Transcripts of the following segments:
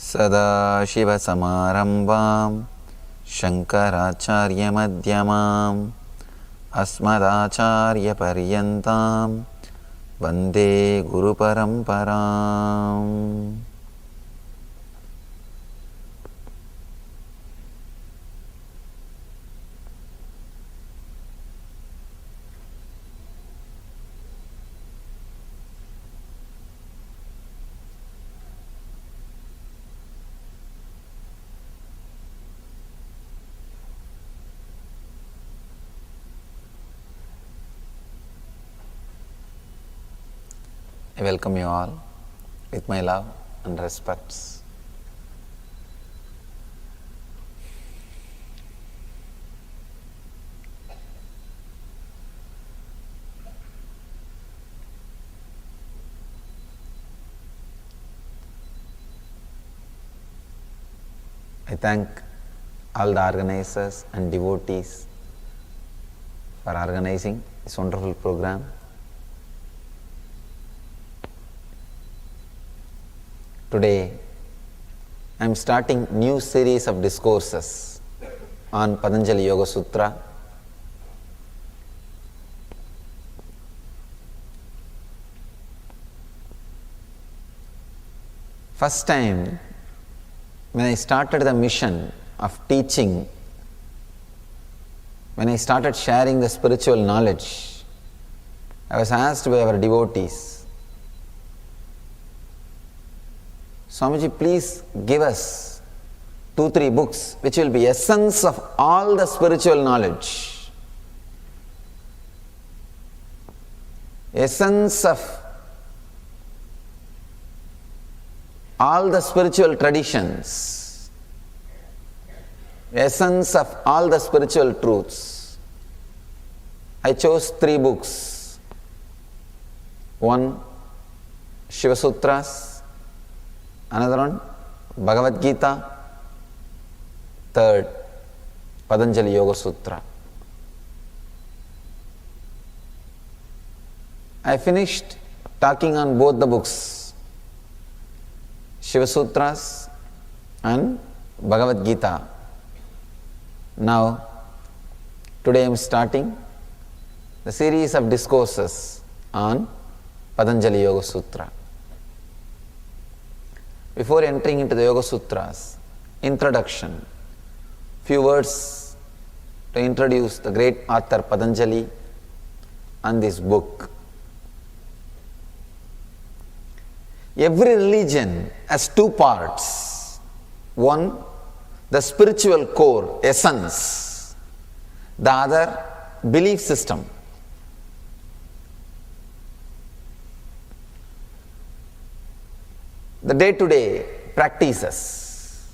सदाशिवसमारम्भां शङ्कराचार्यमध्यमाम् अस्मदाचार्यपर्यन्तां वन्दे गुरुपरम्पराम्. I welcome you all with my love and respects. I thank all the organizers and devotees for organizing this wonderful program. Today, I am starting new series of discourses on Patanjali Yoga Sutra. First time, when I started the mission of teaching, when I started sharing the spiritual knowledge, I was asked by our devotees, Swamiji, please give us 2-3 books which will be essence of all the spiritual knowledge, essence of all the spiritual traditions, essence of all the spiritual truths. I chose 3 books. One, Shiva Sutras. Another one, Bhagavad Gita. Third, Patanjali Yoga Sutra. I finished talking on both the books, Shiva Sutras and Bhagavad Gita. Now, today I am starting the series of discourses on Patanjali Yoga Sutra. Before entering into the Yoga Sutras, introduction, few words to introduce the great author Patanjali and this book. Every religion has 2 parts. One, the spiritual core, essence. The other, belief system. The day-to-day practices.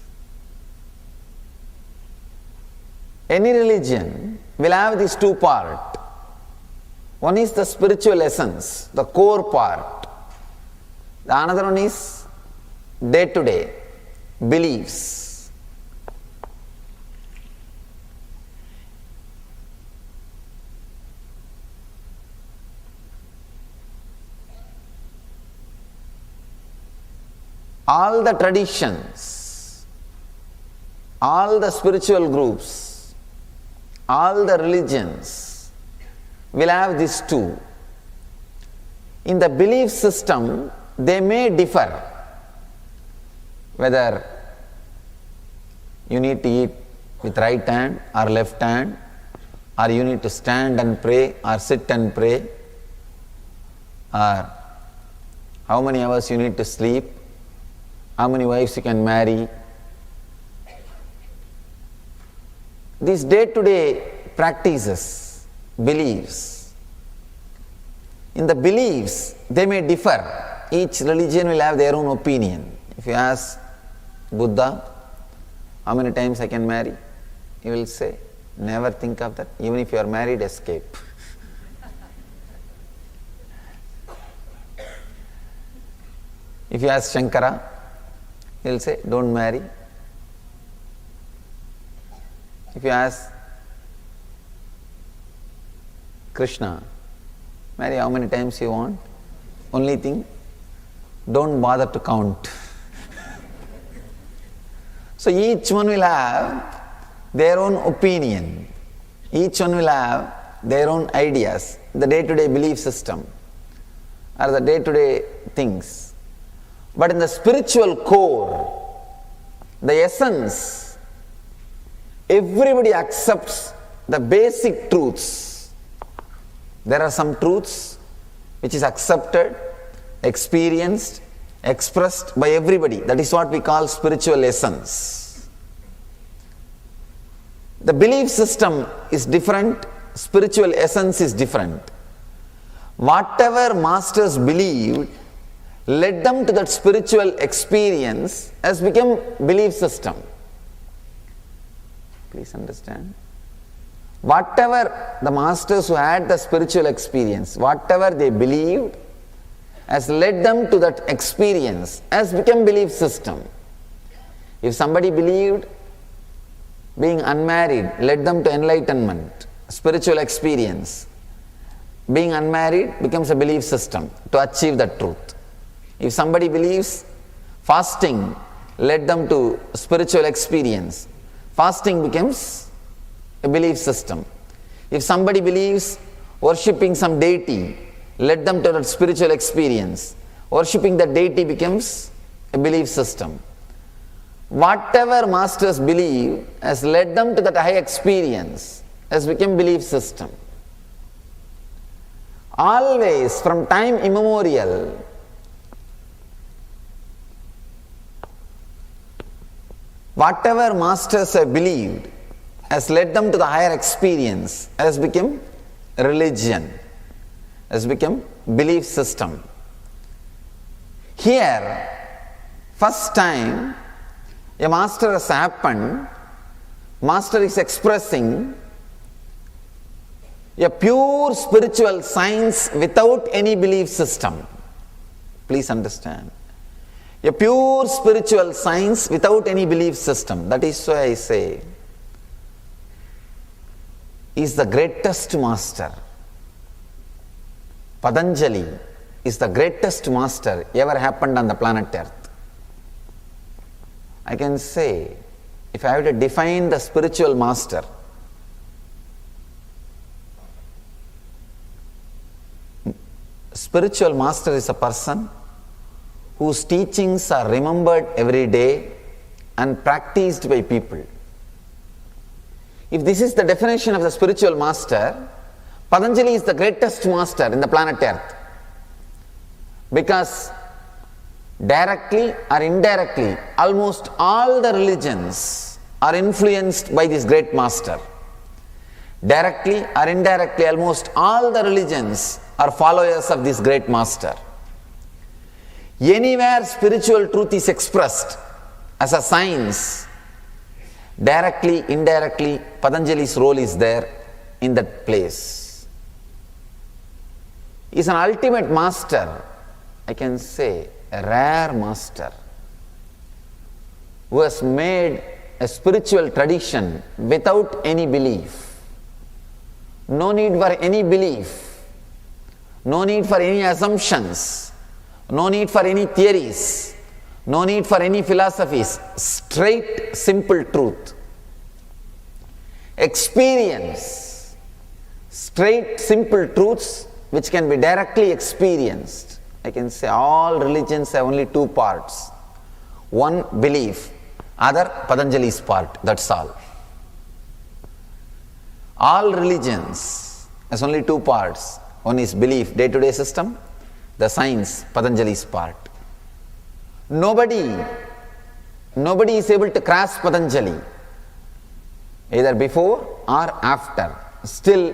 Any religion will have these 2 parts. One is the spiritual essence, the core part. The another one is day-to-day beliefs. All the traditions, all the spiritual groups, all the religions will have these 2. In the belief system, they may differ, whether you need to eat with right hand or left hand, or you need to stand and pray or sit and pray, or how many hours you need to sleep, how many wives you can marry. These day-to-day practices, beliefs. In the beliefs, they may differ. Each religion will have their own opinion. If you ask Buddha, how many times I can marry? He will say, never think of that. Even if you are married, escape. If you ask Shankara, he will say, don't marry. If you ask Krishna, marry how many times you want. Only thing, don't bother to count. So each one will have their own opinion. Each one will have their own ideas, the day-to-day belief system, or the day-to-day things. But in the spiritual core, the essence, everybody accepts the basic truths. There are some truths which is accepted, experienced, expressed by everybody. That is what we call spiritual essence. The belief system is different, spiritual essence is different. Whatever masters believed led them to that spiritual experience has become belief system. Please understand. Whatever the masters who had the spiritual experience, whatever they believed has led them to that experience has become belief system. If somebody believed being unmarried led them to enlightenment, spiritual experience, being unmarried becomes a belief system to achieve that truth. If somebody believes fasting led them to spiritual experience, fasting becomes a belief system. If somebody believes worshipping some deity led them to that spiritual experience, worshipping that deity becomes a belief system. Whatever masters believe has led them to that high experience has become belief system. Always, from time immemorial, whatever masters have believed has led them to the higher experience has become religion, has become belief system. Here, first time a master has happened, master is expressing a pure spiritual science without any belief system. Please understand. A pure spiritual science without any belief system. That is why I say, is the greatest master. Patanjali is the greatest master ever happened on the planet Earth. I can say, if I have to define the spiritual master, spiritual master is a person whose teachings are remembered every day and practiced by people. If this is the definition of the spiritual master, Patanjali is the greatest master in the planet Earth. Because directly or indirectly, almost all the religions are influenced by this great master. Directly or indirectly, almost all the religions are followers of this great master. Anywhere spiritual truth is expressed as a science, directly, indirectly, Patanjali's role is there in that place. He is an ultimate master, I can say, a rare master, who has made a spiritual tradition without any belief. No need for any belief, no need for any assumptions, no need for any theories, no need for any philosophies, straight, simple truth. Experience, straight, simple truths which can be directly experienced. I can say all religions have only two parts. One, belief, other, Patanjali's part, that's all. All religions has only two parts. One is belief, day-to-day system, the science, Patanjali's part. Nobody is able to grasp Patanjali, either before or after. Still,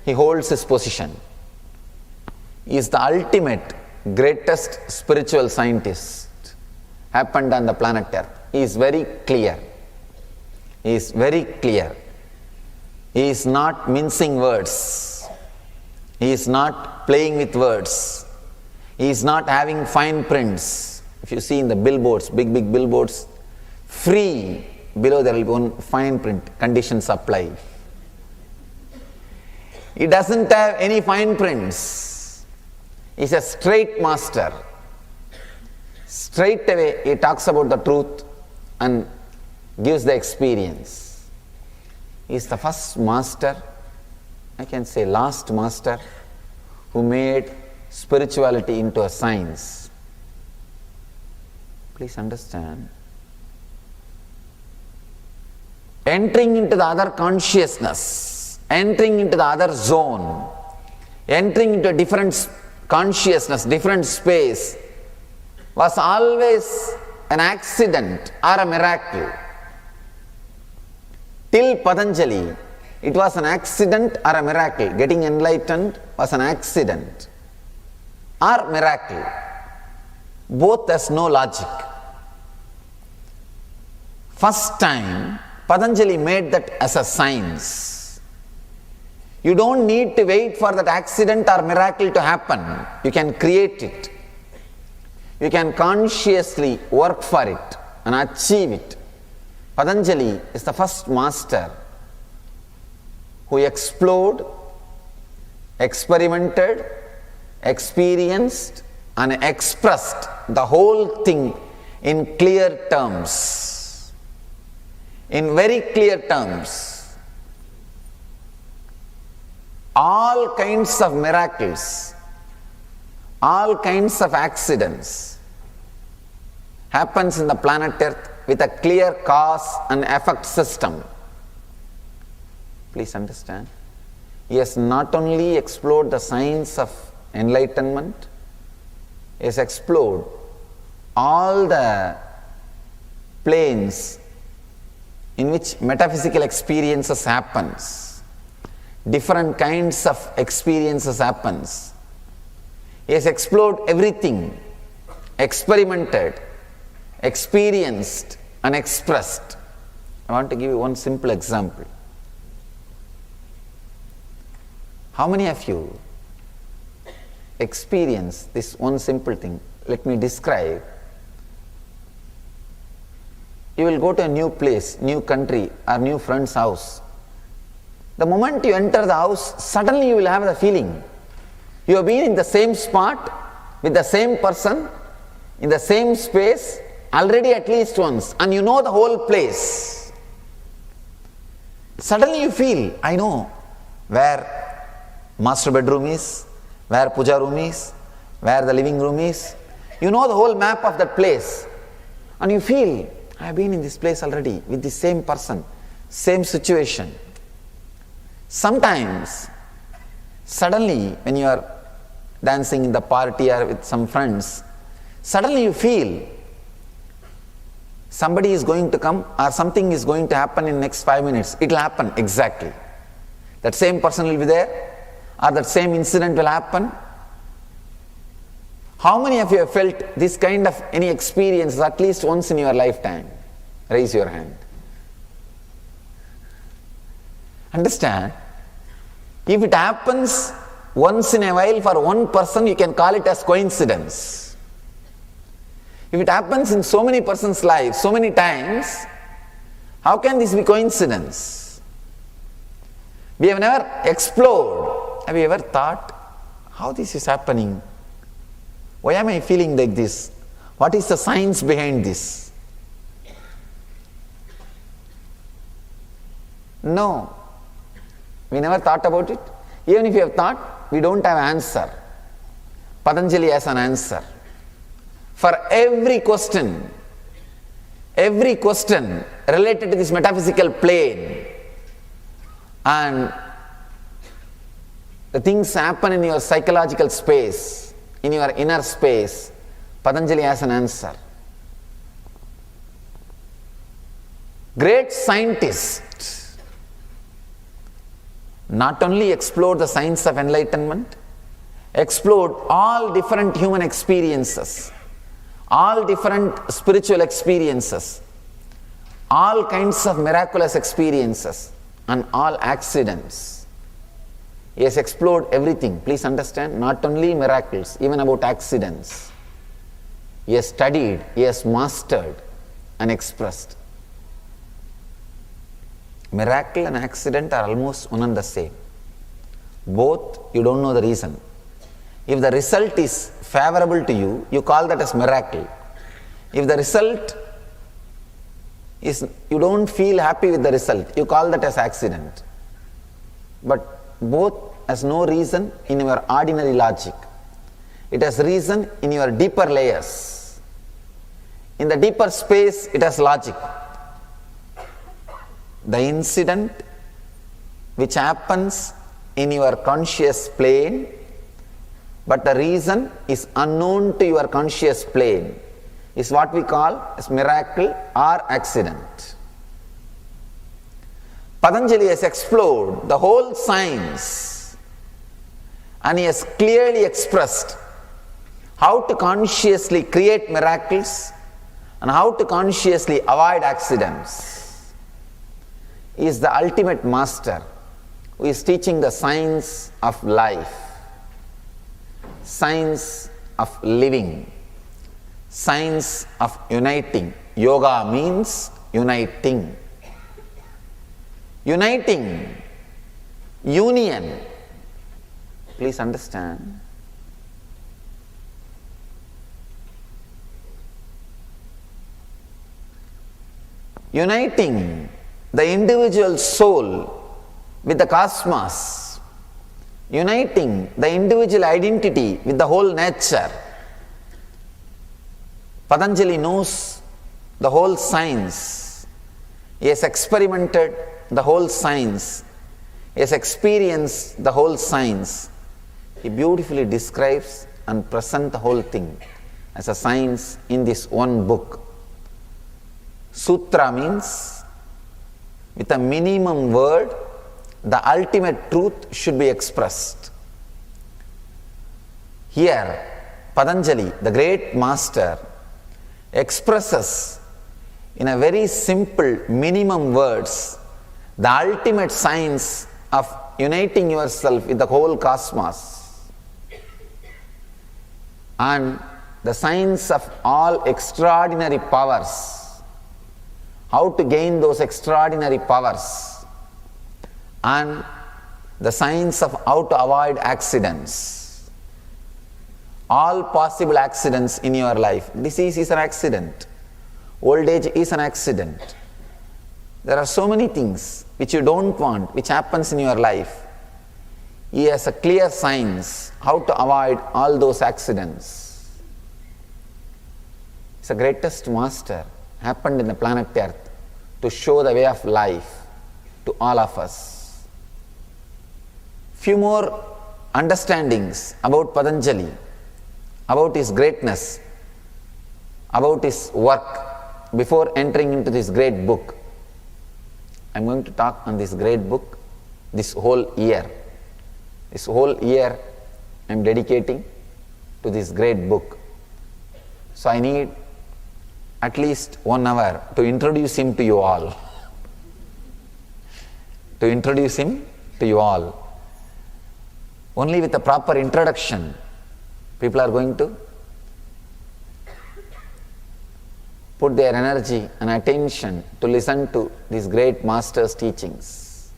he holds his position. He is the ultimate, greatest spiritual scientist happened on the planet Earth. He is very clear. He is very clear. He is not mincing words. He is not playing with words. He is not having fine prints. If you see in the billboards, big billboards, free, below there will be one fine print, conditions apply. He doesn't have any fine prints. He is a straight master. Straight away he talks about the truth and gives the experience. He is the first master, I can say last master, who made spirituality into a science. Please understand. Entering into the other consciousness, entering into the other zone, entering into a different consciousness, different space, was always an accident or a miracle. Till Patanjali, it was an accident or a miracle. Getting enlightened was an accident or miracle. Both has no logic. First time, Patanjali made that as a science. You don't need to wait for that accident or miracle to happen. You can create it. You can consciously work for it and achieve it. Patanjali is the first master who explored, experimented, experienced and expressed the whole thing in clear terms. In very clear terms. All kinds of miracles, all kinds of accidents happens in the planet Earth with a clear cause and effect system. Please understand. He has not only explored the science of enlightenment, he has explored all the planes in which metaphysical experiences happens. Different kinds of experiences happens. He has explored everything, experimented, experienced and expressed. I want to give you one simple example. How many of you experience this one simple thing? Let me describe. You will go to a new place, new country or new friend's house. The moment you enter the house, suddenly you will have the feeling you have been in the same spot with the same person in the same space already at least once, and you know the whole place. Suddenly you feel, I know where master bedroom is, where puja room is, where the living room is. You know the whole map of that place, and you feel, I have been in this place already with the same person, same situation. Sometimes, suddenly when you are dancing in the party or with some friends, suddenly you feel somebody is going to come or something is going to happen in next 5 minutes. It will happen exactly. That same person will be there or that same incident will happen. How many of you have felt this kind of any experience at least once in your lifetime? Raise your hand. Understand? If it happens once in a while for one person, you can call it as coincidence. If it happens in so many persons' lives, so many times, how can this be coincidence? We have never explored. Have you ever thought how this is happening? Why am I feeling like this? What is the science behind this? No. We never thought about it. Even if you have thought, we don't have an answer. Patanjali has an answer. For every question related to this metaphysical plane, and the things happen in your psychological space, in your inner space, Patanjali has an answer. Great scientists not only explored the science of enlightenment, explored all different human experiences, all different spiritual experiences, all kinds of miraculous experiences, and all accidents. He has explored everything. Please understand, not only miracles, even about accidents. He has studied, he has mastered and expressed. Miracle and accident are almost one and the same. Both, you don't know the reason. If the result is favorable to you, you call that as miracle. If the result is you don't feel happy with the result. You call that as accident. But both has no reason in your ordinary logic. It has reason in your deeper layers. In the deeper space, it has logic. The incident which happens in your conscious plane, but the reason is unknown to your conscious plane, is what we call as miracle or accident. Patanjali has explored the whole science and he has clearly expressed how to consciously create miracles and how to consciously avoid accidents. He is the ultimate master who is teaching the science of life, science of living, science of uniting. Yoga means uniting. Uniting, union. Please understand. Uniting the individual soul with the cosmos, uniting the individual identity with the whole nature. Patanjali knows the whole science. He has experimented the whole science. He has experienced the whole science. He beautifully describes and presents the whole thing as a science in this one book. Sutra means with a minimum word, the ultimate truth should be expressed. Here, Patanjali, the great master, expresses in a very simple minimum words the ultimate science of uniting yourself with the whole cosmos and the science of all extraordinary powers. How to gain those extraordinary powers and the science of how to avoid accidents. All possible accidents in your life. Disease is an accident. Old age is an accident. There are so many things which you don't want, which happens in your life. He has a clear science how to avoid all those accidents. He's the greatest master happened in the planet Earth to show the way of life to all of us. Few more understandings about Patanjali, about his greatness, about his work before entering into this great book. I am going to talk on this great book this whole year. This whole year I am dedicating to this great book. So I need at least 1 hour to introduce him to you all. To introduce him to you all. Only with a proper introduction, people are going to put their energy and attention to listen to this great master's teachings.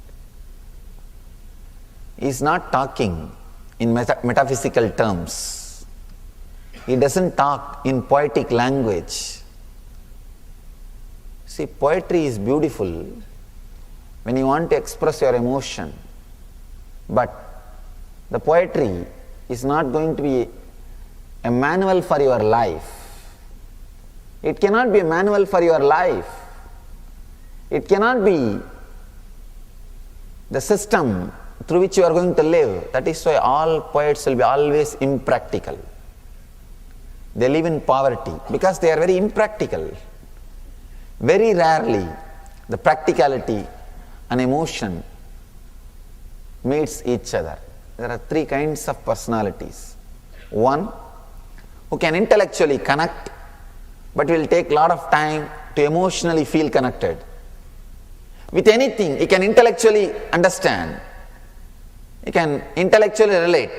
He is not talking in metaphysical terms. He doesn't talk in poetic language. See, poetry is beautiful when you want to express your emotion, but the poetry is not going to be a manual for your life. It cannot be a manual for your life. It cannot be the system through which you are going to live. That is why all poets will be always impractical. They live in poverty because they are very impractical. Very rarely the practicality and emotion meets each other. There are 3 kinds of personalities. One who can intellectually connect but will take a lot of time to emotionally feel connected. With anything he can intellectually understand, he can intellectually relate,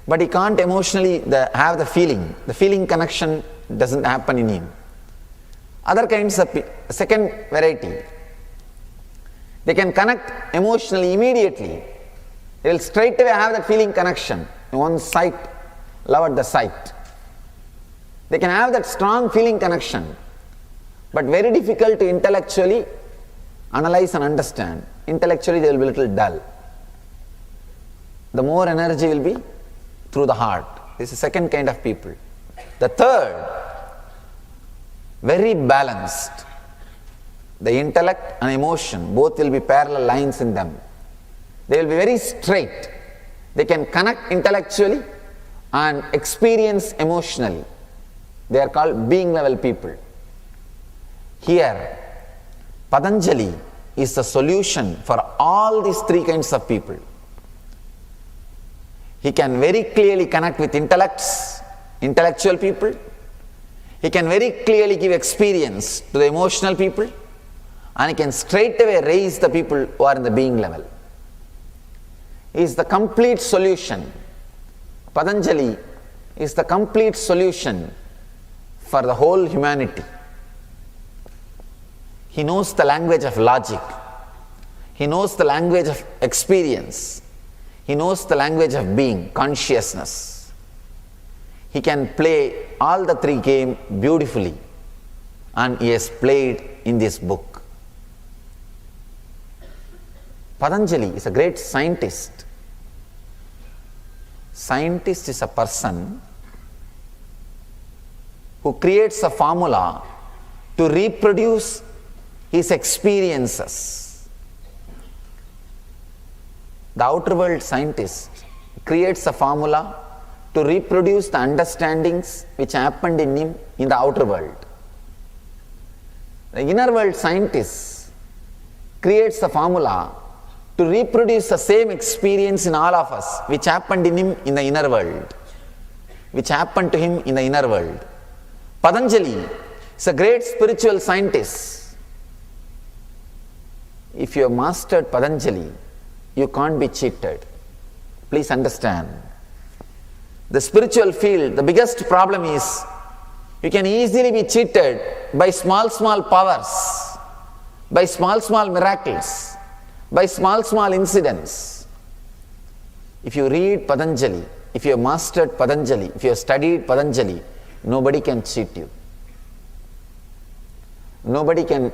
but he can't emotionally have the feeling. The feeling connection doesn't happen in him. Other kinds of second variety, they can connect emotionally immediately. They will straight away have that feeling connection. One sight, love at the sight. They can have that strong feeling connection. but very difficult to intellectually analyze and understand. Intellectually they will be a little dull. The more energy will be through the heart. This is the second kind of people. The third, very balanced. The intellect and emotion, both will be parallel lines in them. They will be very straight. They can connect intellectually and experience emotionally. They are called being level people. Here, Patanjali is the solution for all these three kinds of people. He can very clearly connect with intellectual people. He can very clearly give experience to the emotional people, and he can straight away raise the people who are in the being level. He is the complete solution. Patanjali is the complete solution for the whole humanity. He knows the language of logic. He knows the language of experience. He knows the language of being, consciousness. He can play all the three games beautifully, and he has played in this book. Patanjali is a great scientist. Scientist is a person who creates a formula to reproduce his experiences. The outer world scientist creates a formula to reproduce the understandings which happened in him in the outer world. The inner world scientist creates a formula to reproduce the same experience in all of us which happened in him in the inner world, which happened to him in the inner world. Patanjali is a great spiritual scientist. If you have mastered Patanjali, you can't be cheated. Please understand. The spiritual field, the biggest problem is you can easily be cheated by small powers, by small miracles, by small incidents. If you read Patanjali, if you have mastered Patanjali, if you have studied Patanjali, nobody can cheat you. Nobody can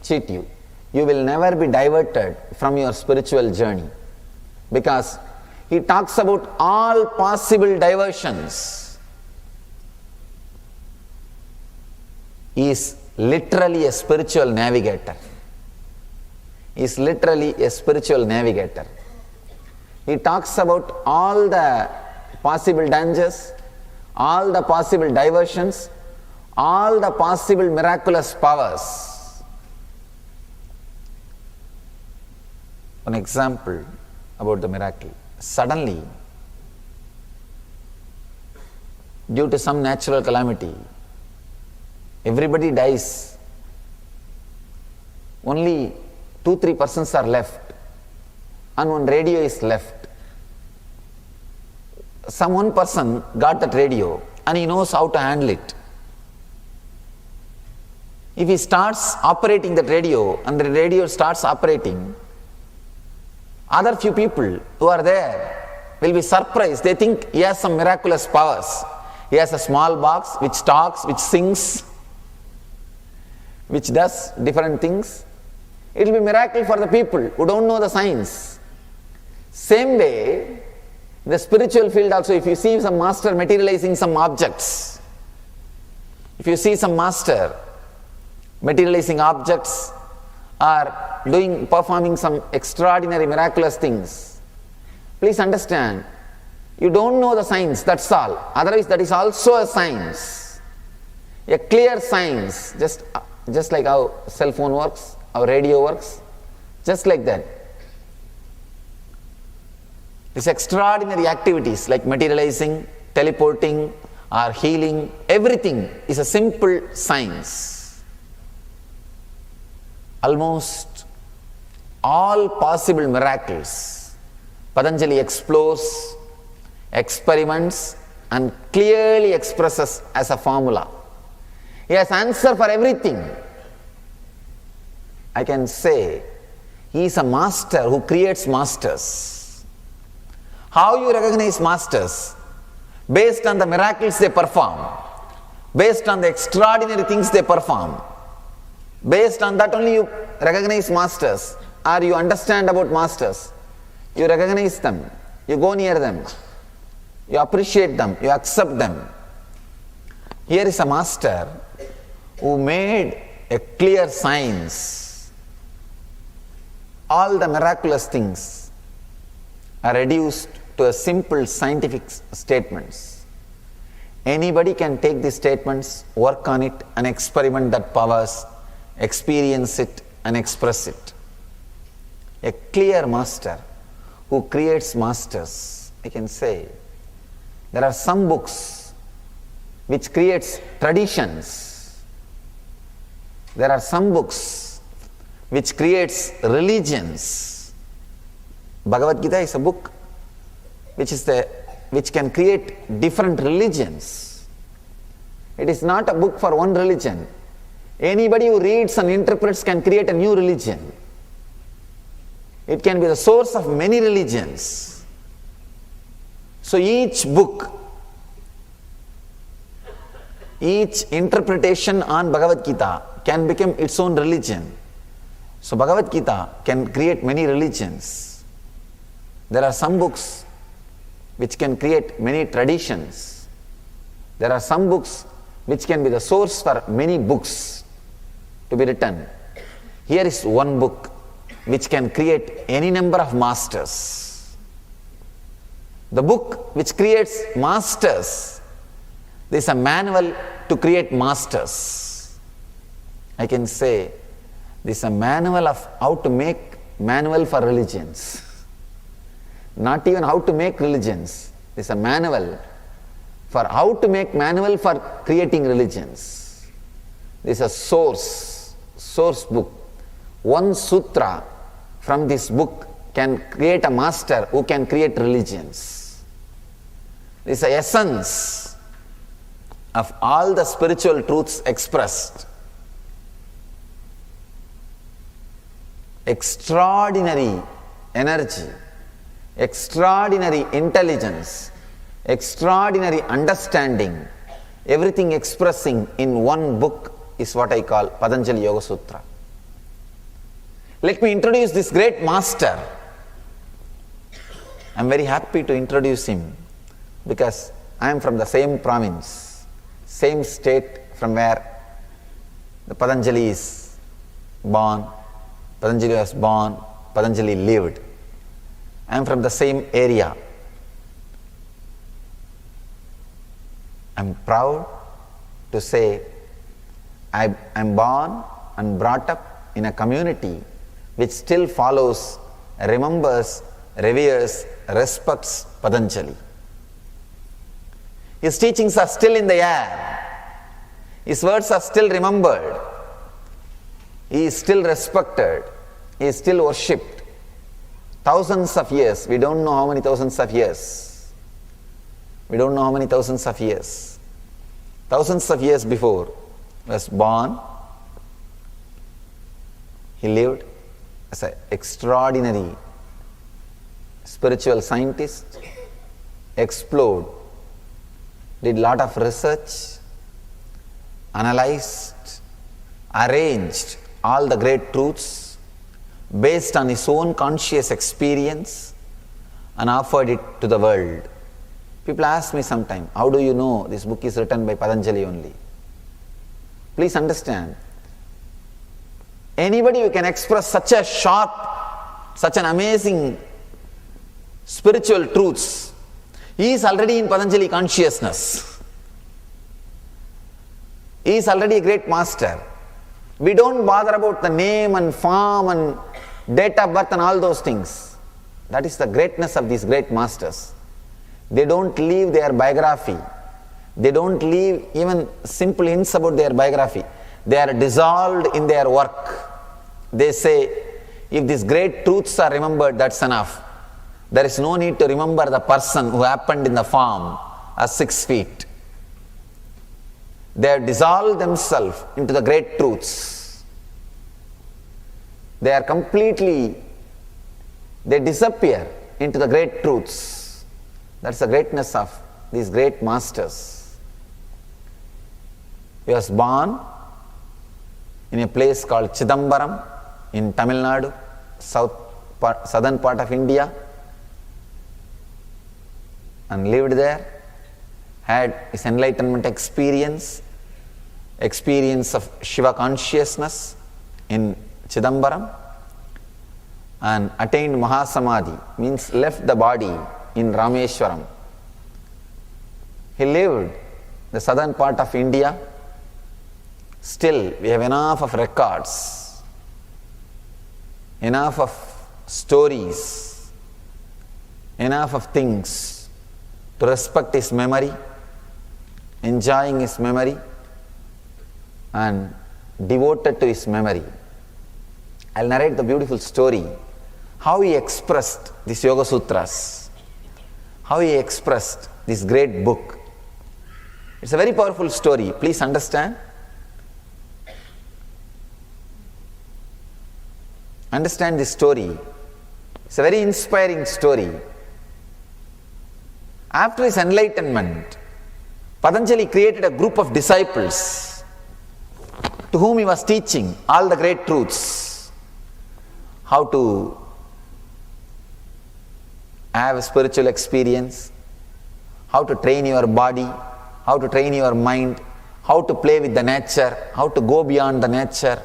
cheat you. You will never be diverted from your spiritual journey, because he talks about all possible diversions. He is literally a spiritual navigator. He is literally a spiritual navigator. He talks about all the possible dangers, all the possible diversions, all the possible miraculous powers. An example about the miracle. Suddenly, due to some natural calamity, everybody dies. Only 2-3 persons are left, and one radio is left. Some one person got that radio and he knows how to handle it. If he starts operating that radio and the radio starts operating, other few people who are there will be surprised. They think he has some miraculous powers. He has a small box which talks, which sings, which does different things. It will be a miracle for the people who don't know the science. Same way, in the spiritual field also, if you see some master materializing some objects, if you see some master materializing objects or performing some extraordinary miraculous things, please understand, you don't know the science, that's all. Otherwise, that is also a science, a clear science, just like how cell phone works, how radio works, just like that. These extraordinary activities like materializing, teleporting, or healing, everything is a simple science. Almost all possible miracles, Patanjali explores, experiments, and clearly expresses as a formula. He has answer for everything. I can say he is a master who creates masters. How you recognize masters? Based on the miracles they perform, based on the extraordinary things they perform, Based on that only you recognize masters, or you understand about masters. You recognize them, you go near them, you appreciate them, you accept them. Here is a master who made a clear science. All the miraculous things are reduced to a simple scientific statements. Anybody can take these statements, work on it, and experiment that powers, experience it and express it. A clear master who creates masters, I can say. There are some books which creates traditions. There are some books which creates religions. Bhagavad Gita is a book which can create different religions. It is not a book for one religion. Anybody who reads and interprets can create a new religion. It can be the source of many religions. So each book, each interpretation on Bhagavad Gita can become its own religion. So Bhagavad Gita can create many religions. There are some books which can create many traditions. There are some books which can be the source for many books to be written. Here is one book which can create any number of masters. The book which creates masters, there is a manual to create masters. I can say this is a manual of how to make manual for religions. Not even how to make religions. This is a manual for how to make manual for creating religions. This is a source book. One sutra from this book can create a master who can create religions. This is the essence of all the spiritual truths expressed. Extraordinary energy, extraordinary intelligence, extraordinary understanding, everything expressing in one book is what I call Patanjali Yoga Sutra. Let me introduce this great master. I am very happy to introduce him because I am from the same province, same state from where the Patanjali is born, Patanjali was born, Patanjali lived. I am from the same area. I am proud to say I am born and brought up in a community which still follows, remembers, reveres, respects Patanjali. His teachings are still in the air. His words are still remembered. He is still respected. He is still worshipped. Thousands of years, we don't know how many thousands of years. We don't know how many thousands of years. Thousands of years before he was born, he lived as an extraordinary spiritual scientist, explored, did lot of research, analyzed, arranged all the great truths based on his own conscious experience and offered it to the world. People ask me sometimes, how do you know this book is written by Patanjali only? Please understand, anybody who can express such a sharp, such an amazing spiritual truths, he is already in Patanjali consciousness. He is already a great master. We don't bother about the name and form and date of birth and all those things. That is the greatness of these great masters. They don't leave their biography. They don't leave even simple hints about their biography. They are dissolved in their work. They say, if these great truths are remembered, that's enough. There is no need to remember the person who happened in the form as 6 feet. They have dissolved themselves into the great truths. They are completely, they disappear into the great truths. That's the greatness of these great masters. He was born in a place called Chidambaram in Tamil Nadu, southern part of India, and lived there, had his enlightenment experience of Shiva consciousness in Chidambaram, and attained Mahasamadhi, means left the body in Rameshwaram. He lived the southern part of India. Still, we have enough of records, enough of stories, enough of things to respect his memory, enjoying his memory, and devoted to his memory. I'll narrate the beautiful story, how he expressed these Yoga Sutras, how he expressed this great book. It's a very powerful story. Please understand. Understand this story. It's a very inspiring story. After his enlightenment, Patanjali created a group of disciples to whom he was teaching all the great truths. How to have a spiritual experience, how to train your body, how to train your mind, how to play with the nature, how to go beyond the nature.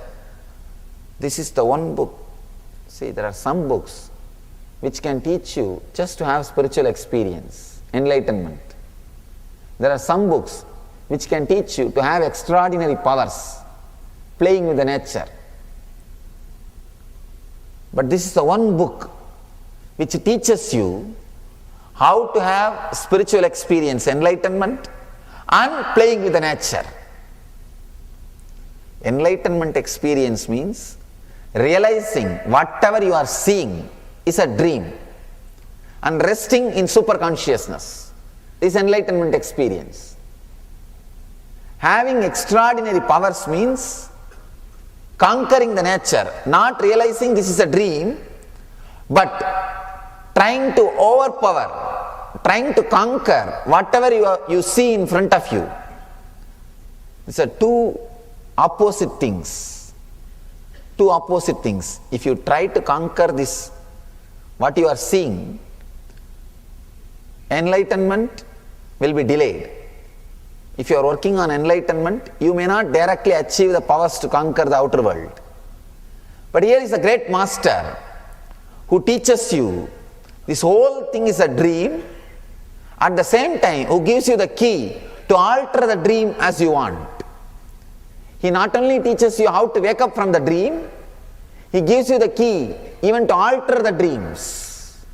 This is the one book. See, there are some books which can teach you just to have spiritual experience, enlightenment. There are some books which can teach you to have extraordinary powers, playing with the nature. But this is the one book which teaches you how to have spiritual experience, enlightenment, and playing with the nature. Enlightenment experience means realizing whatever you are seeing is a dream and resting in super consciousness is enlightenment experience. Having extraordinary powers means conquering the nature, not realizing this is a dream, but trying to overpower, trying to conquer whatever you see in front of you. These are two opposite things. Two opposite things. If you try to conquer this, what you are seeing, enlightenment will be delayed. If you are working on enlightenment, you may not directly achieve the powers to conquer the outer world. But here is a great master who teaches you this whole thing is a dream, at the same time who gives you the key to alter the dream as you want. He not only teaches you how to wake up from the dream, he gives you the key even to alter the dreams.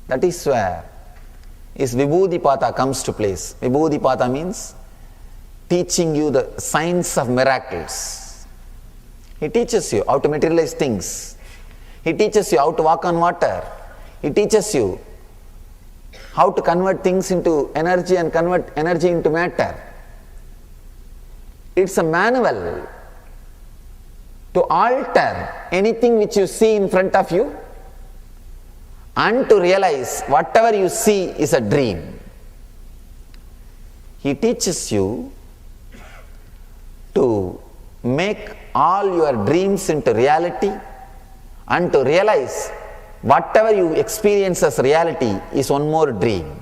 That is where his Vibhudipata comes to place. Vibhudipata means teaching you the science of miracles. He teaches you how to materialize things. He teaches you how to walk on water. He teaches you how to convert things into energy and convert energy into matter. It's a manual to alter anything which you see in front of you and to realize whatever you see is a dream. He teaches you to make all your dreams into reality and to realize whatever you experience as reality is one more dream.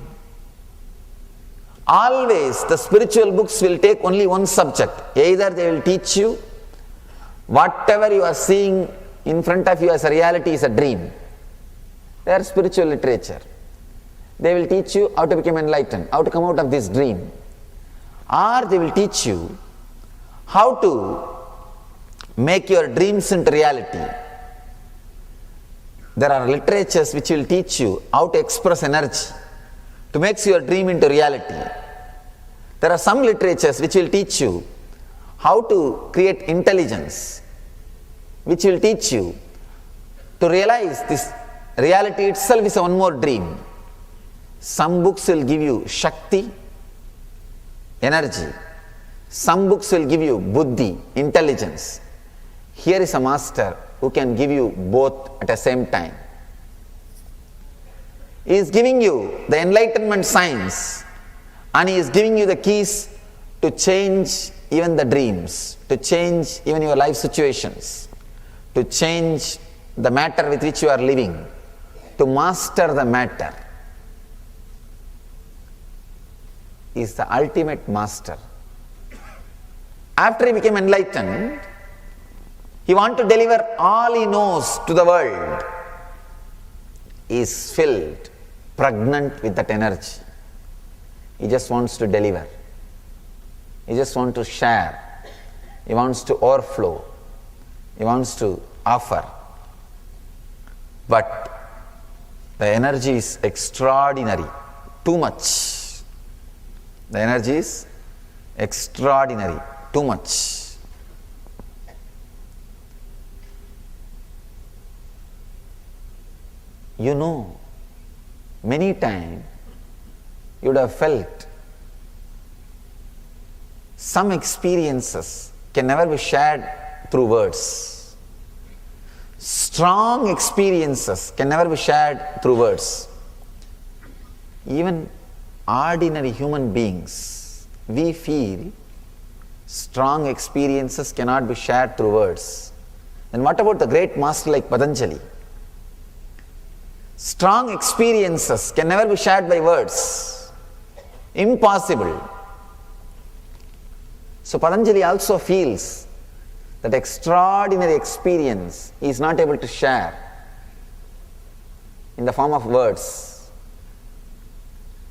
Always the spiritual books will take only one subject. Either they will teach you whatever you are seeing in front of you as a reality is a dream. They are spiritual literature. They will teach you how to become enlightened, how to come out of this dream. Or they will teach you how to make your dreams into reality. There are literatures which will teach you how to express energy to make your dream into reality. There are some literatures which will teach you how to create intelligence, which will teach you to realize this reality itself is one more dream. Some books will give you Shakti, energy. Some books will give you Buddhi, intelligence. Here is a master who can give you both at the same time. He is giving you the enlightenment science and he is giving you the keys to change even the dreams, to change even your life situations, to change the matter with which you are living, to master the matter, is the ultimate master. After he became enlightened, he wants to deliver all he knows to the world. He is filled, pregnant with that energy. He just wants to deliver. He just wants to share. He wants to overflow. He wants to offer. But the energy is extraordinary, too much. The energy is extraordinary, too much. You know, many times you would have felt some experiences can never be shared through words. Strong experiences can never be shared through words. Even ordinary human beings, we feel strong experiences cannot be shared through words. Then what about the great master like Patanjali? Strong experiences can never be shared by words. Impossible. So Patanjali also feels that extraordinary experience he is not able to share in the form of words.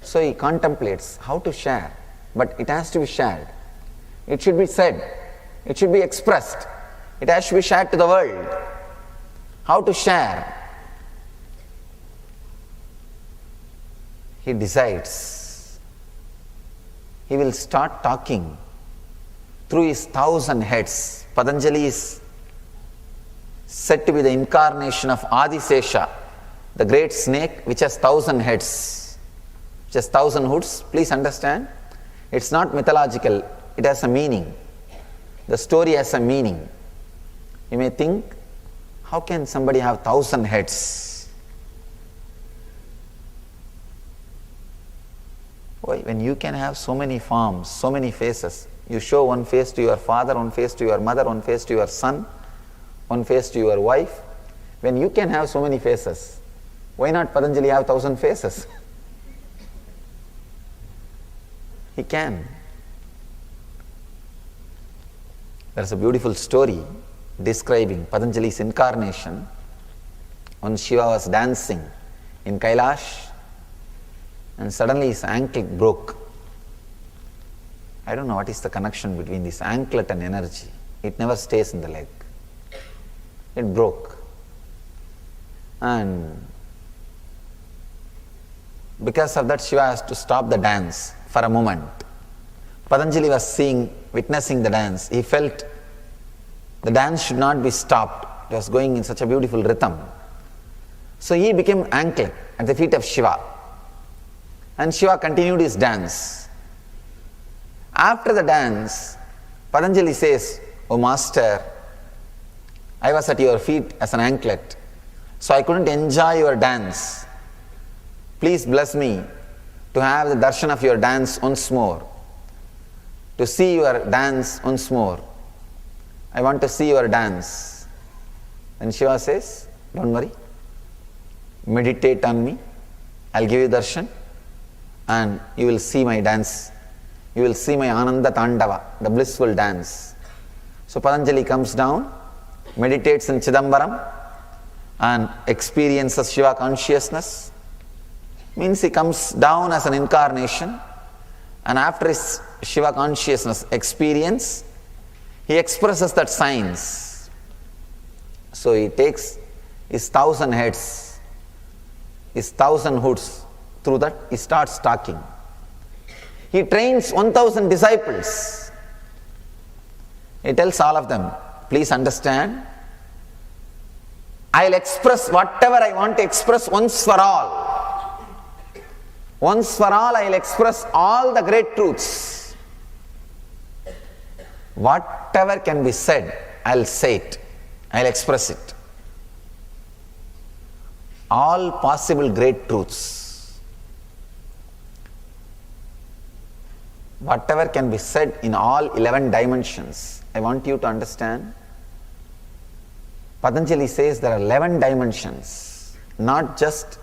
So he contemplates how to share, but it has to be shared. It should be said. It should be expressed. It has to be shared to the world. How to share? He decides he will start talking through his 1,000 heads. Patanjali is said to be the incarnation of Adisesha, the great snake which has 1,000 heads, which has 1,000 hoods. Please understand, it's not mythological, it has a meaning. The story has a meaning. You may think, how can somebody have 1,000 heads? Why? When you can have so many forms, so many faces, you show one face to your father, one face to your mother, one face to your son, one face to your wife. When you can have so many faces, why not Patanjali have 1,000 faces? He can. There's a beautiful story describing Patanjali's incarnation. When Shiva was dancing in KAILASA, and suddenly his ankle broke. I don't know what is the connection between this anklet and energy. It never stays in the leg. It broke. And because of that, Shiva has to stop the dance for a moment. Patanjali was witnessing the dance. He felt the dance should not be stopped. It was going in such a beautiful rhythm. So he became anklet at the feet of Shiva. And Shiva continued his dance. After the dance, Patanjali says, "Oh Master, I was at your feet as an anklet, so I couldn't enjoy your dance. Please bless me to have the darshan of your dance once more, to see your dance once more. I want to see your dance." Then Shiva says, "Don't worry, meditate on me, I'll give you darshan, and you will see my dance. You will see my Ananda Tandava, the blissful dance." So Patanjali comes down, meditates in Chidambaram, and experiences Shiva consciousness. Means he comes down as an incarnation, and after his Shiva consciousness experience, he expresses that science. So he takes his 1,000 heads, his 1,000 hoods. Through that, he starts talking. He trains 1,000 disciples. He tells all of them, "Please understand, I'll express whatever I want to express once for all. Once for all, I'll express all the great truths. Whatever can be said, I'll say it. I'll express it. All possible great truths." whatever can be said in all 11 dimensions. I want you to understand. Patanjali says there are 11 dimensions, not just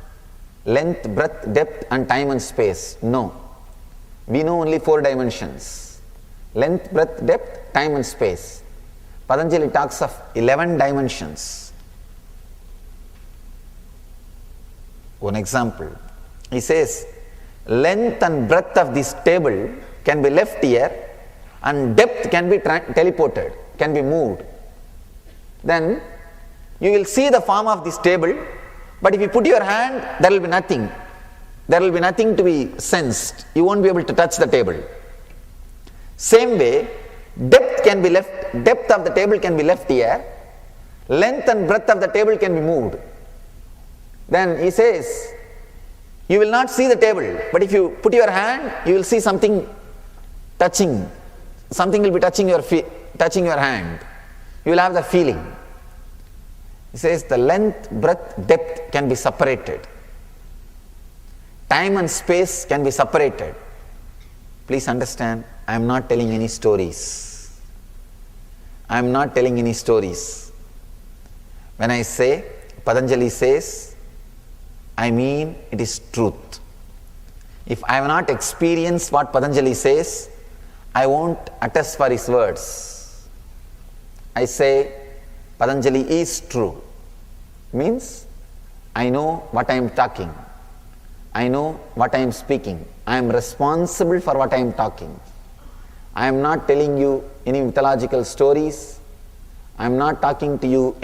length, breadth, depth and time and space. No. We know only 4 dimensions. Length, breadth, depth, time and space. Patanjali talks of 11 dimensions. One example. He says, length and breadth of this table can be left here and depth can be teleported, can be moved. Then you will see the form of this table, but if you put your hand, there will be nothing. There will be nothing to be sensed. You won't be able to touch the table. Same way, depth of the table can be left here, length and breadth of the table can be moved. Then he says, you will not see the table, but if you put your hand, you will see something touching. Something will be touching your hand. You will have the feeling. He says the length, breadth, depth can be separated. Time and space can be separated. Please understand, I am not telling any stories. I am not telling any stories. When I say, Patanjali says, I mean it is truth. If I have not experienced what Patanjali says, I won't attest for his words. I say, Patanjali is true. Means, I know what I am talking. I know what I am speaking. I am responsible for what I am talking. I am not telling you any mythological stories. I am not talking to you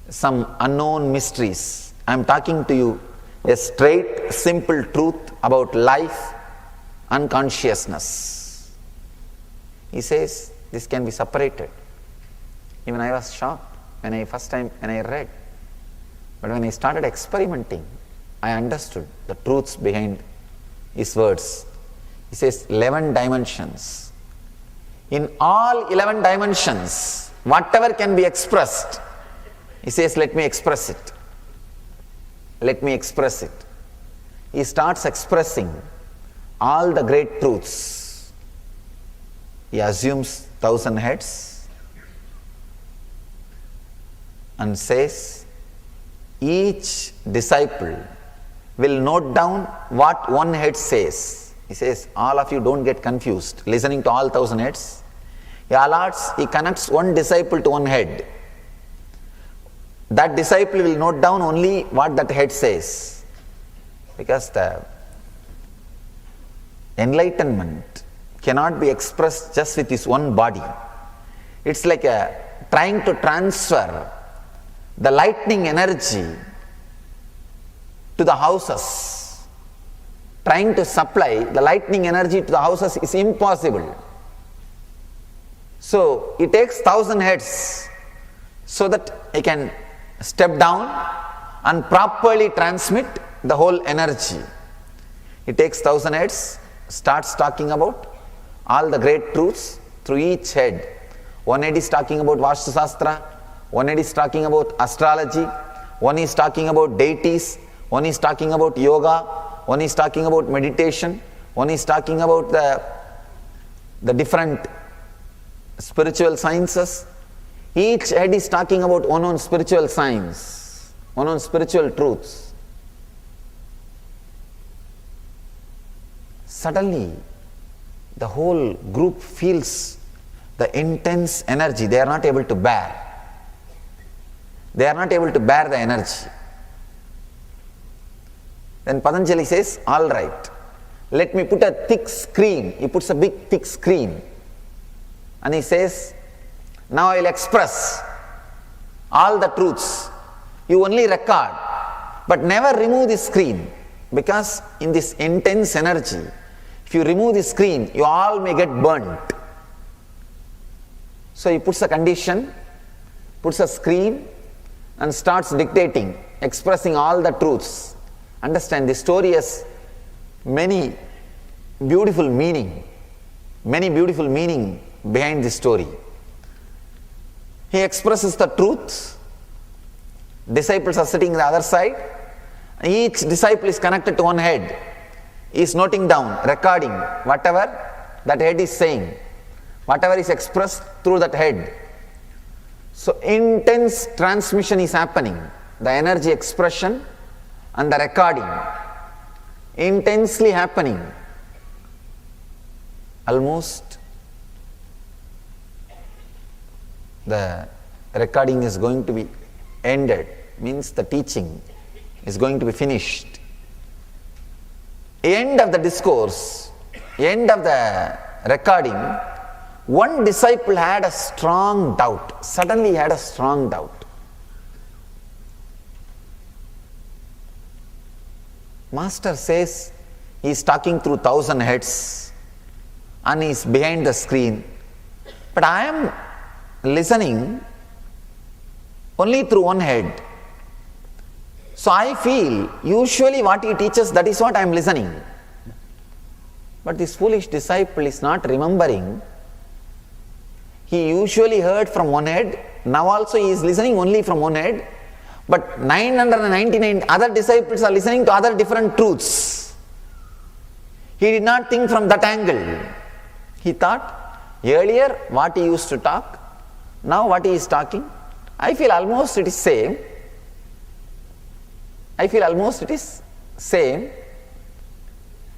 some unknown mysteries. I am talking to you a straight, simple truth about life and consciousness. He says this can be separated. Even I was shocked when I read. But when I started experimenting, I understood the truths behind his words. He says 11 dimensions. In all 11 dimensions, whatever can be expressed, he says, let me express it. Let me express it. He starts expressing all the great truths. He assumes 1,000 heads and says, each disciple will note down what one head says. He says, all of you don't get confused listening to all 1,000 heads. He connects one disciple to one head. That disciple will note down only what that head says. Because the enlightenment cannot be expressed just with this one body. It's like trying to transfer the lightning energy to the houses. Trying to supply the lightning energy to the houses is impossible. So it takes 1,000 heads so that he can step down and properly transmit the whole energy. He takes 1,000 heads, starts talking about all the great truths through each head. One head is talking about Vastu Sastra, one head is talking about astrology, one is talking about deities, one is talking about yoga, one is talking about meditation, one is talking about the different spiritual sciences. Each head is talking about one on spiritual science, one on spiritual truths. Suddenly, the whole group feels the intense energy they are not able to bear. They are not able to bear the energy. Then Patanjali says, all right, let me put a thick screen. He puts a big thick screen. And he says, now I will express all the truths. You only record, but never remove the screen. Because in this intense energy, if you remove the screen, you all may get burnt. So he puts a condition, puts a screen, and starts dictating, expressing all the truths. Understand, this story has many beautiful meaning behind this story. He expresses the truth. Disciples are sitting on the other side. Each disciple is connected to one head. He is noting down, recording whatever that head is saying, whatever is expressed through that head. So intense transmission is happening, the energy expression and the recording intensely happening. Almost the recording is going to be ended, means the teaching is going to be finished. End of the discourse, end of the recording, one disciple had a strong doubt. Suddenly he had a strong doubt. Master says he is talking through 1,000 heads and he is behind the screen. But I am listening only through one head. So I feel usually what he teaches, that is what I am listening. But this foolish disciple is not remembering. He usually heard from one head, now also he is listening only from one head. But 999 other disciples are listening to other different truths. He did not think from that angle. He thought earlier what he used to talk, now what he is talking, I feel almost it is same.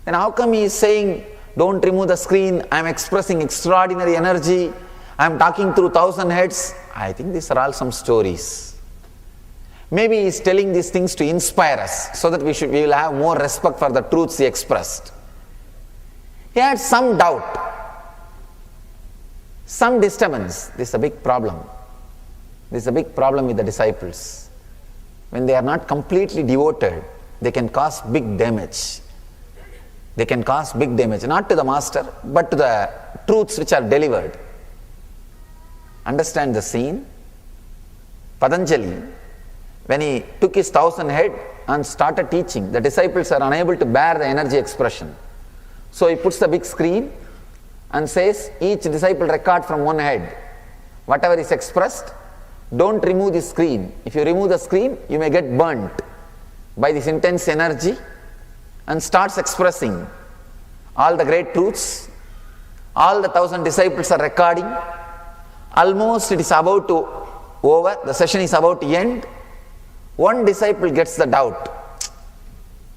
Then how come he is saying, don't remove the screen, I am expressing extraordinary energy, I am talking through 1,000 heads? I think these are all some stories. Maybe he is telling these things to inspire us, so that we will have more respect for the truths he expressed. He had some doubt, some disturbance. This is a big problem. This is a big problem with the disciples. When they are not completely devoted, they can cause big damage. They can cause big damage, not to the master, but to the truths which are delivered. Understand the scene. Patanjali, when he took his 1,000 head and started teaching, the disciples are unable to bear the energy expression. So he puts the big screen and says, each disciple record from one head. Whatever is expressed, don't remove the screen. If you remove the screen, you may get burnt by this intense energy, and starts expressing all the great truths. All the 1,000 disciples are recording. Almost it is about to over, the session is about to end. One disciple gets the doubt.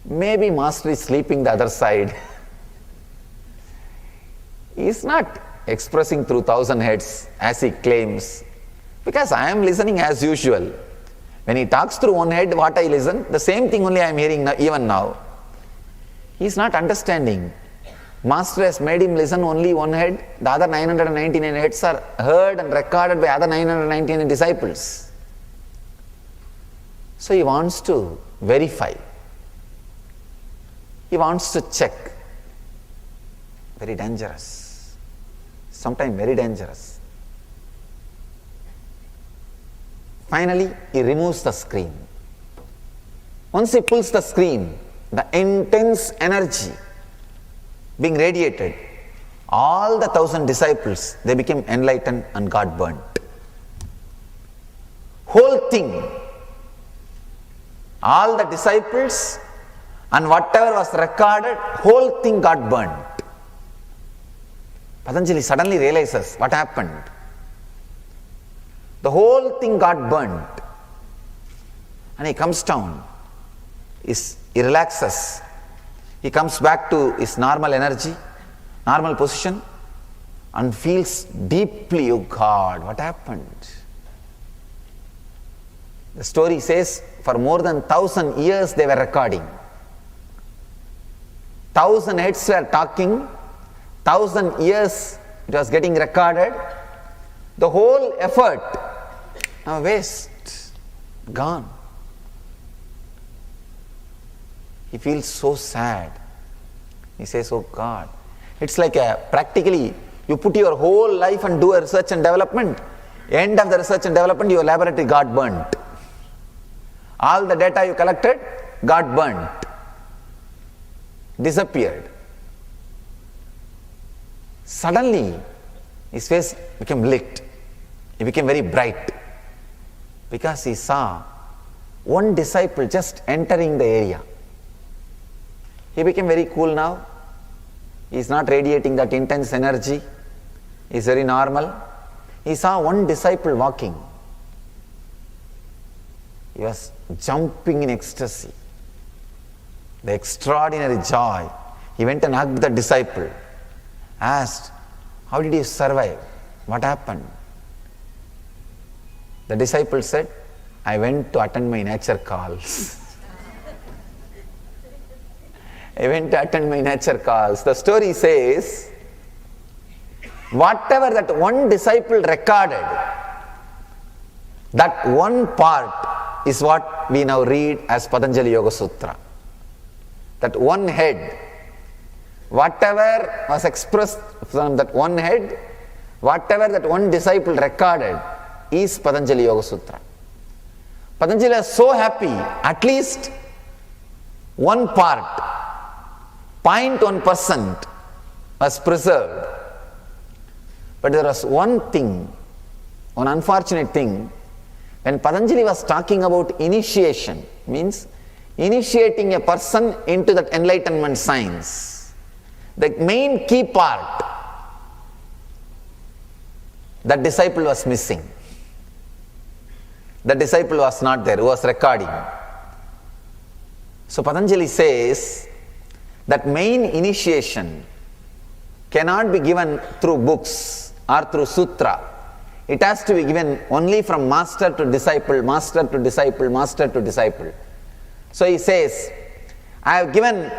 Maybe master is sleeping the other side. He is not expressing through 1,000 heads as he claims, because I am listening as usual. When he talks through one head, what I listen, the same thing only I am hearing now, even now. He is not understanding. Master has made him listen only one head. The other 999 heads are heard and recorded by other 999 disciples. So he wants to verify. He wants to check. Very dangerous. Sometimes very dangerous. Finally, he removes the screen. Once he pulls the screen, the intense energy being radiated, all the 1,000 disciples, they became enlightened and got burnt. Whole thing, all the disciples and whatever was recorded, whole thing got burnt. Patanjali suddenly realizes what happened. The whole thing got burnt. And he comes down. He relaxes. He comes back to his normal energy, normal position, and feels deeply, oh God, what happened? The story says for more than 1,000 years they were recording. 1,000 heads were talking, 1,000 years it was getting recorded. The whole effort, now waste, gone. He feels so sad. He says, oh God. It's like practically you put your whole life and do a research and development. End of the research and development, your laboratory got burnt. All the data you collected got burnt. Disappeared. Suddenly, his face became lit. He became very bright. Because he saw one disciple just entering the area. He became very cool now. He is not radiating that intense energy. He is very normal. He saw one disciple walking. He was jumping in ecstasy. The extraordinary joy. He went and hugged the disciple. Asked, how did you survive? What happened? The disciple said, I went to attend my nature calls. I went to attend my nature calls. The story says, whatever that one disciple recorded, that one part is what we now read as Patanjali Yoga Sutra. That one head, whatever was expressed from that one head, whatever that one disciple recorded is Patanjali Yoga Sutra. Patanjali was so happy, at least one part, 0.1% was preserved. But there was one thing, one unfortunate thing, when Patanjali was talking about initiation, means initiating a person into that enlightenment science, the main key part, that disciple was missing. The disciple was not there, who was recording. So Patanjali says that main initiation cannot be given through books or through sutra. It has to be given only from master to disciple, master to disciple, master to disciple. So he says, I have given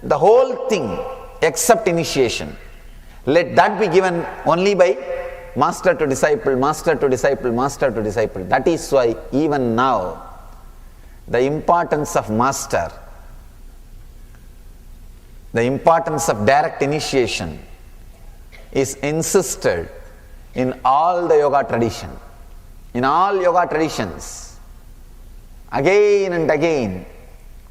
the whole thing except initiation. Let that be given only by master to disciple, master to disciple, master to disciple. That is why even now the importance of master, the importance of direct initiation is insisted in all the yoga tradition. In all yoga traditions, again and again,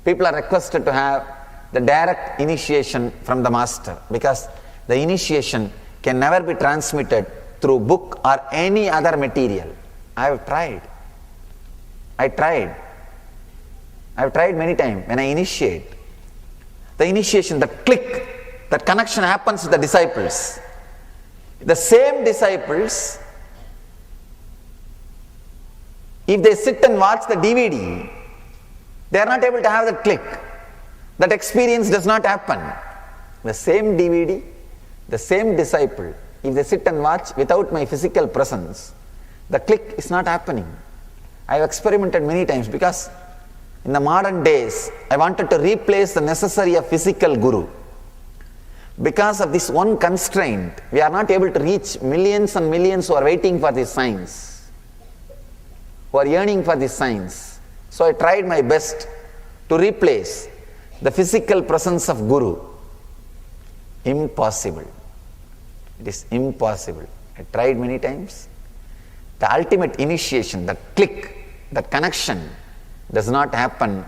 people are requested to have the direct initiation from the master, because the initiation can never be transmitted through book or any other material. I have tried many times. When I initiate, the initiation, that click, that connection happens with the disciples. The same disciples, if they sit and watch the DVD, they are not able to have that click. That experience does not happen. The same DVD, the same disciple, if they sit and watch without my physical presence, the click is not happening. I have experimented many times, because in the modern days, I wanted to replace the necessary of physical guru. Because of this one constraint, we are not able to reach millions and millions who are waiting for this science, who are yearning for this science. So I tried my best to replace the physical presence of guru. Impossible. It is impossible. I tried many times. The ultimate initiation, that click, that connection does not happen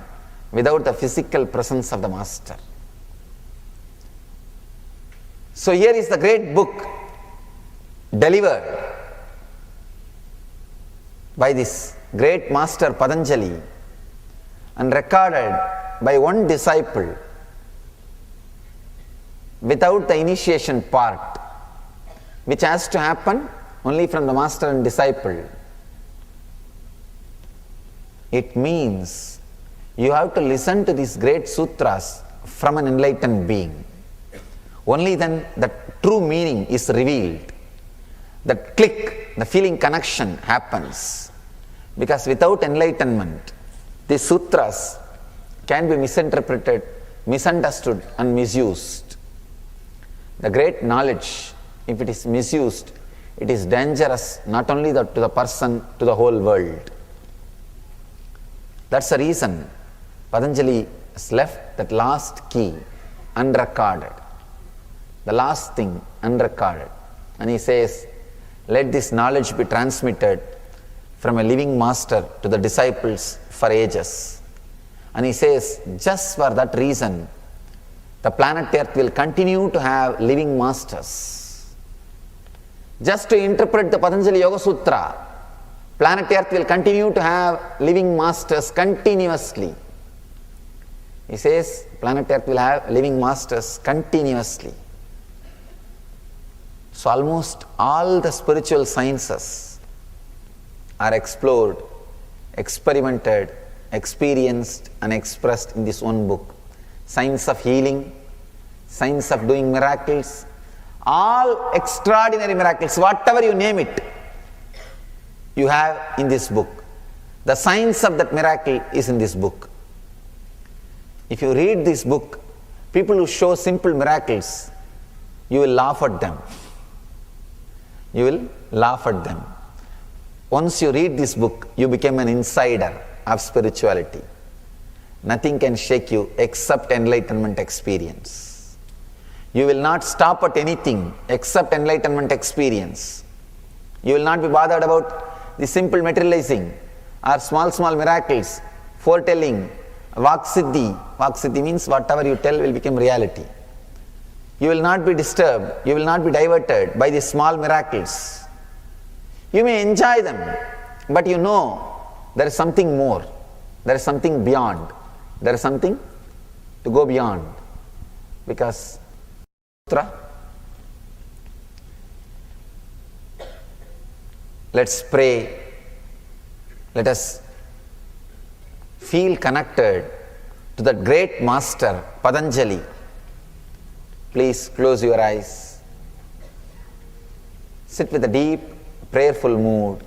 without the physical presence of the master. So here is the great book delivered by this great master Patanjali and recorded by one disciple without the initiation part, which has to happen only from the master and disciple. It means you have to listen to these great sutras from an enlightened being. Only then the true meaning is revealed. That click, the feeling connection happens. Because without enlightenment, these sutras can be misinterpreted, misunderstood and misused. The great knowledge, if it is misused, it is dangerous not only to the person, to the whole world. That's the reason Patanjali has left that last key unrecorded. The last thing unrecorded. And he says, let this knowledge be transmitted from a living master to the disciples for ages. And he says, just for that reason, the planet Earth will continue to have living masters. Just to interpret the Patanjali Yoga Sutra, planet Earth will continue to have living masters continuously. He says planet Earth will have living masters continuously. So almost all the spiritual sciences are explored, experimented, experienced and expressed in this one book. Science of healing, science of doing miracles, all extraordinary miracles, whatever you name it, you have in this book. The science of that miracle is in this book. If you read this book, people who show simple miracles, you will laugh at them. You will laugh at them. Once you read this book, you become an insider of spirituality. Nothing can shake you except enlightenment experience. You will not stop at anything except enlightenment experience. You will not be bothered about the simple materializing or small miracles, foretelling, Vaksiddhi. Vaksiddhi means whatever you tell will become reality. You will not be disturbed, you will not be diverted by these small miracles. You may enjoy them, but you know there is something more, there is something beyond, there is something to go beyond. Because Sutra, let's pray, let us feel connected to that great master Patanjali. Please close your eyes. Sit with a deep, prayerful mood.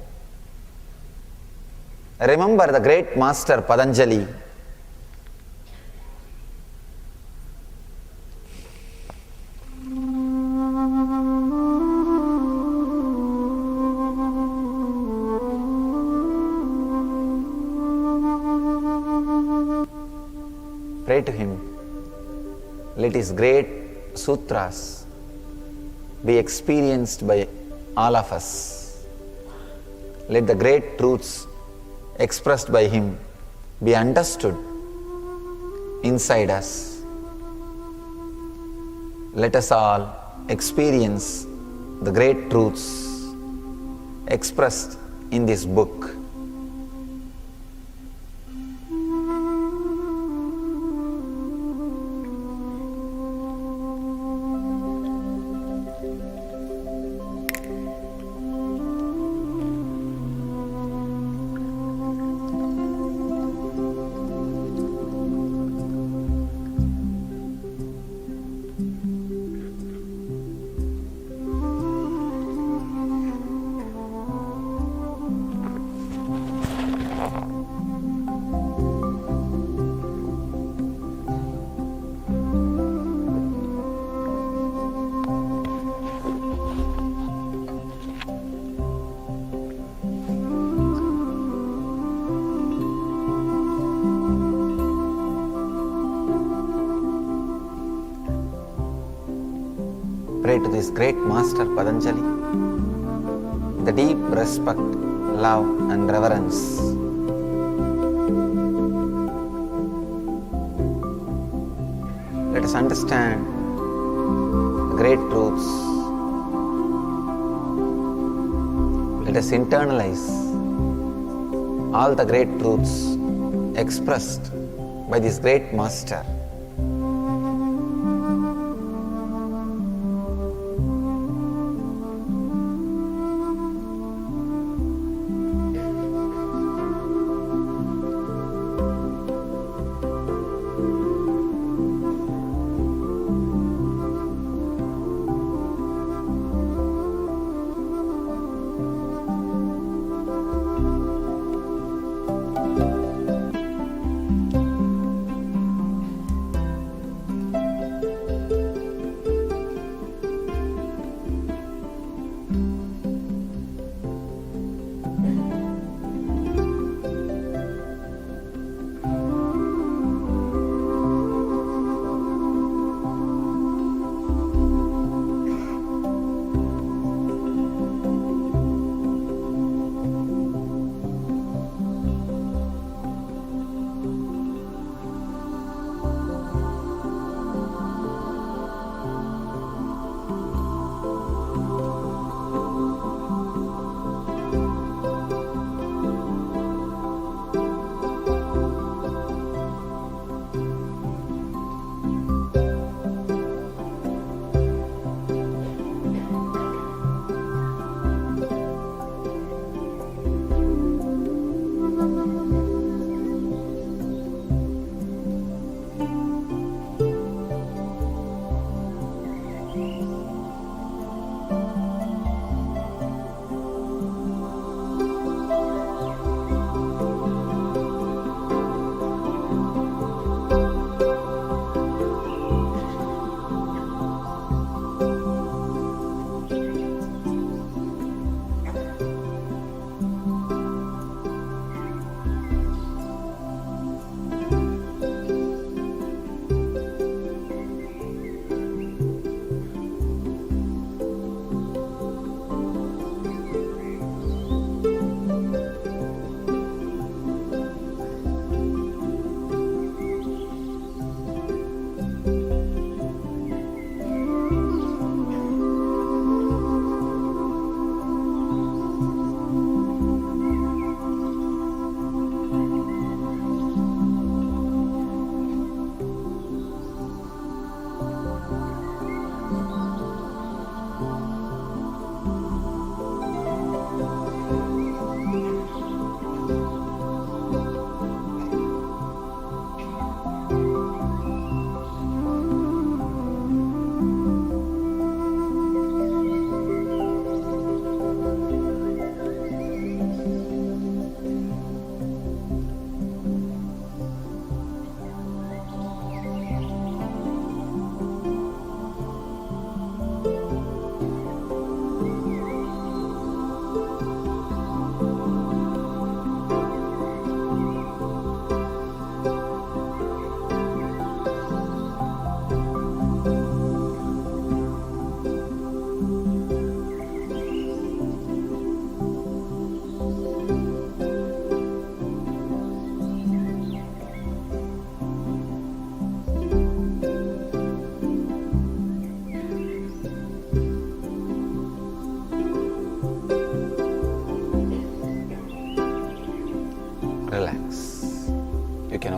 Remember the great master Patanjali. Pray to him. Let his great sutras be experienced by all of us. Let the great truths expressed by him be understood inside us. Let us all experience the great truths expressed in this book. Pray to this great master Patanjali with a deep respect, love and reverence. Let us understand the great truths. Let us internalize all the great truths expressed by this great master.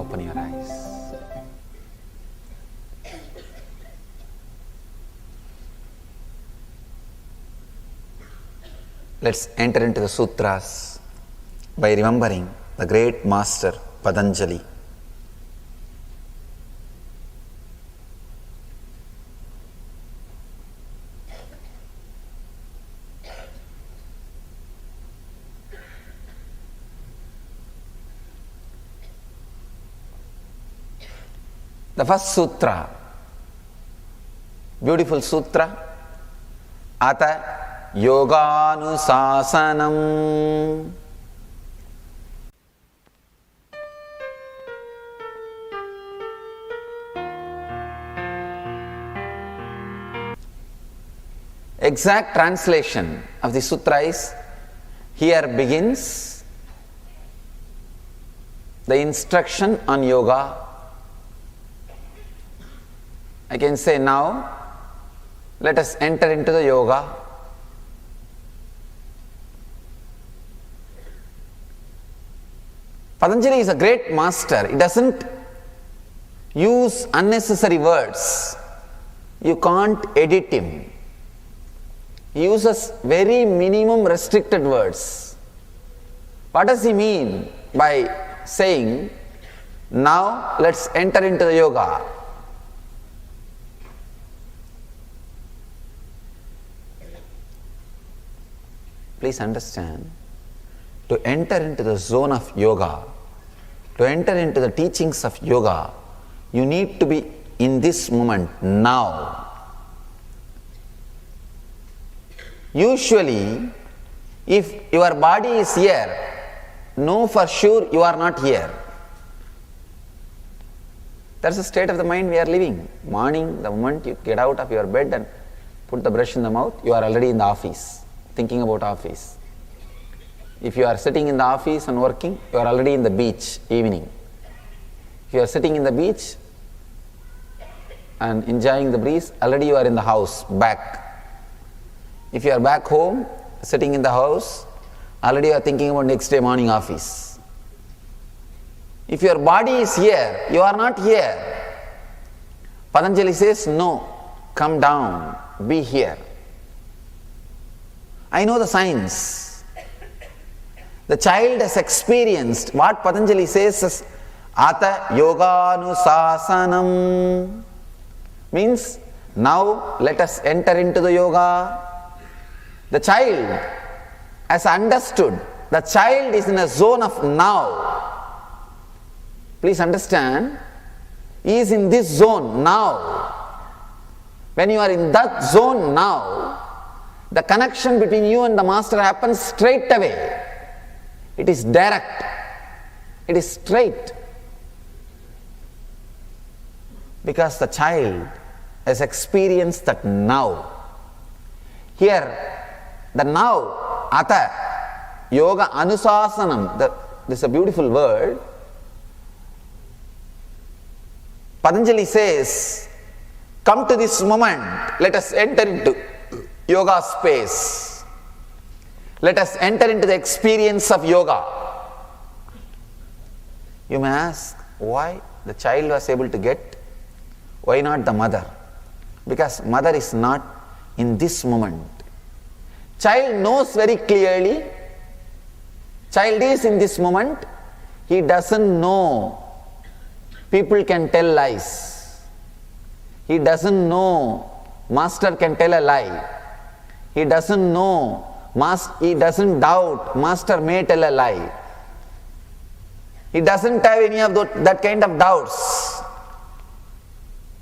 open your eyes. Let's enter into the Sutras by remembering the great master Patanjali. The first sutra, beautiful sutra, Ata Yoganusasanam. Exact translation of the sutra is, here begins the instruction on yoga. I can say now, let us enter into the yoga. Patanjali is a great master. He doesn't use unnecessary words. You can't edit him. He uses very minimum restricted words. What does he mean by saying, now let's enter into the yoga? Please understand, to enter into the zone of yoga, to enter into the teachings of yoga, you need to be in this moment, now. Usually, if your body is here, know for sure you are not here. That's the state of the mind we are living. Morning, the moment you get out of your bed and put the brush in the mouth, you are already in the office, thinking about office. If you are sitting in the office and working, you are already in the beach, evening. If you are sitting in the beach and enjoying the breeze, already you are in the house, back. If you are back home, sitting in the house, already you are thinking about next day morning office. If your body is here, you are not here. Patanjali says, no, come down, be here. I know the science. The child has experienced what Patanjali says is Ata Yoganusasanam. Means, now let us enter into the yoga. The child has understood. The child is in a zone of now. Please understand, he is in this zone now. When you are in that zone now, the connection between you and the master happens straight away. It is direct. It is straight. Because the child has experienced that now. Here, the now, Ata, Yoga Anusasanam, this is a beautiful word. Patanjali says, come to this moment, let us enter into yoga space. Let us enter into the experience of yoga. You may ask, why the child was able to get? Why not the mother? Because mother is not in this moment. Child knows very clearly, child is in this moment, he doesn't know people can tell lies. He doesn't know master can tell a lie. He doesn't know, he doesn't doubt master may tell a lie. He doesn't have any of that kind of doubts.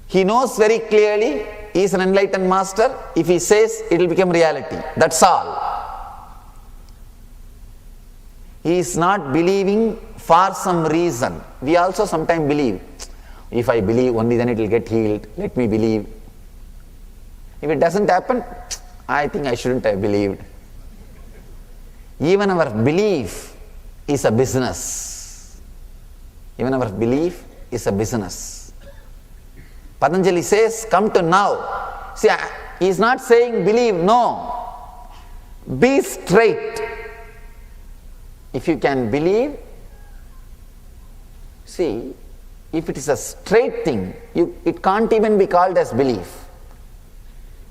He knows very clearly he is an enlightened master. If he says, it will become reality. That's all. He is not believing for some reason. We also sometimes believe. If I believe, only then it will get healed. Let me believe. If it doesn't happen, I think I shouldn't have believed. Even our belief is a business. Even our belief is a business. Patanjali says, come to now. See, he is not saying believe, no. Be straight. If you can believe, see, if it is a straight thing, it can't even be called as belief.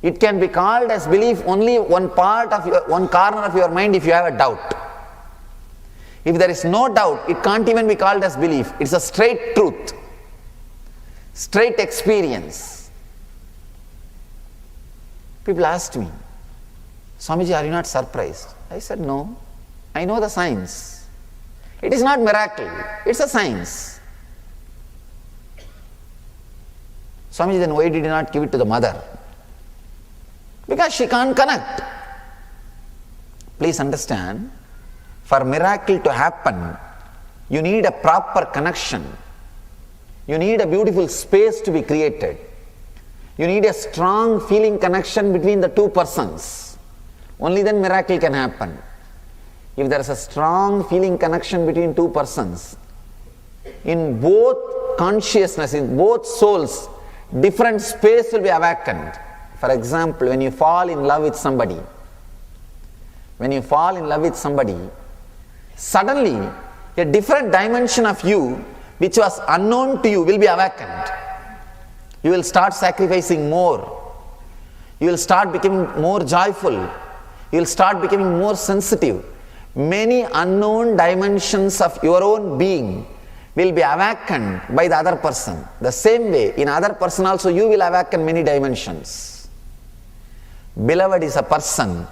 It can be called as belief only one corner of your mind if you have a doubt. If there is no doubt, it can't even be called as belief. It's a straight truth, straight experience. People asked me, Swamiji, are you not surprised? I said, no. I know the science. It is not miracle. It's a science. Swamiji, then why did you not give it to the mother? Because she can't connect. Please understand, for miracle to happen, you need a proper connection. You need a beautiful space to be created. You need a strong feeling connection between the two persons. Only then miracle can happen. If there is a strong feeling connection between two persons, in both consciousness, in both souls, different space will be awakened. For example, when you fall in love with somebody, suddenly a different dimension of you which was unknown to you will be awakened. You will start sacrificing more. You will start becoming more joyful. You will start becoming more sensitive. Many unknown dimensions of your own being will be awakened by the other person. The same way, in other person also you will awaken many dimensions. Beloved is a person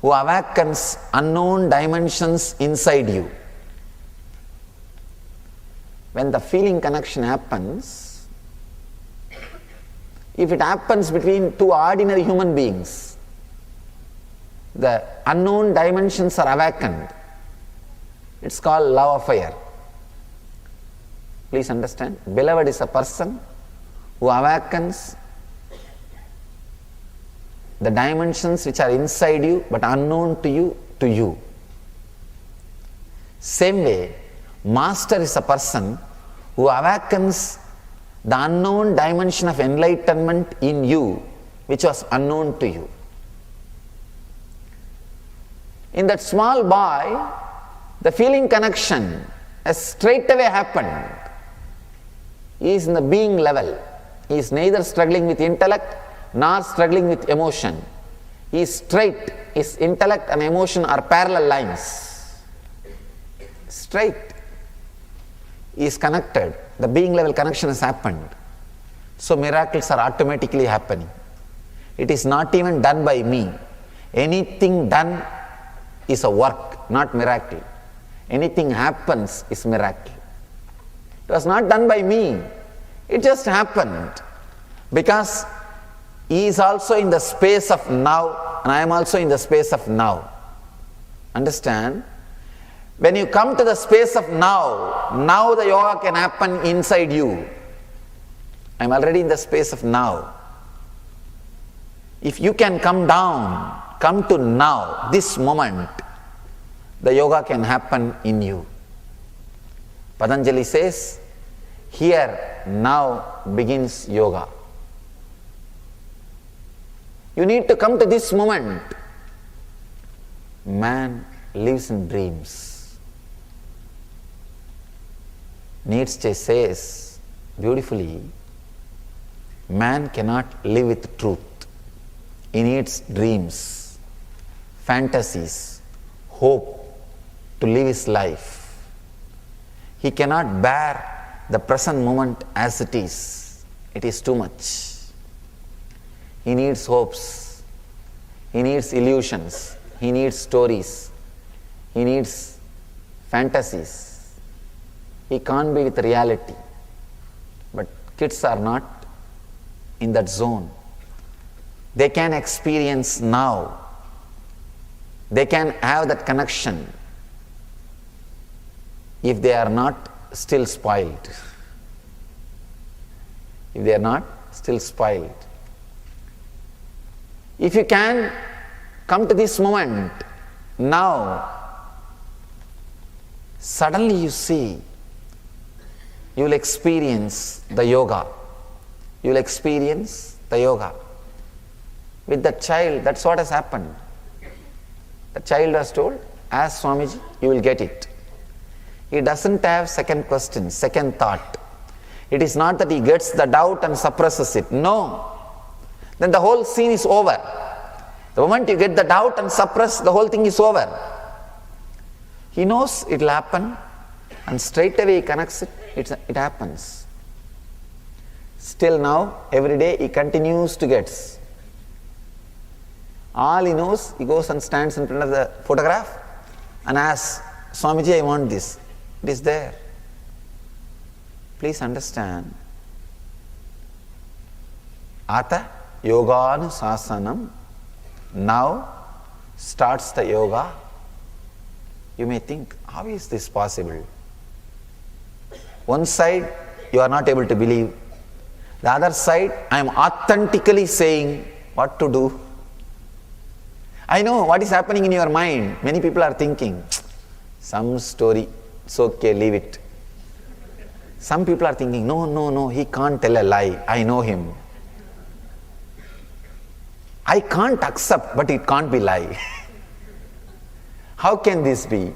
who awakens unknown dimensions inside you. When the feeling connection happens, if it happens between two ordinary human beings, the unknown dimensions are awakened. It's called love affair. Please understand, beloved is a person who awakens the dimensions which are inside you but unknown to you. Same way, master is a person who awakens the unknown dimension of enlightenment in you which was unknown to you. In that small boy, the feeling connection has straightaway happened. He is in the being level. He is neither struggling with intellect nor struggling with emotion. He is straight. His intellect and emotion are parallel lines. Straight. He is connected. The being level connection has happened. So miracles are automatically happening. It is not even done by me. Anything done is a work, not miracle. Anything happens is miracle. It was not done by me. It just happened. Because he is also in the space of now and I am also in the space of now. Understand? When you come to the space of now the yoga can happen inside you. I am already in the space of now. If you can come down, come to now, this moment, the yoga can happen in you. Patanjali says, here now begins yoga. You need to come to this moment. Man lives in dreams. Nietzsche says beautifully, man cannot live with truth. He needs dreams, fantasies, hope to live his life. He cannot bear the present moment as it is. It is too much. He needs hopes. He needs illusions. He needs stories. He needs fantasies. He can't be with reality. But kids are not in that zone. They can experience now. They can have that connection if they are not still spoiled. If they are not still spoiled. If you can come to this moment now, suddenly you see, you will experience the yoga. You will experience the yoga. With that child, that's what has happened. The child was told, ask Swamiji, you will get it. He doesn't have second question, second thought. It is not that he gets the doubt and suppresses it. No. Then the whole scene is over. The moment you get the doubt and suppress, the whole thing is over. He knows it will happen and straight away he connects it, it happens. Still now, every day he continues to get. All he knows, he goes and stands in front of the photograph and asks, Swamiji, I want this. It is there. Please understand. Ata yoganu sasanam. Now starts the yoga. You may think, how is this possible? One side, you are not able to believe. The other side, I am authentically saying what to do. I know what is happening in your mind. Many people are thinking, some story, it's okay, leave it. Some people are thinking, no, he can't tell a lie. I know him. I can't accept, but it can't be lie. How can this be?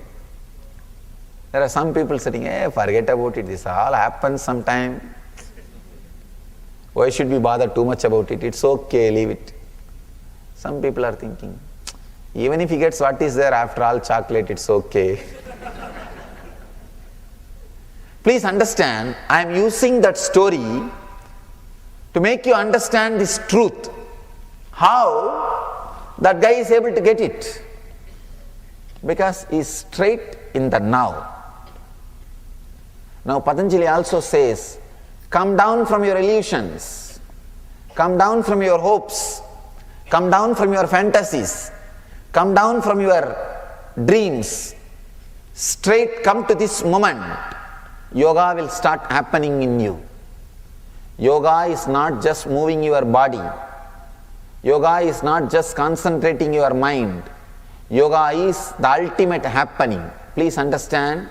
There are some people sitting, forget about it, this all happens sometime. Why should we bother too much about it? It's okay, leave it. Some people are thinking, even if he gets what is there, after all chocolate, it's okay. Please understand, I am using that story to make you understand this truth. How that guy is able to get it? Because he is straight in the now. Now Patanjali also says, come down from your illusions, come down from your hopes, come down from your fantasies, come down from your dreams, straight come to this moment. Yoga will start happening in you. Yoga is not just moving your body. Yoga is not just concentrating your mind. Yoga is the ultimate happening. Please understand.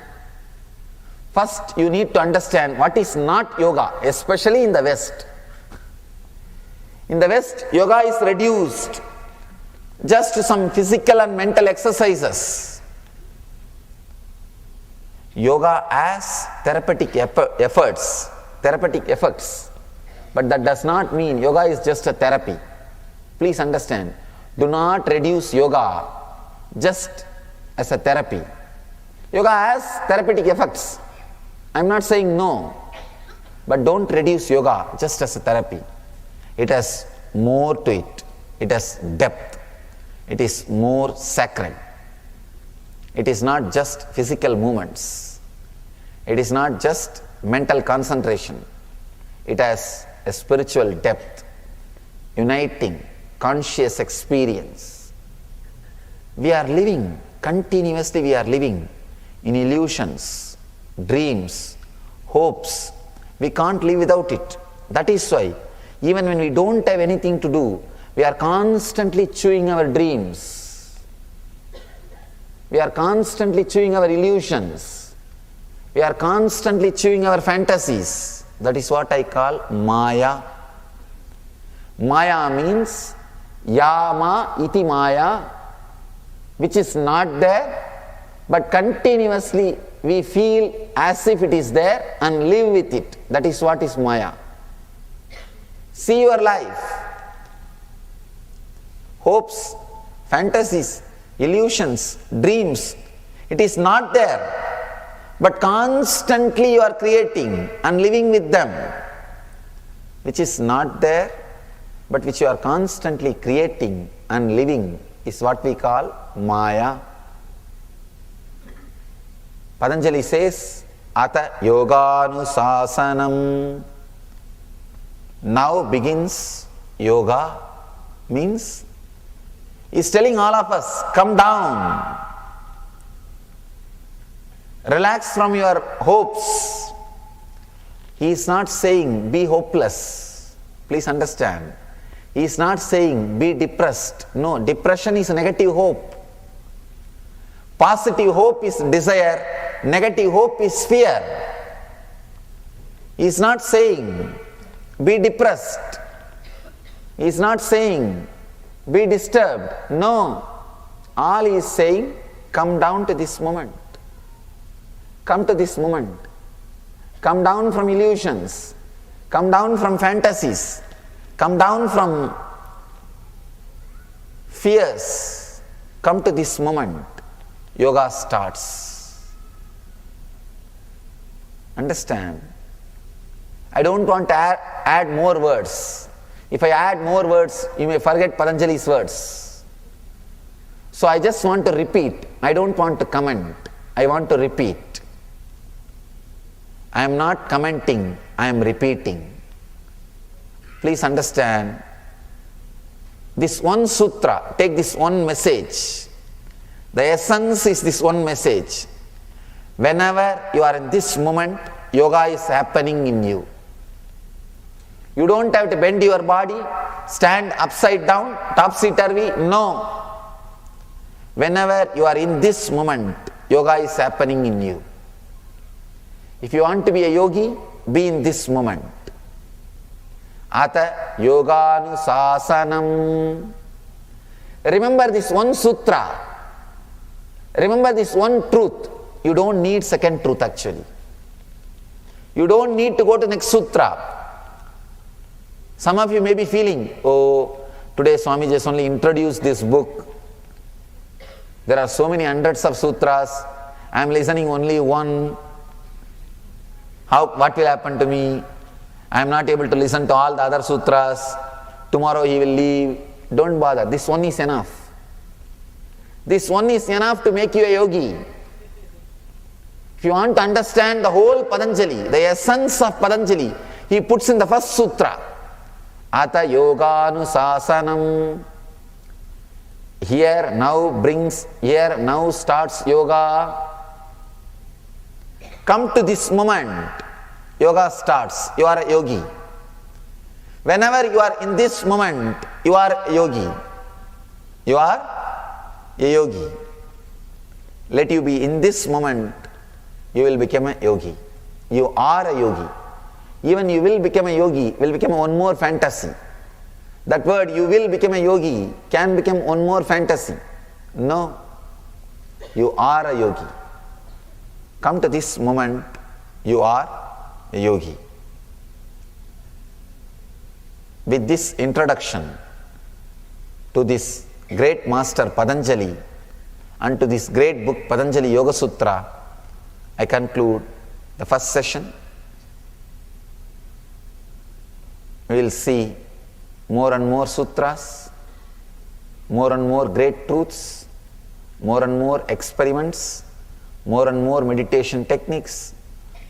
First, you need to understand what is not yoga, especially in the West. In the West, yoga is reduced just to some physical and mental exercises. Yoga has therapeutic efforts, but that does not mean yoga is just a therapy. Please understand, do not reduce yoga just as a therapy. Yoga has therapeutic effects. I am not saying no, but don't reduce yoga just as a therapy. It has more to it. It has depth. It is more sacred. It is not just physical movements. It is not just mental concentration. It has a spiritual depth, uniting conscious experience. We are living, continuously we are living in illusions, dreams, hopes. We can't live without it. That is why, even when we don't have anything to do, we are constantly chewing our dreams. We are constantly chewing our illusions. We are constantly chewing our fantasies. That is what I call Maya. Maya means Yama iti Maya, which is not there, but continuously we feel as if it is there and live with it. That is what is Maya. See your life. Hopes, fantasies, illusions, dreams. It is not there, but constantly you are creating and living with them. Which is not there, but which you are constantly creating and living is what we call Maya. Patanjali says, Ata yoganusasanam. Now begins yoga, means he is telling all of us, come down. Relax from your hopes. He is not saying be hopeless. Please understand. He is not saying be depressed. No, depression is negative hope. Positive hope is desire. Negative hope is fear. He is not saying be depressed. He is not saying be disturbed. No. All he is saying, come down to this moment. Come to this moment. come down from illusions, come down from fantasies, come down from fears, come to this moment. Yoga starts. Understand? I don't want to add more words. If I add more words, you may forget Patanjali's words. So I just want to repeat. I don't want to comment. I want to repeat. I am not commenting, I am repeating. Please understand, this one sutra, take this one message. The essence is this one message. Whenever you are in this moment, yoga is happening in you. You don't have to bend your body, stand upside down, topsy-turvy, no. Whenever you are in this moment, yoga is happening in you. If you want to be a yogi, be in this moment. Ata yoganusasanam. Remember this one sutra. Remember this one truth. You don't need second truth actually. You don't need to go to next sutra. Some of you may be feeling, oh, today Swami just only introduced this book. There are so many hundreds of sutras. I am listening only one. What will happen to me? I am not able to listen to all the other sutras. Tomorrow he will leave. Don't bother. This one is enough. This one is enough to make you a yogi. If you want to understand the whole Patanjali, the essence of Patanjali, he puts in the first sutra. Ata yoganusasanam. Here now starts yoga. Come to this moment, yoga starts, you are a yogi. Whenever you are in this moment, you are a yogi. You are a yogi. Let you be in this moment, you will become a yogi. You are a yogi. Even you will become a yogi, will become one more fantasy. That word, you will become a yogi, can become one more fantasy. No. You are a yogi. Come to this moment, you are a yogi. With this introduction to this great master Patanjali and to this great book Patanjali Yoga Sutra, I conclude the first session. We will see more and more sutras, more and more great truths, more and more experiments, more and more meditation techniques,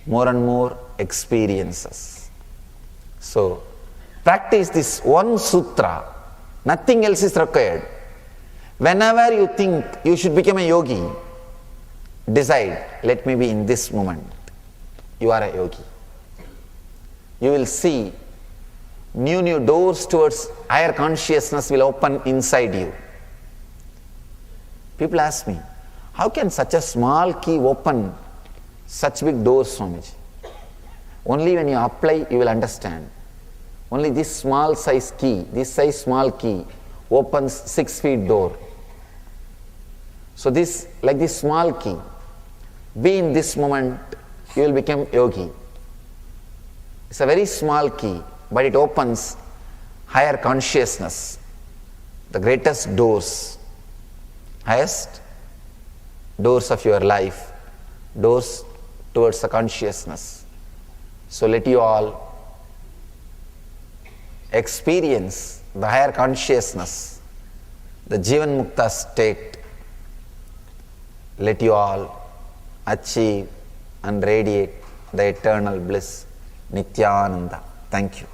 more and more experiences. So, practice this one sutra, nothing else is required. Whenever you think you should become a yogi, decide, let me be in this moment. You are a yogi. You will see new doors towards higher consciousness will open inside you. People ask me, how can such a small key open such big doors, Swamiji? Only when you apply, you will understand. Only this small size key, this size small key opens 6 feet door. So this, like this small key, be in this moment, you will become yogi. It's a very small key, but it opens higher consciousness, the greatest doors, highest doors of your life, doors towards the consciousness. So let you all experience the higher consciousness, the Jivan Mukta state. Let you all achieve and radiate the eternal bliss, Nithyananda. Thank you.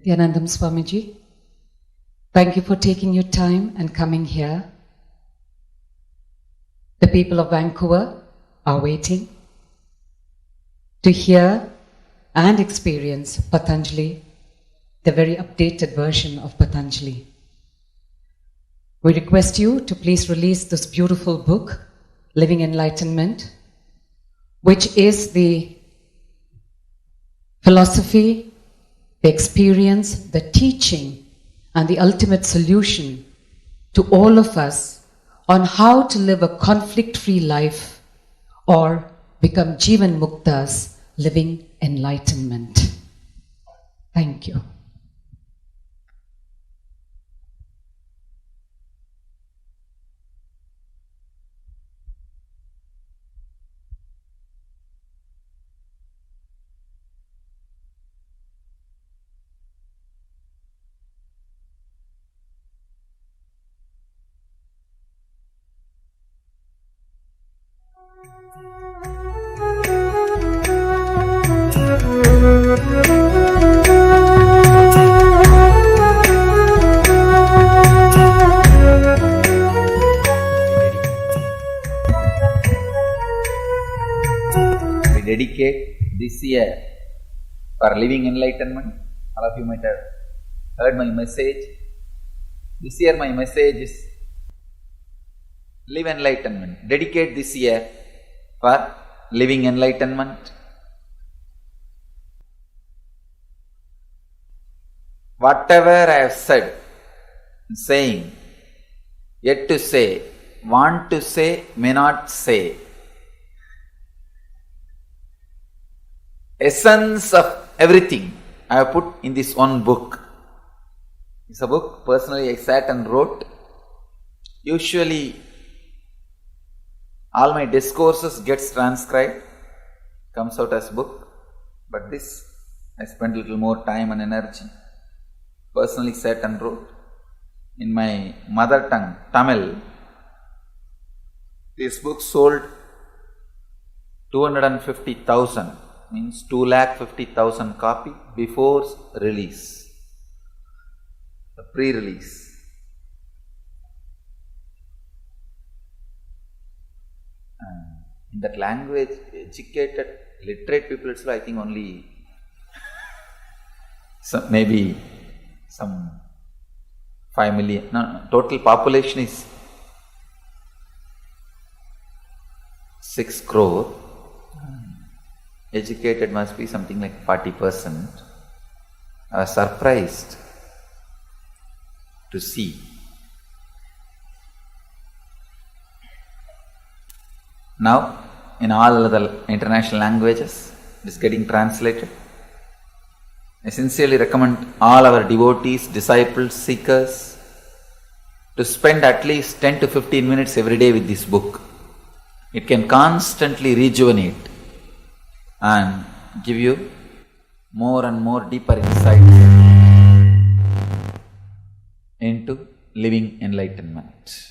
Nithyanandam Swamiji, thank you for taking your time and coming here. The people of Vancouver are waiting to hear and experience Patanjali, the very updated version of Patanjali. We request you to please release this beautiful book, Living Enlightenment, which is the philosophy, the experience, the teaching, and the ultimate solution to all of us on how to live a conflict-free life or become Jivan Muktas, living enlightenment. Thank you. Dedicate this year for living enlightenment. All of you might have heard my message. This year my message is live enlightenment. Dedicate this year for living enlightenment. Whatever I have said, saying, yet to say, want to say, may not say, essence of everything I have put in this one book. It's a book personally I sat and wrote. Usually all my discourses gets transcribed, comes out as book, but this I spent a little more time and energy. Personally sat and wrote in my mother tongue, Tamil. This book sold 250,000. Means 250,000 copy before release, the pre-release. In that language, educated, literate people, I think only maybe some 5 million. No, total population is 6 crore. Educated must be something like 40%. I was surprised to see. Now, in all the international languages, it is getting translated. I sincerely recommend all our devotees, disciples, seekers to spend at least 10 to 15 minutes every day with this book. It can constantly rejuvenate and give you more and more deeper insight into living enlightenment.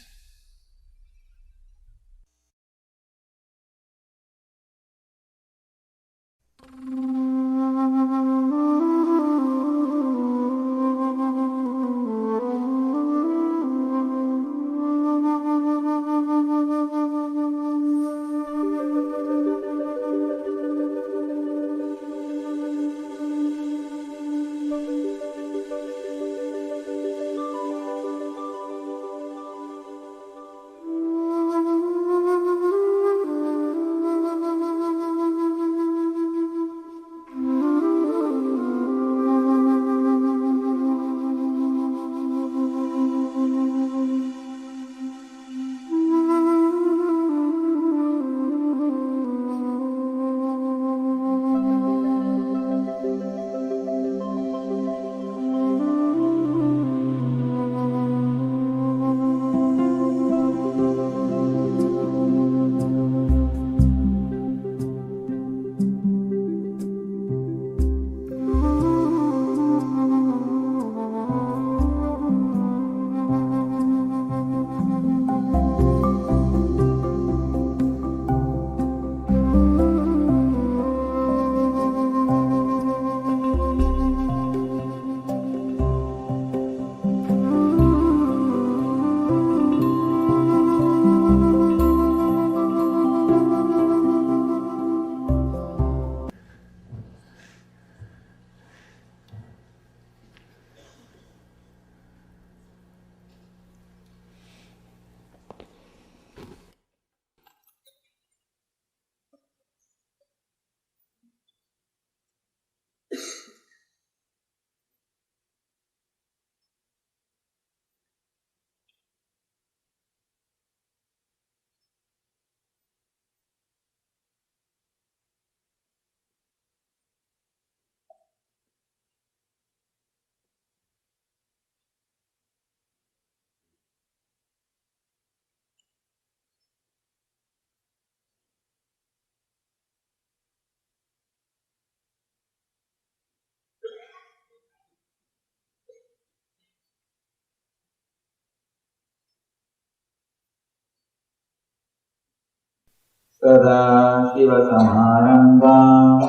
सदाशिवसमारम्भाम्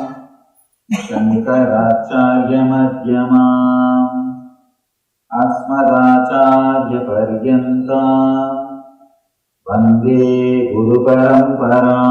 शङ्कराचार्यमध्यमाम् अस्मदाचार्यपर्यन्ताम् वन्दे गुरुपरम्पराम्.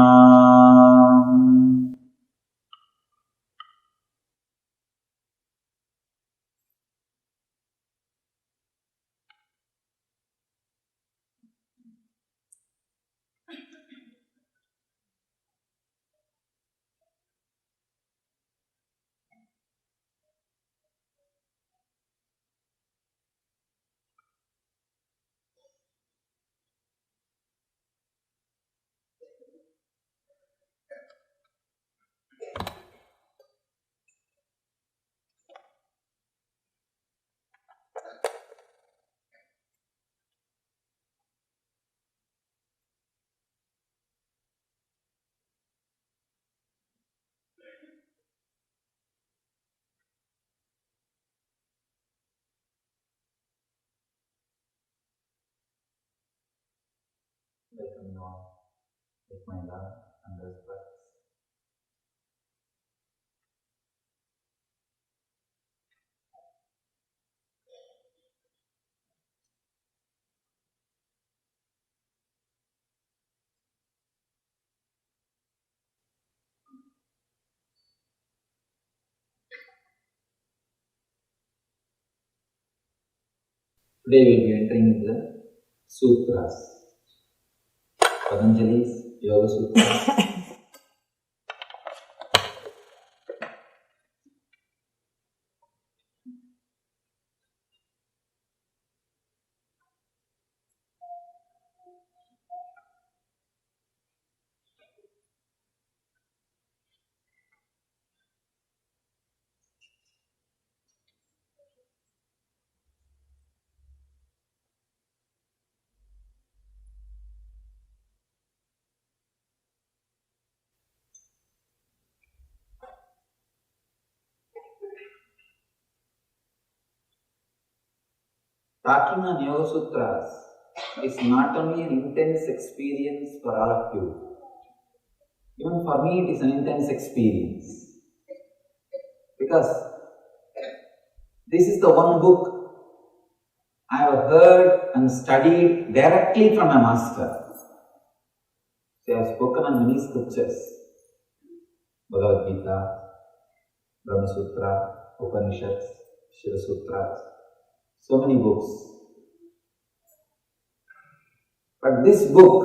Welcome you all with my love and respect. Today we will be entering into the Sutras, Patanjali's Yoga Sutras. Talking on Yoga Sutras is not only an intense experience for all of you, even for me it is an intense experience, because this is the one book I have heard and studied directly from a master. So I have spoken on many scriptures, Bhagavad Gita, Brahma Sutra, Upanishads, Shiva Sutras, so many books. But this book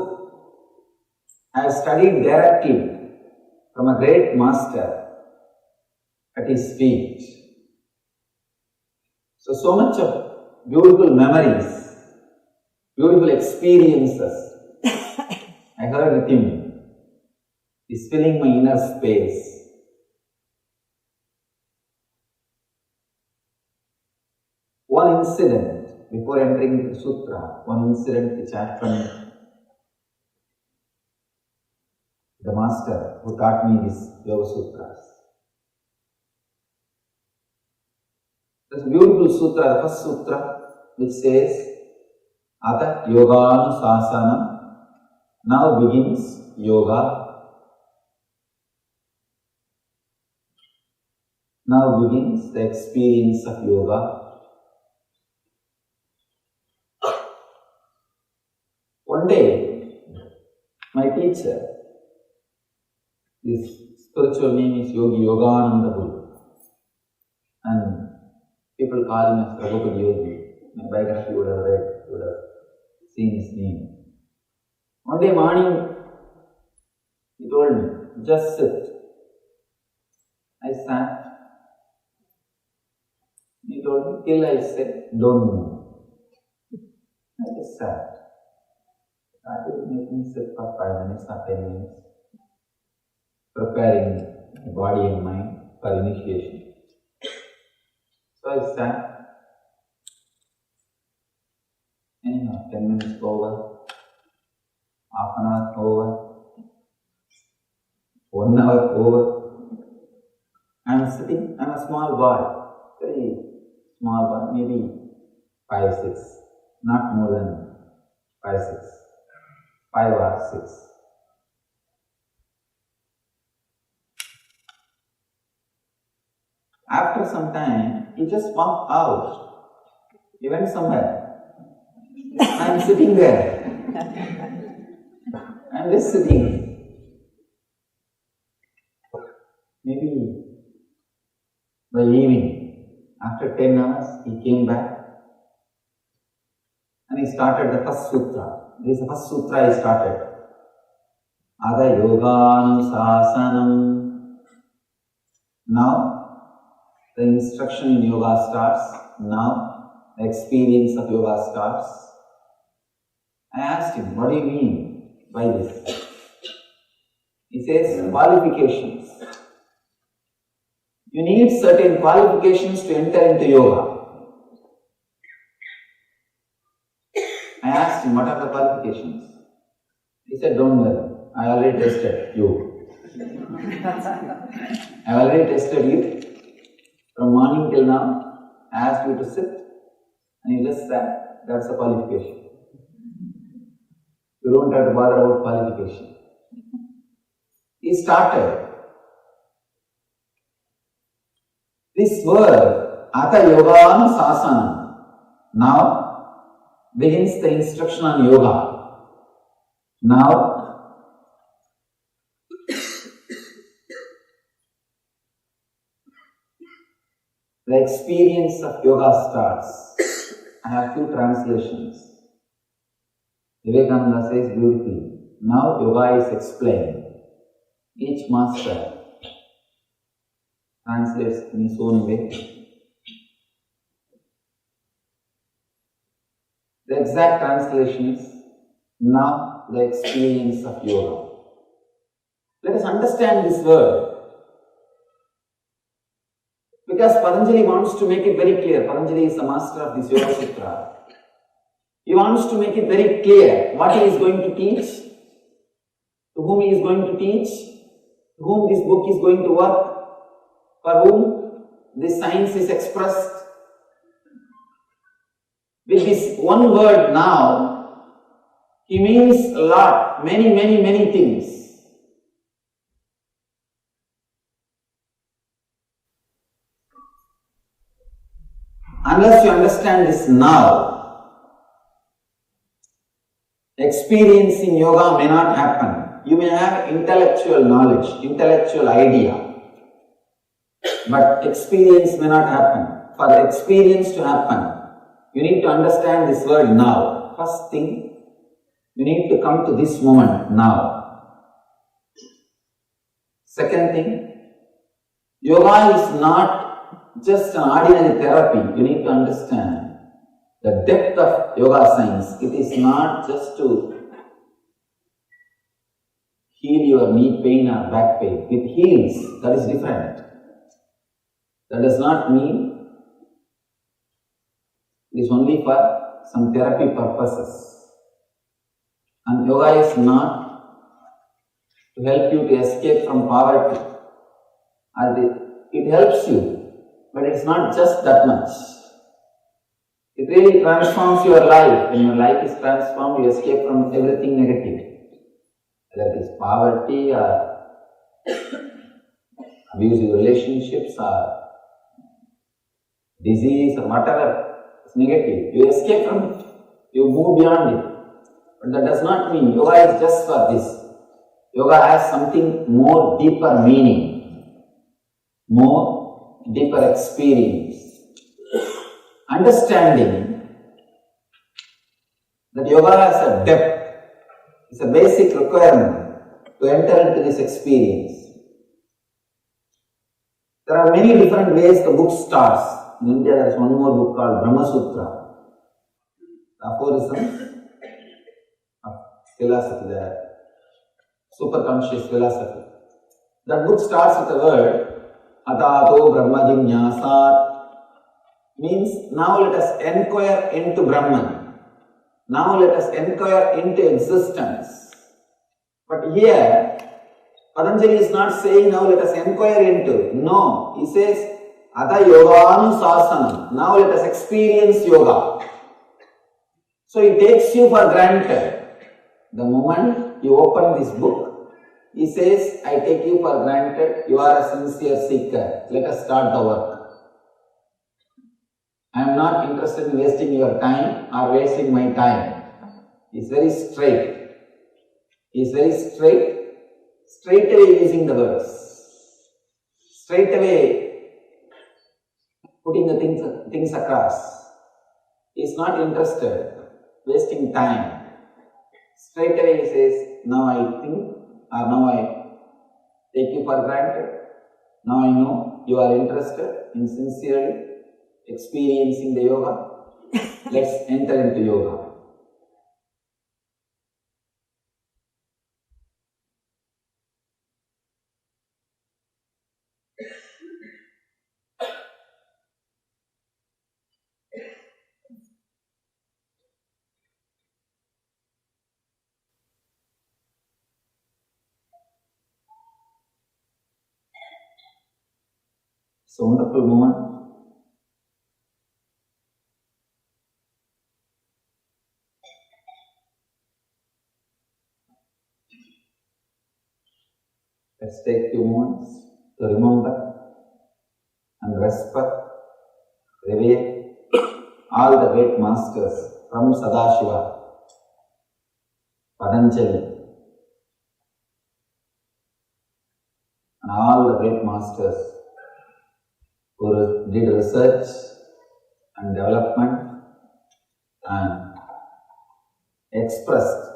I have studied directly from a great master at his feet. So much of beautiful memories, beautiful experiences I heard with him is filling my inner space. One incident before entering the sutra, one incident which happened, the master who taught me this Yoga Sutras. There's a beautiful sutra, the first sutra, which says, Ata Yoganusasanam, now begins yoga. Now begins the experience of yoga. One day, my teacher, his spiritual name is Yogi Yogananda Guru, and people call him as Prabhupada Yogi. My biography would have read, would have seen his name. One day morning, he told me, just sit. I sat. He told me, till I said, don't move. I just sat. Started making sit for 5 minutes or 10 minutes, preparing the body and mind for initiation. So I sat. Anyhow, 10 minutes over, half an hour over, 1 hour over. I am sitting, I am a small boy, very small boy, maybe 5, 6, not more than 5, 6. 5 or 6. After some time, he just walked out. He went somewhere. I am sitting there. I am just sitting. Maybe by evening, after 10 hours, he came back and he started the first sutra. This is the first sutra he started. Ada yoganusasanam. Now, the instruction in yoga starts. Now, the experience of yoga starts. I asked him, what do you mean by this? He says, qualifications. You need certain qualifications to enter into yoga. I asked him, what are the qualifications? He said, don't worry, I already tested you. I already tested you. From morning till now, I asked you to sit and you just sat. That's the qualification. You don't have to bother about qualification. He started. This word, Ata Yogam Sasanam, now begins the instruction on yoga. Now, the experience of yoga starts. I have few translations. Vivekananda says beautifully, now yoga is explained. Each master translates in his own way. The exact translation is, now the experience of yoga. Let us understand this word. Because Patanjali wants to make it very clear. Patanjali is the master of this Yoga Sutra. He wants to make it very clear what he is going to teach, to whom he is going to teach, to whom this book is going to work, for whom this science is expressed. With this one word now, he means a lot, many things. Unless you understand this now, experience in yoga may not happen. You may have intellectual knowledge, intellectual idea, but experience may not happen. For the experience to happen, you need to understand this word now. First thing, you need to come to this moment now. Second thing, yoga is not just an ordinary therapy. You need to understand the depth of yoga science. It is not just to heal your knee pain or back pain. It heals. That is different. That does not mean it is only for some therapy purposes. And yoga is not to help you to escape from poverty. It helps you. But it's not just that much. It really transforms your life. When your life is transformed, you escape from everything negative. Whether it is poverty or abusive relationships or disease or whatever is negative. You escape from it. You move beyond it. But that does not mean yoga is just for this. Yoga has something more deeper meaning, more deeper experience. Understanding that yoga has a depth, is a basic requirement to enter into this experience. There are many different ways the book starts. In India there is one more book called Brahma Sutra, the aphorisms of philosophy, the superconscious philosophy. That book starts with the word Atato Brahma Jinyasat, means now let us inquire into Brahman. Now let us inquire into existence. But here, Patanjali is not saying now let us inquire into. No, he says Ata Yoganusasanam. Now let us experience yoga. So he takes you for granted. The moment you open this book, he says, I take you for granted, you are a sincere seeker. Let us start the work. I am not interested in wasting your time or wasting my time. He is very straight. He is very straight, straight away using the words, straight away putting the things across. He is not interested, wasting time. Straight away he says, now I think, or now I take you for granted. Now I know you are interested in sincerely experiencing the yoga. Let's enter into yoga. It's a wonderful moment. Let's take a few moments to remember and respect, revere all the great masters from Sadashiva, Patanjali, and all the great masters who did research and development and expressed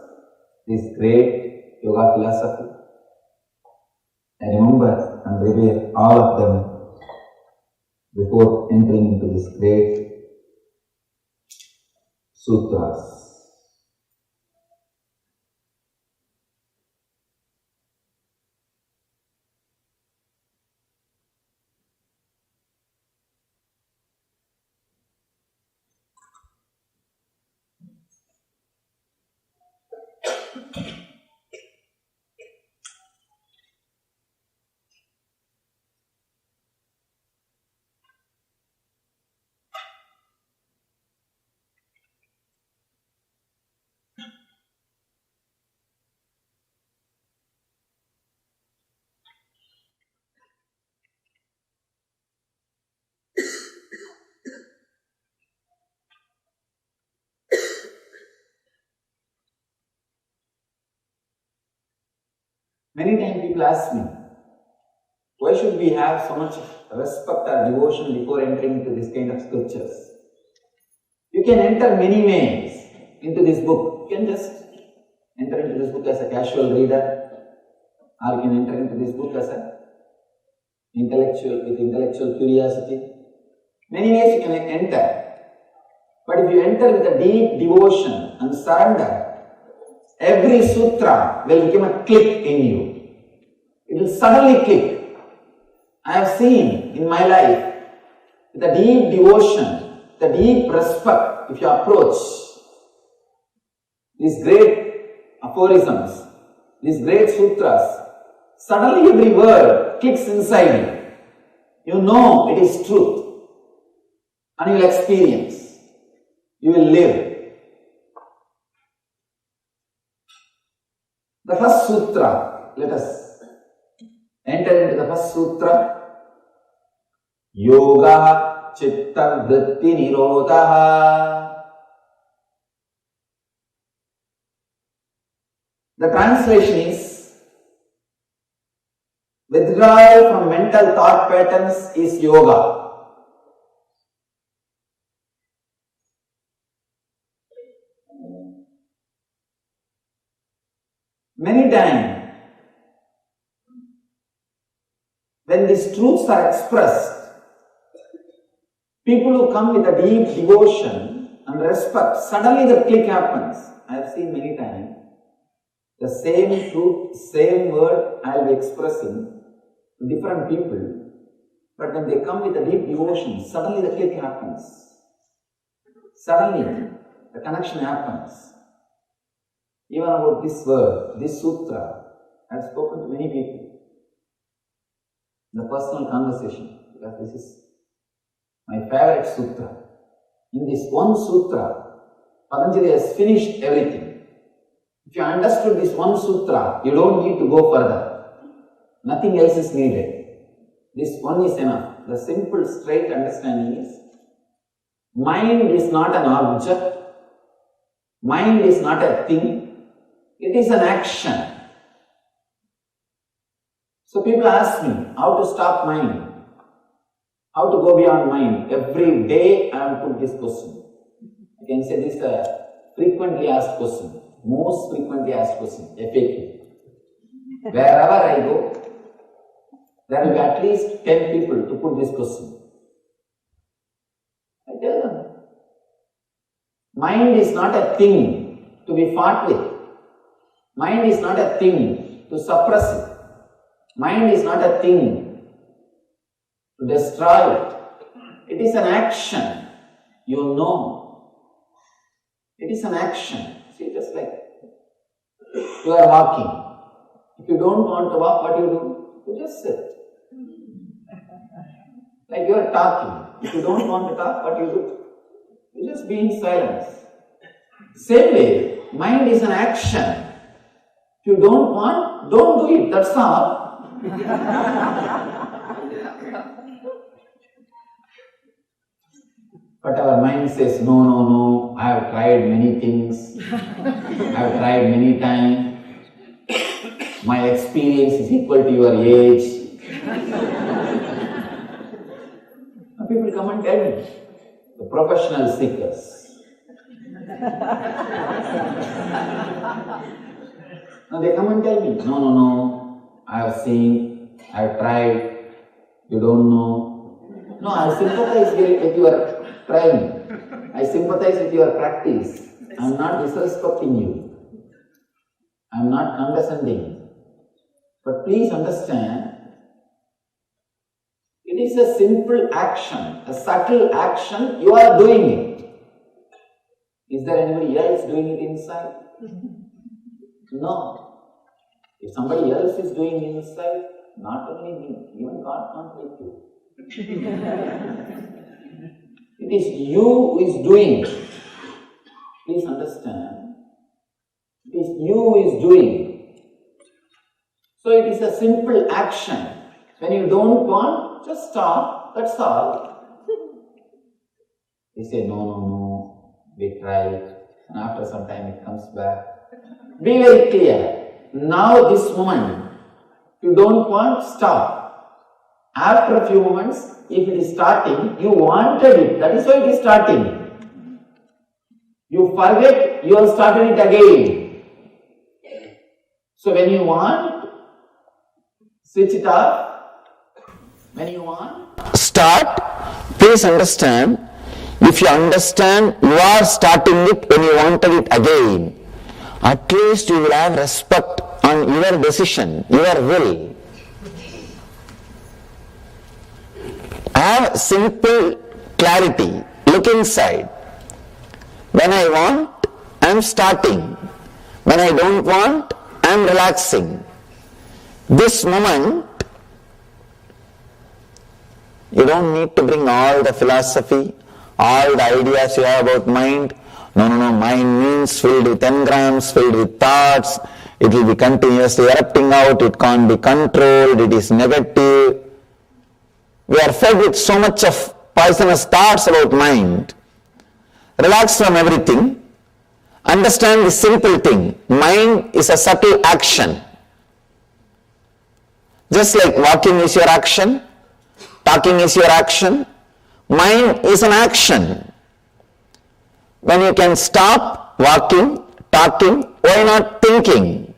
this great yoga philosophy. I remember and revere all of them before entering into this great Sutras. Many times people ask me, why should we have so much respect or devotion before entering into this kind of scriptures? You can enter many ways into this book. You can just enter into this book as a casual reader, or you can enter into this book as a intellectual curiosity. Many ways you can enter. But if you enter with a deep devotion and surrender, every sutra will become a click in you. It will suddenly click. I have seen in my life, with a deep devotion, the deep respect, if you approach these great aphorisms, these great sutras, suddenly every word clicks inside you. You know it is truth, and you will experience, you will live. The first sutra, let us enter into the first sutra. Yoga chitta vritti nirodha. The translation is, withdrawal from mental thought patterns is yoga. Many times, when these truths are expressed, people who come with a deep devotion and respect, suddenly the click happens. I have seen many times, the same truth, same word I will be expressing to different people, but when they come with a deep devotion, suddenly the click happens. Suddenly, the connection happens. Even about this word, this sutra, I have spoken to many people in the personal conversation, because this is my favorite sutra. In this one sutra, Patanjali has finished everything. If you understood this one sutra, you don't need to go further. Nothing else is needed. This one is enough. The simple, straight understanding is, Mind is not an object. Mind is not a thing. It is an action. So people ask me, how to stop mind? How to go beyond mind? Every day I am put this question. I can say this is a frequently asked question. Most frequently asked question, FAQ. Wherever I go, there will be at least 10 people to put this question. I tell them, mind is not a thing to be fought with. Mind is not a thing to suppress it. Mind is not a thing to destroy it. It is an action. You know. It is an action. See, just like you are walking. If you don't want to walk, what do? You just sit. Like you are talking. If you don't want to talk, what do? You just be in silence. Same way, mind is an action. If you don't want, don't do it. That's all. But our mind says, no, no, no, I have tried many things. I have tried many times. My experience is equal to your age. Now people come and tell me, the professional seekers. Now they come and tell me, no, no, no, I have seen, I have tried, you don't know. No, I sympathize with your trying. I sympathize with your practice. I am not disrespecting you. I am not condescending. But please understand, it is a simple action, a subtle action, you are doing it. Is there anybody else doing it inside? No. If somebody else is doing it inside, not only me, even God can't make you. It is you who is doing it. Please understand. It is you who is doing. So it is a simple action. When you don't want, just stop. That's all. You say, no, no, no. We tried. And after some time it comes back. Be very clear. Now this moment, if you don't want, stop. After a few moments, if it is starting, you wanted it. That is why it is starting. You forget, you have started it again. So when you want, switch it off. When you want, start. Please understand, if you understand you are starting it when you wanted it again, at least you will have respect on your decision, your will. Have simple clarity. Look inside. When I want, I am starting. When I don't want, I am relaxing. This moment, you don't need to bring all the philosophy, all the ideas you have about mind. No, no, no, mind means filled with engrams, filled with thoughts. It will be continuously erupting out, it can't be controlled, it is negative. We are fed with so much of poisonous thoughts about mind. Relax from everything. Understand the simple thing. Mind is a subtle action. Just like walking is your action, talking is your action, mind is an action. When you can stop walking, talking, why not thinking?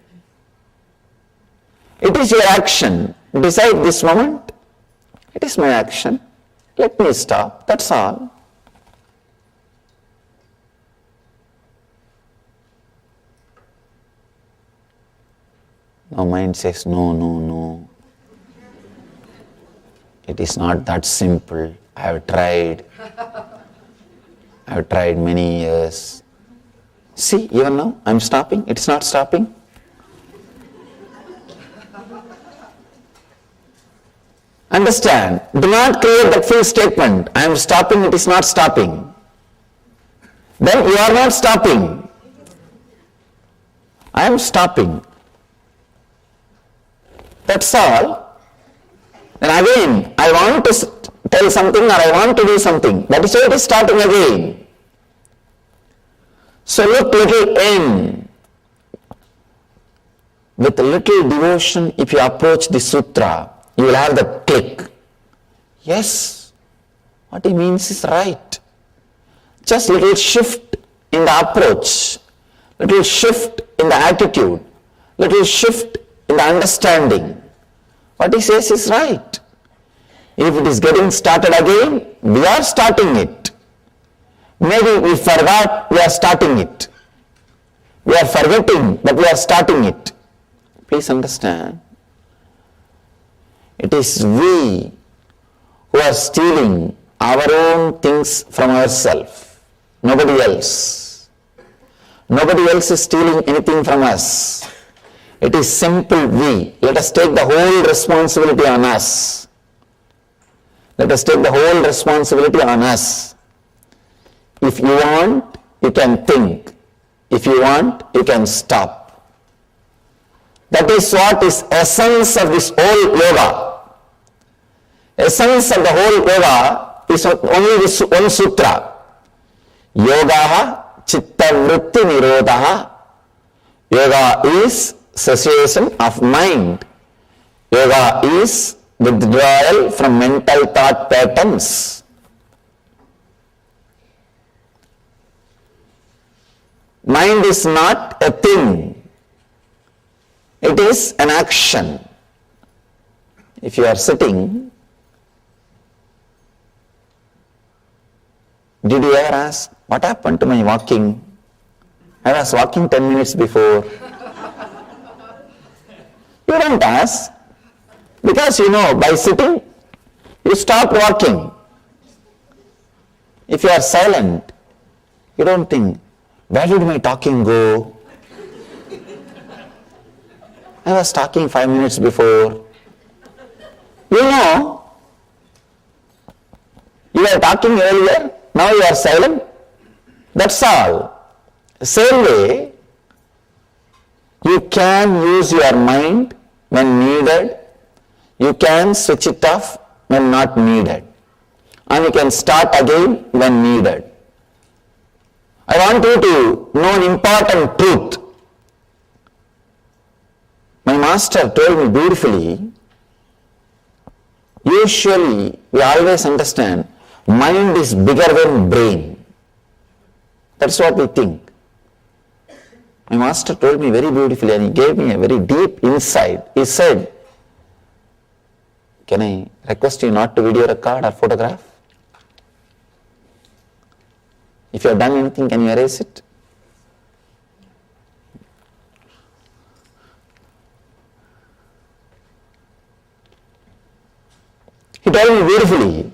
It is your action. Decide this moment, it is my action. Let me stop, that's all. Now mind says, no, no, no. It is not that simple. I have tried. I have tried many years. See, even now, I am stopping. It is not stopping. Understand. Do not create that full statement. I am stopping. It is not stopping. Then you are not stopping. I am stopping. That's all. Then again, I want to tell something or I want to do something. That is why it is starting again. So look little in. With little devotion, if you approach the sutra, you will have the click. Yes, what he means is right. Just little shift in the approach, little shift in the attitude, little shift in the understanding. What he says is right. If it is getting started again, we are starting it. Maybe we forgot we are starting it. We are forgetting that we are starting it. Please understand. It is we who are stealing our own things from ourselves. Nobody else. Nobody else is stealing anything from us. It is simple we. Let us take the whole responsibility on us. Let us take the whole responsibility on us. If you want, you can think. If you want, you can stop. That is what is essence of this whole yoga. Essence of the whole yoga is only this one sutra. Yoga chitta vritti nirodha. Yoga is cessation of mind. Yoga is withdrawal from mental thought patterns. Mind is not a thing. It is an action. If you are sitting, did you ever ask, what happened to my walking? I was walking 10 minutes before. You don't ask. Because you know, by sitting, you stop walking. If you are silent, you don't think, where did my talking go? I was talking 5 minutes before. You know, you were talking earlier, now you are silent. That's all. Same way, you can use your mind when needed. You can switch it off when not needed. And you can start again when needed. I want you to know an important truth. My master told me beautifully, usually we always understand mind is bigger than brain. That's what we think. My master told me very beautifully and he gave me a very deep insight. He said, can I request you not to video record or photograph? If you have done anything, can you erase it? He told me beautifully,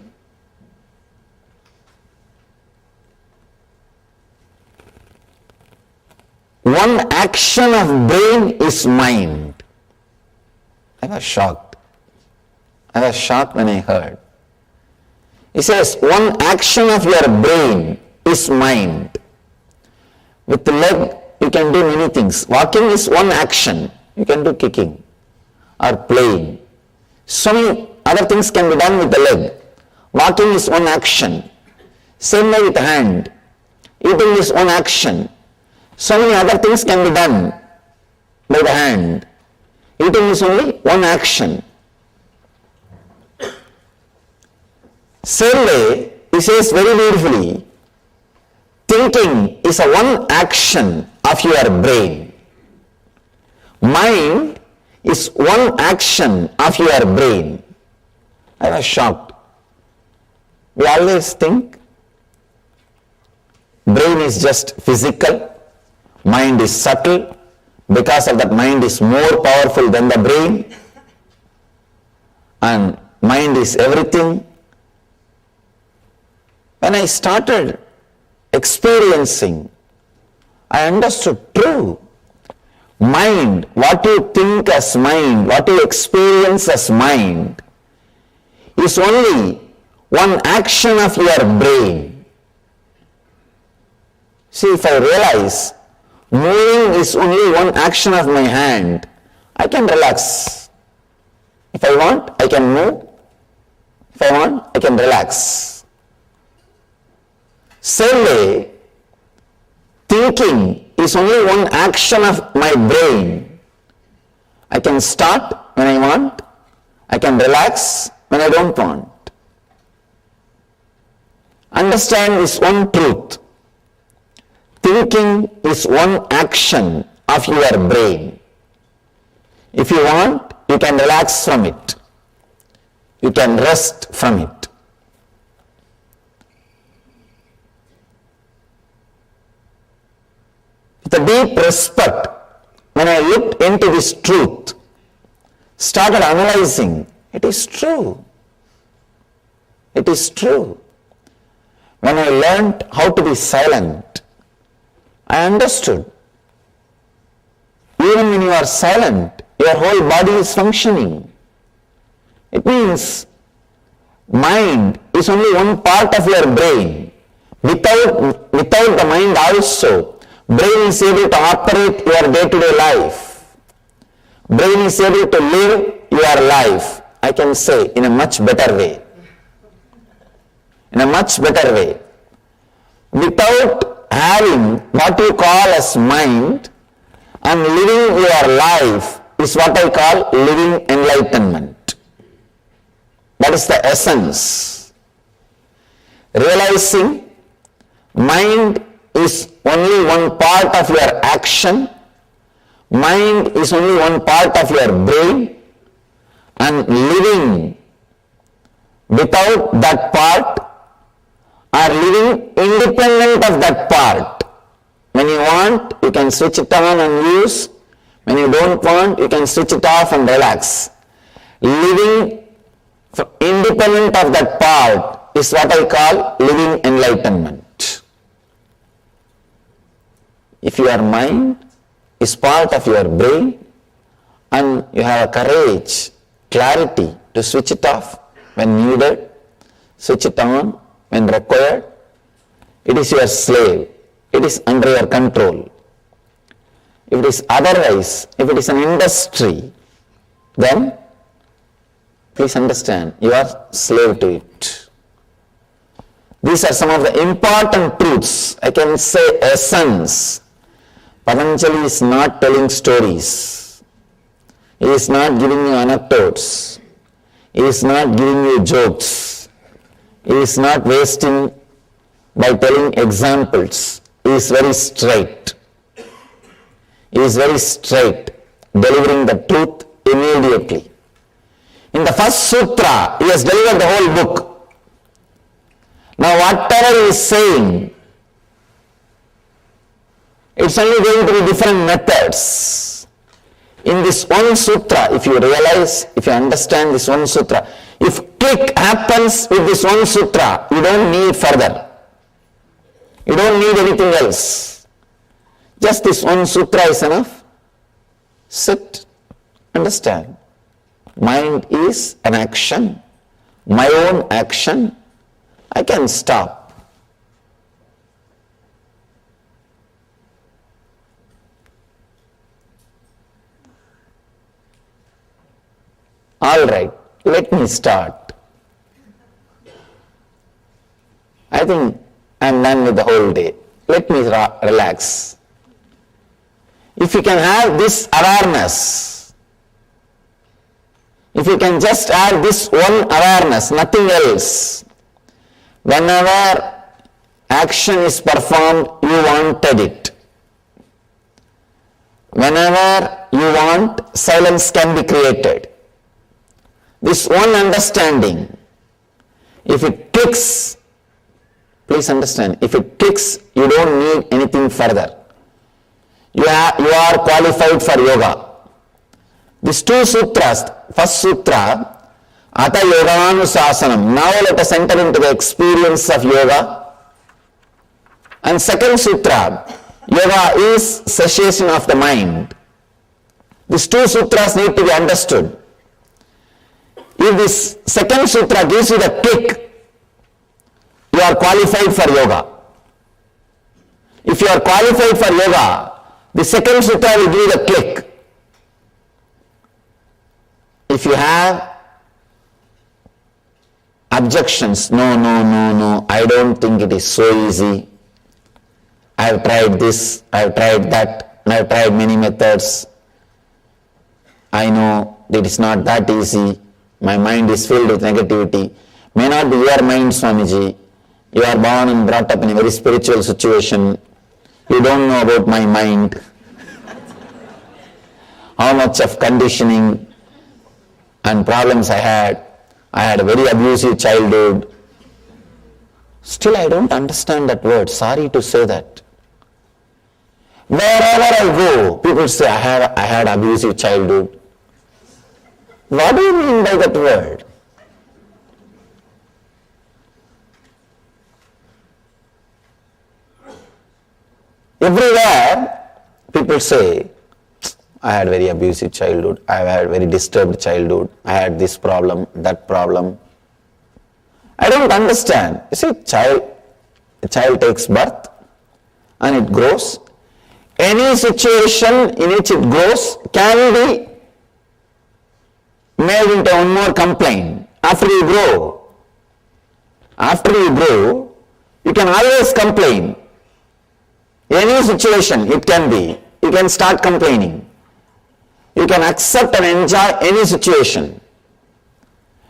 one action of brain is mind. I was shocked. I was shocked when I heard. He says, one action of your brain is mind. With the leg, you can do many things. Walking is one action. You can do kicking or playing. So many other things can be done with the leg. Walking is one action. Same way with the hand. Eating is one action. So many other things can be done by the hand. Eating is only one action. Same way, he says very beautifully, thinking is a one action of your brain. Mind is one action of your brain. I was shocked. We always think brain is just physical, mind is subtle, because of that mind is more powerful than the brain, and mind is everything. When I started experiencing, I understood true. Mind, what you think as mind, what you experience as mind, is only one action of your brain. See, if I realize moving is only one action of my hand, I can relax. If I want, I can move. If I want, I can relax. Same way, thinking is only one action of my brain. I can start when I want, I can relax when I don't want. Understand this one truth. Thinking is one action of your brain. If you want, you can relax from it. You can rest from it. With a deep respect, when I looked into this truth, started analyzing, it is true. It is true. When I learned how to be silent, I understood. Even when you are silent, your whole body is functioning. It means mind is only one part of your brain. Without the mind also, brain is able to operate your day-to-day life. Brain is able to live your life, I can say, in a much better way. In a much better way. Without having what you call as mind and living your life is what I call living enlightenment. That is the essence. Realizing mind is only one part of your action, mind is only one part of your brain, and living without that part or living independent of that part. When you want, you can switch it on and use. When you don't want, you can switch it off and relax. Living independent of that part is what I call living enlightenment. If your mind is part of your brain and you have a courage, clarity to switch it off when needed, switch it on when required, it is your slave. It is under your control. If it is otherwise, if it is an industry, then please understand, you are slave to it. These are some of the important truths, I can say essence. Patanjali is not telling stories. He is not giving you anecdotes. He is not giving you jokes. He is not wasting by telling examples. He is very straight. He is very straight, delivering the truth immediately. In the first sutra, he has delivered the whole book. Now whatever he is saying, it's only going to be different methods. In this one sutra, if you realize, if you understand this one sutra, if click happens with this one sutra, you don't need further. You don't need anything else. Just this one sutra is enough. Sit, understand. Mind is an action, my own action. I can stop. All right, let me start. I think I'm done with the whole day. Let me relax. If you can have this awareness, if you can just have this one awareness, nothing else, whenever action is performed, you wanted it. Whenever you want, silence can be created. This one understanding, if it clicks, please understand, if it clicks, you don't need anything further. You are qualified for yoga. These two sutras, first sutra, Ata Yoganusasanam, now let us enter into the experience of yoga. And second sutra, yoga is cessation of the mind. These two sutras need to be understood. If this second sutra gives you the kick, you are qualified for yoga. If you are qualified for yoga, the second sutra will give you the click. If you have objections. No, I don't think it is so easy. I have tried this, I have tried that, and I have tried many methods. I know that it is not that easy. My mind is filled with negativity. May not be your mind, Swamiji. You are born and brought up in a very spiritual situation. You don't know about my mind. How much of conditioning and problems I had. I had a very abusive childhood. Still I don't understand that word. Sorry to say that. Wherever I go, people say I had abusive childhood. What do you mean by that word? Everywhere people say, I had very abusive childhood, I had very disturbed childhood, I had this problem, that problem. I don't understand. You see, a child takes birth and it grows. Any situation in which it grows can be made into one more complaint. After you grow, you can always complain. Any situation it can be, you can start complaining. You can accept and enjoy any situation.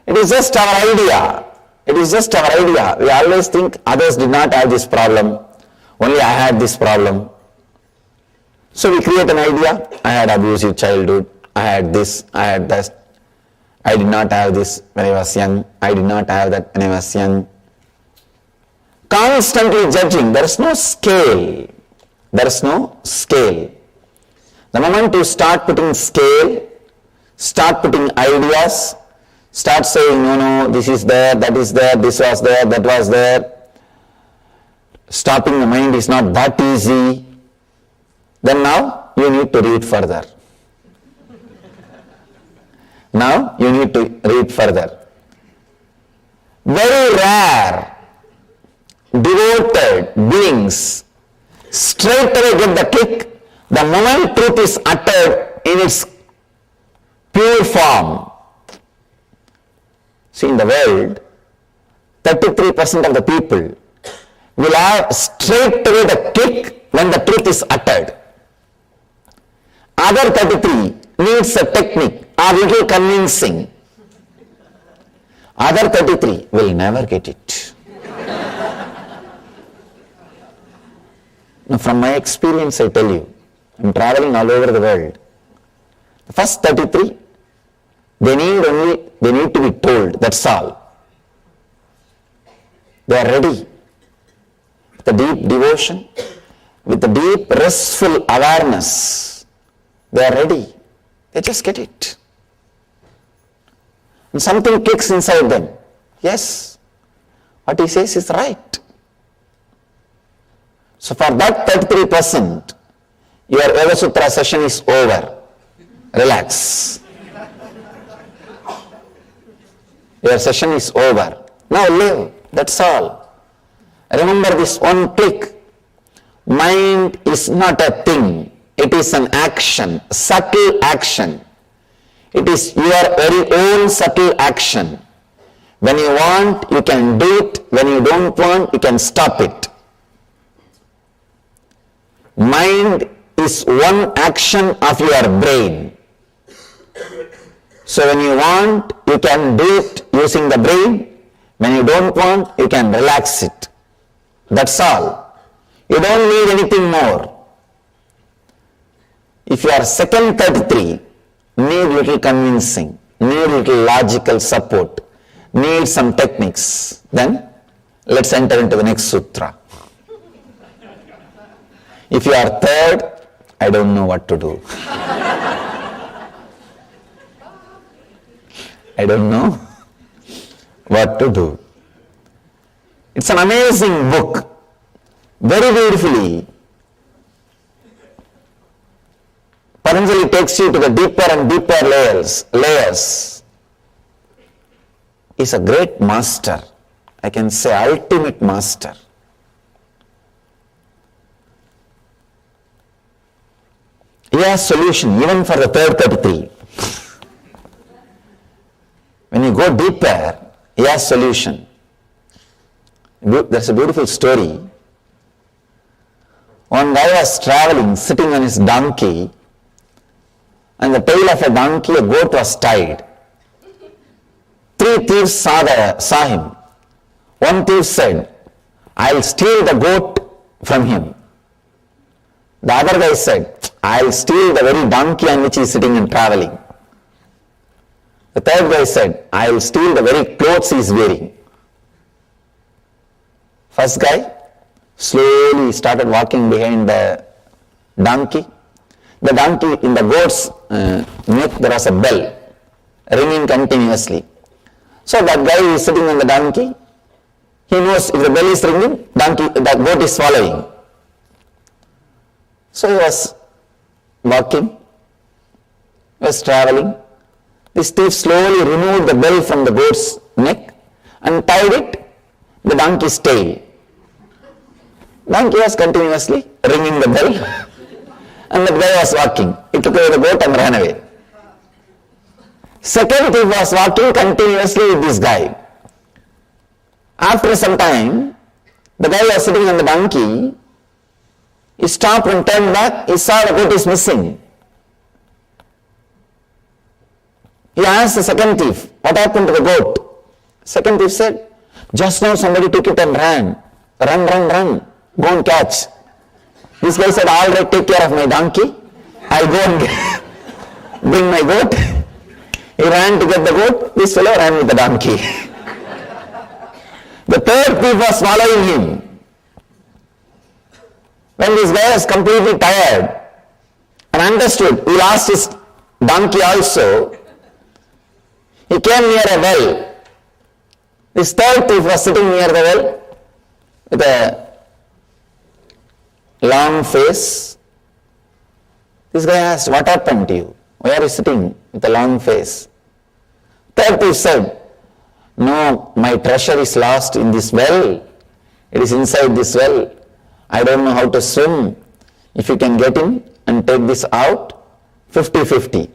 It is just our idea. We always think others did not have this problem. Only I had this problem. So we create an idea. I had abusive childhood. I had this. I had that. I did not have this when I was young. I did not have that when I was young. Constantly judging. There is no scale. The moment you start putting scale, start putting ideas, start saying, no, this is there, that is there, this was there, that was there. Stopping the mind is not that easy. Then now you need to read further. Very rare, devoted beings straight away get the kick the moment truth is uttered in its pure form. See, in the world, 33% of the people will have straight away the kick when the truth is uttered. Other 33 needs a technique or little convincing. Other 33 will never get it. Now, from my experience, I tell you, I'm traveling all over the world. The first 33, they need to be told, that's all. They are ready. With the deep devotion, with the deep restful awareness, they are ready. They just get it. And something clicks inside them. Yes, what he says is right. So for that 33%, your Yoga Sutra session is over. Relax. Your session is over. Now live. That's all. Remember this one click. Mind is not a thing. It is an action, subtle action. It is your very own subtle action. When you want, you can do it. When you don't want, you can stop it. Mind is one action of your brain. So when you want, you can do it using the brain. When you don't want, you can relax it. That's all. You don't need anything more. If you are second 33, need little convincing, need little logical support, need some techniques, then let's enter into the next sutra. If you are third, I don't know what to do. I don't know what to do. It's an amazing book. Very beautifully, Patanjali takes you to the deeper and deeper layers. He's a great master. I can say ultimate master. He has solution even for the third 33. When you go deeper, he has solution. There's a beautiful story. One guy was traveling, sitting on his donkey, and the tail of a donkey, a goat was tied. 3 thieves saw him. One thief said, I'll steal the goat from him. The other guy said, I'll steal the very donkey on which he is sitting and traveling. The third guy said, I'll steal the very clothes he is wearing. First guy slowly started walking behind the donkey. The donkey, in the goat's neck, there was a bell ringing continuously. So that guy is sitting on the donkey. He knows if the bell is ringing, the goat is following. So he was walking, he was traveling. This thief slowly removed the bell from the goat's neck and tied it the donkey's tail. Donkey was continuously ringing the bell and the guy was walking. He took away the goat and ran away. Second thief was walking continuously with this guy. After some time, the guy was sitting on the donkey. He stopped and turned back. He saw the goat is missing. He asked the second thief, what happened to the goat? Second thief said, just now somebody took it and ran. Run. Go and catch. This guy said, all right, take care of my donkey. I'll go and bring my goat. He ran to get the goat. This fellow ran with the donkey. The third thief was following him. When this guy was completely tired and understood he lost his donkey also, he came near a well. This third thief was sitting near the well with a long face. This guy asked, what happened to you? Why are you sitting with a long face? Third thief said, no, my treasure is lost in this well. It is inside this well. I don't know how to swim. If you can get in and take this out, 50-50.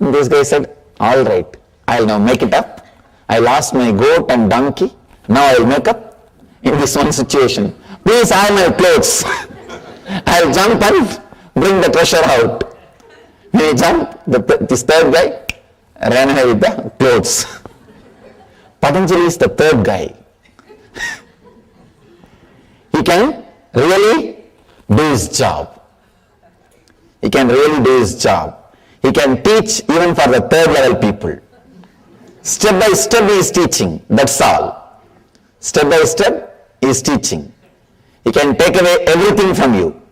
And this guy said, all right, I'll now make it up. I lost my goat and donkey. Now I'll make up in this one situation. Please have my clothes. I'll jump and bring the treasure out. When he jumped, this third guy ran away with the clothes. Patanjali is the third guy. He can really do his job. He can really do his job. He can teach even for the third level people. Step by step he is teaching, that's all. Step by step he is teaching. He can take away everything from you.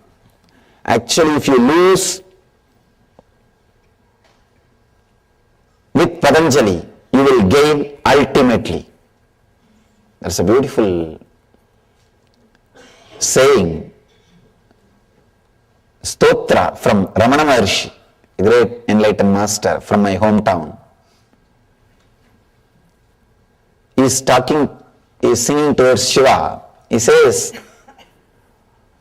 Actually, if you lose with Patanjali, you will gain ultimately. That's a beautiful saying, stotra from Ramana Maharshi, a great enlightened master from my hometown. He is singing towards Shiva. He says,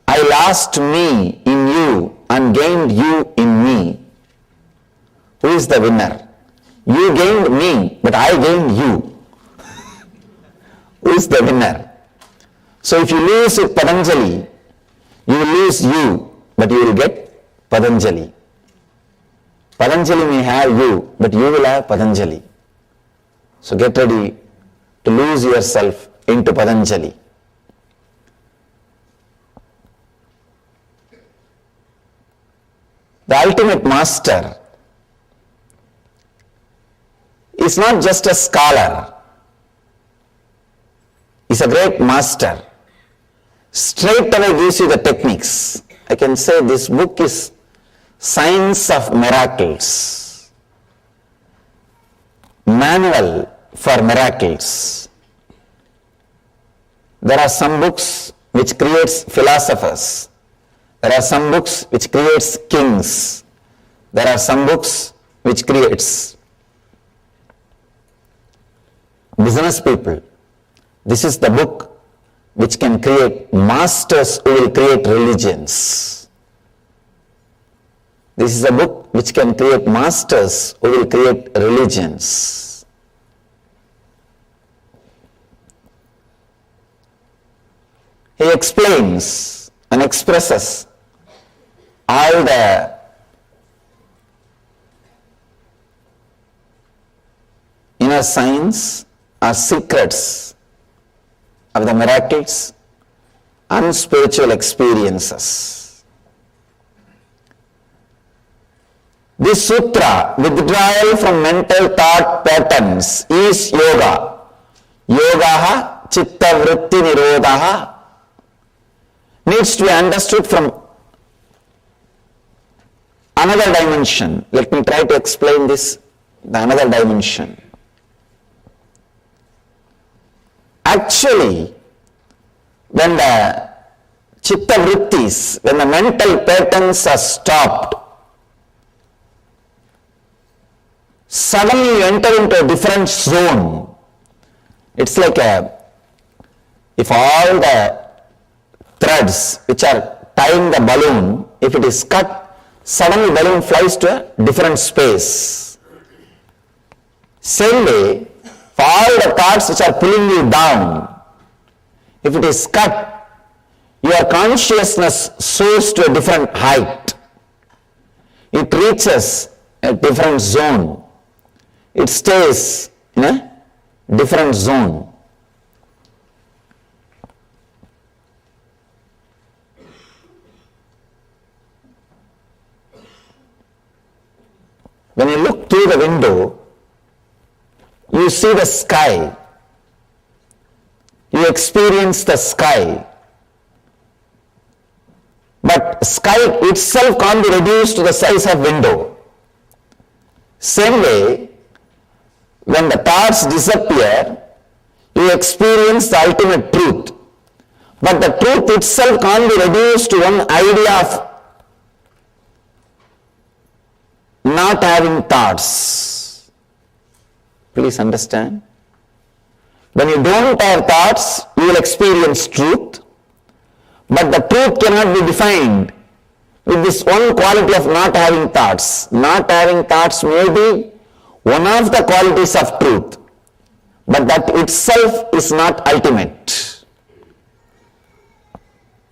I lost me in you and gained you in me. Who is the winner? You gained me, but I gained you. Who is the winner? So if you lose with Patanjali, you will lose you, but you will get Patanjali. Patanjali may have you, but you will have Patanjali. So get ready to lose yourself into Patanjali. The ultimate master is not just a scholar. He's a great master. Straight away gives you the techniques. I can say this book is Science of Miracles. Manual for miracles. There are some books which creates philosophers. There are some books which creates kings. There are some books which creates business people. This is the book which can create masters who will create religions. This is a book which can create masters who will create religions. he explains and expresses all the inner signs or secrets of the miracles and spiritual experiences. This sutra, withdrawal from mental thought patterns, is yoga. Yogaha chitta vritti nirodhaha, needs to be understood from another dimension. Let me try to explain this, the another dimension. Actually, when the chitta vrittis, when the mental patterns are stopped, suddenly you enter into a different zone. It's like if all the threads which are tying the balloon, if it is cut, suddenly balloon flies to a different space. Same way, for all the thoughts which are pulling you down, if it is cut, your consciousness soars to a different height. It reaches a different zone. It stays in a different zone. When you look through the window, you see the sky. You experience the sky. But sky itself can't be reduced to the size of window. Same way, when the thoughts disappear, you experience the ultimate truth. But the truth itself can't be reduced to one idea of not having thoughts. Please understand. When you don't have thoughts, you will experience truth. But the truth cannot be defined with this one quality of not having thoughts. Not having thoughts may be one of the qualities of truth, but that itself is not ultimate.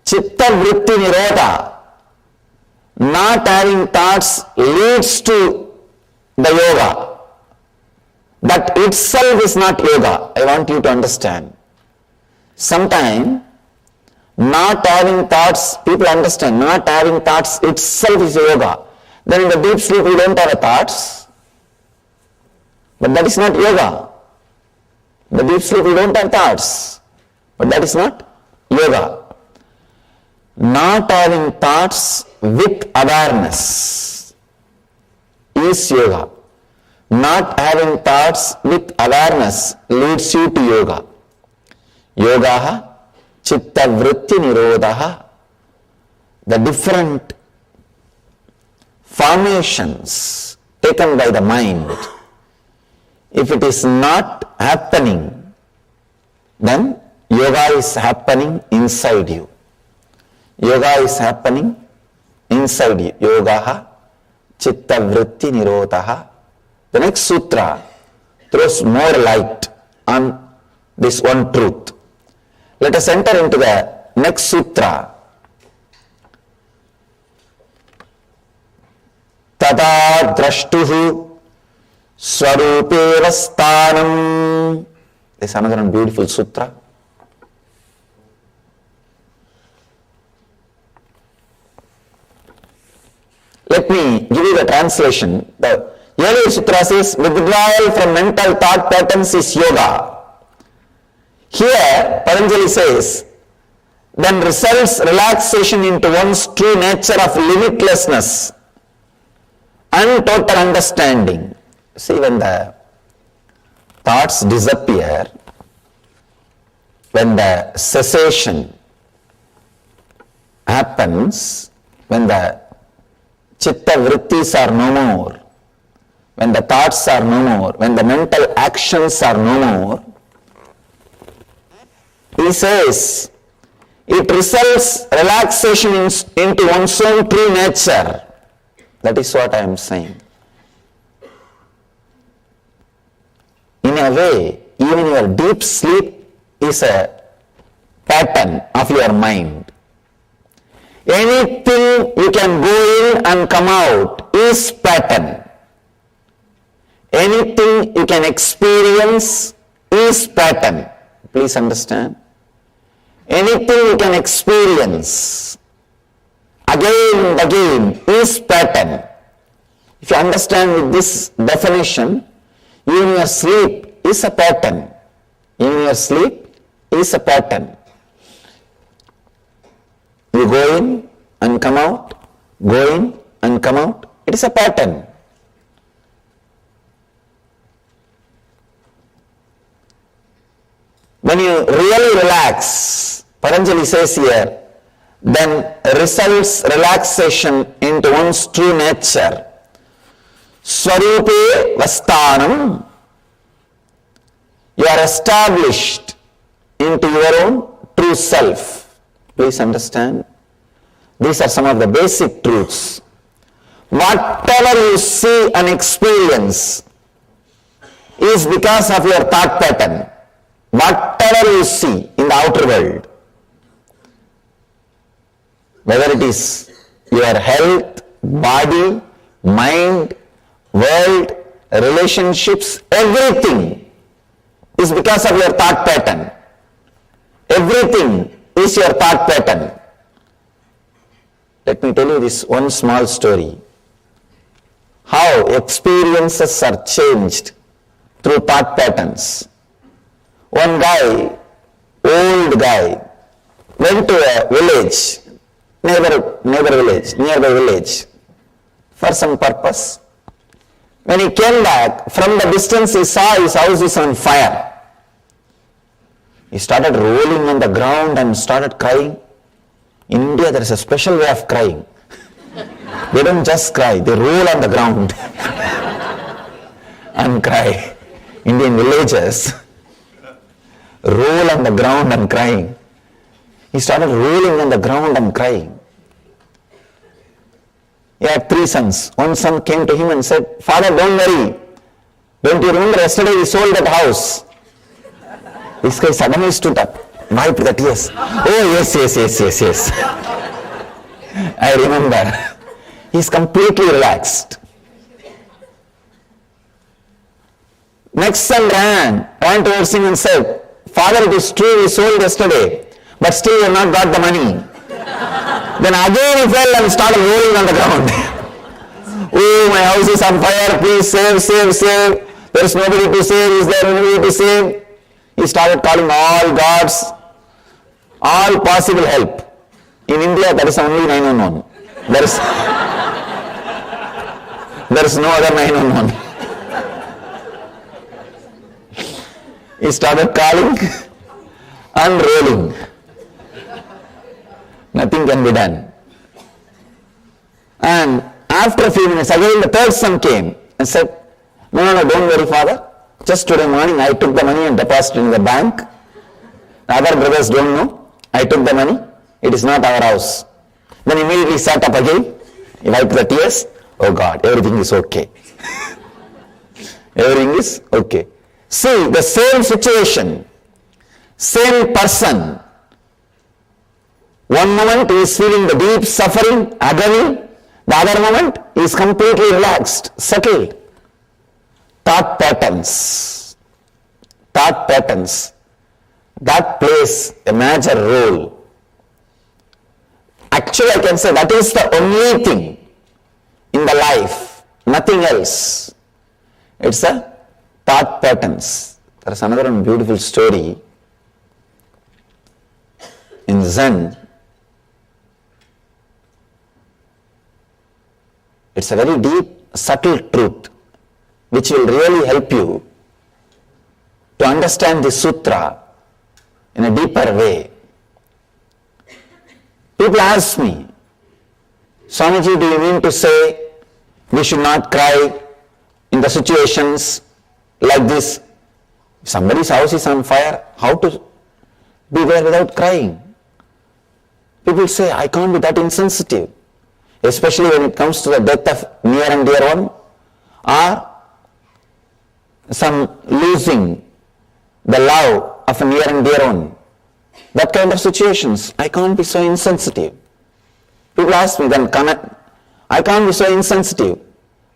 Chitta vritti nirodha, not having thoughts, leads to the yoga. That itself is not yoga. I want you to understand. Sometimes not having thoughts, people understand, not having thoughts itself is yoga. Then in the deep sleep we don't have thoughts. But that is not yoga. In the deep sleep we don't have thoughts. But that is not yoga. Not having thoughts with awareness is yoga. Not having thoughts with awareness leads you to yoga. Yogaha chitta vritti nirodhaha. The different formations taken by the mind, if it is not happening, then yoga is happening inside you. Yoga is happening inside you. Yogaha chitta vritti nirodhaha. The next sutra throws more light on this one truth. Let us enter into the next sutra. Tada drashtuhu swarupeva sthanam. This is another beautiful sutra. Let me give you the translation. The earlier sutra says, withdrawal from mental thought patterns is yoga. Here, Patanjali says, then results relaxation into one's true nature of limitlessness and total understanding. See, when the thoughts disappear, when the cessation happens, when the chitta vrittis are no more, when the thoughts are no more, when the mental actions are no more, he says, it results relaxation into one's own true nature. That is what I am saying. In a way, even your deep sleep is a pattern of your mind. Anything you can go in and come out is pattern. Anything you can experience is pattern. Please understand. Anything you can experience again and again is pattern. If you understand with this definition, even your sleep is a pattern. Even your sleep is a pattern. You go in and come out, go in and come out. It is a pattern. When you really relax, Patanjali says here, then results relaxation into one's true nature. Swarupe Vastanam. You are established into your own true self. Please understand. These are some of the basic truths. Whatever you see and experience is because of your thought pattern. Whatever you see in the outer world, whether it is your health, body, mind, world, relationships, everything is because of your thought pattern. Everything is your thought pattern. Let me tell you this one small story. How experiences are changed through thought patterns. One guy, old guy, went to a village, nearby village, for some purpose. When he came back, from the distance he saw his house is on fire. He started rolling on the ground and started crying. In India there is a special way of crying. They don't just cry, they roll on the ground and cry. Indian villagers roll on the ground and crying. He started rolling on the ground and crying. He had 3 sons. One son came to him and said, "Father, don't worry. Don't you remember yesterday we sold that house?" This guy suddenly stood up, wiped the tears. "Oh, yes. I remember." He's completely relaxed. Next son ran towards him and said, "Father, it is true we sold yesterday, but still you have not got the money." Then again he fell and started rolling on the ground. "Oh, my house is on fire, please save. There is nobody to save, is there nobody to save?" He started calling all gods, all possible help. In India there is only 911. There is no other 911. He started calling and rolling. Nothing can be done. And after a few minutes, again the 3rd son came and said, No, don't worry, father. Just today morning I took the money and deposited in the bank. The other brothers don't know. I took the money. It is not our house. Then immediately sat up again. He wiped the tears. Oh God, everything is okay. Everything is okay. See, the same situation, same person. One moment he is feeling the deep suffering, agony. The other moment he is completely relaxed, settled. Thought patterns. That plays a major role. Actually, I can say that is the only thing in the life, nothing else. It's a thought patterns. There is another one beautiful story in Zen. It's a very deep, subtle truth which will really help you to understand the sutra in a deeper way. People ask me, Swamiji, do you mean to say we should not cry in the situations like this? If somebody's house is on fire, how to be there without crying? People say, I can't be that insensitive, especially when it comes to the death of near and dear one, or some losing the love of a near and dear one. that kind of situations. I can't be so insensitive. People ask me, then I can't be so insensitive.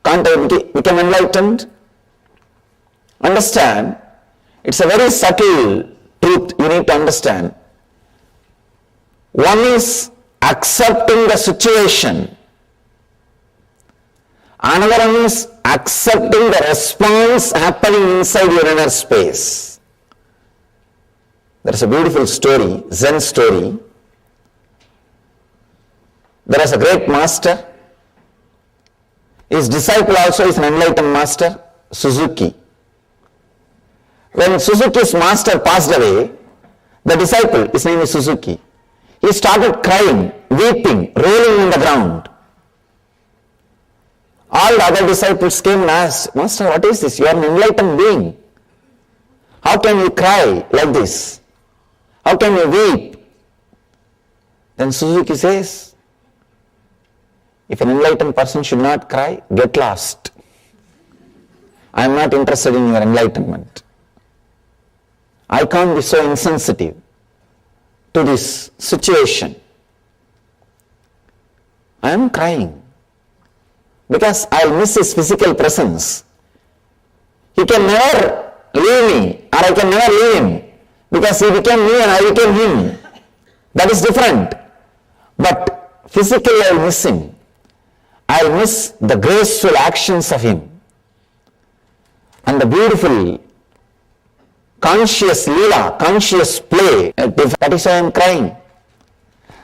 Can't I become enlightened? Understand, it's a very subtle truth you need to understand. One is accepting the situation. Another one is accepting the response happening inside your inner space. There is a beautiful story, Zen story. There is a great master. His disciple also is an enlightened master, Suzuki. When Suzuki's master passed away, the disciple, his name is Suzuki, he started crying, weeping, rolling on the ground. All the other disciples came and asked, Master, what is this? You are an enlightened being. How can you cry like this? How can you weep? Then Suzuki says, if an enlightened person should not cry, get lost. I am not interested in your enlightenment. I can't be so insensitive to this situation. I am crying because I'll miss his physical presence. He can never leave me, or I can never leave him, because he became me and I became him. That is different. But physically I'll miss him. I'll miss the graceful actions of him and the beautiful conscious lila, conscious play. That is why I am crying.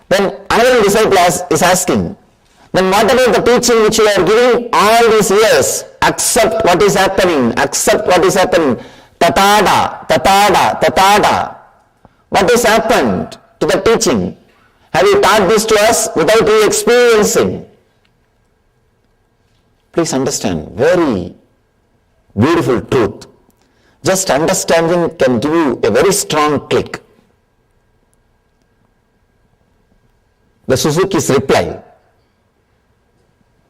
Then another disciple is asking, then what about the teaching which you are giving all these years? Accept what is happening, accept what is happening. Tatada, tatada, tatada. What has happened to the teaching? Have you taught this to us without you experiencing? Please understand, very beautiful truth. Just understanding can give you a very strong click. The Suzuki's reply.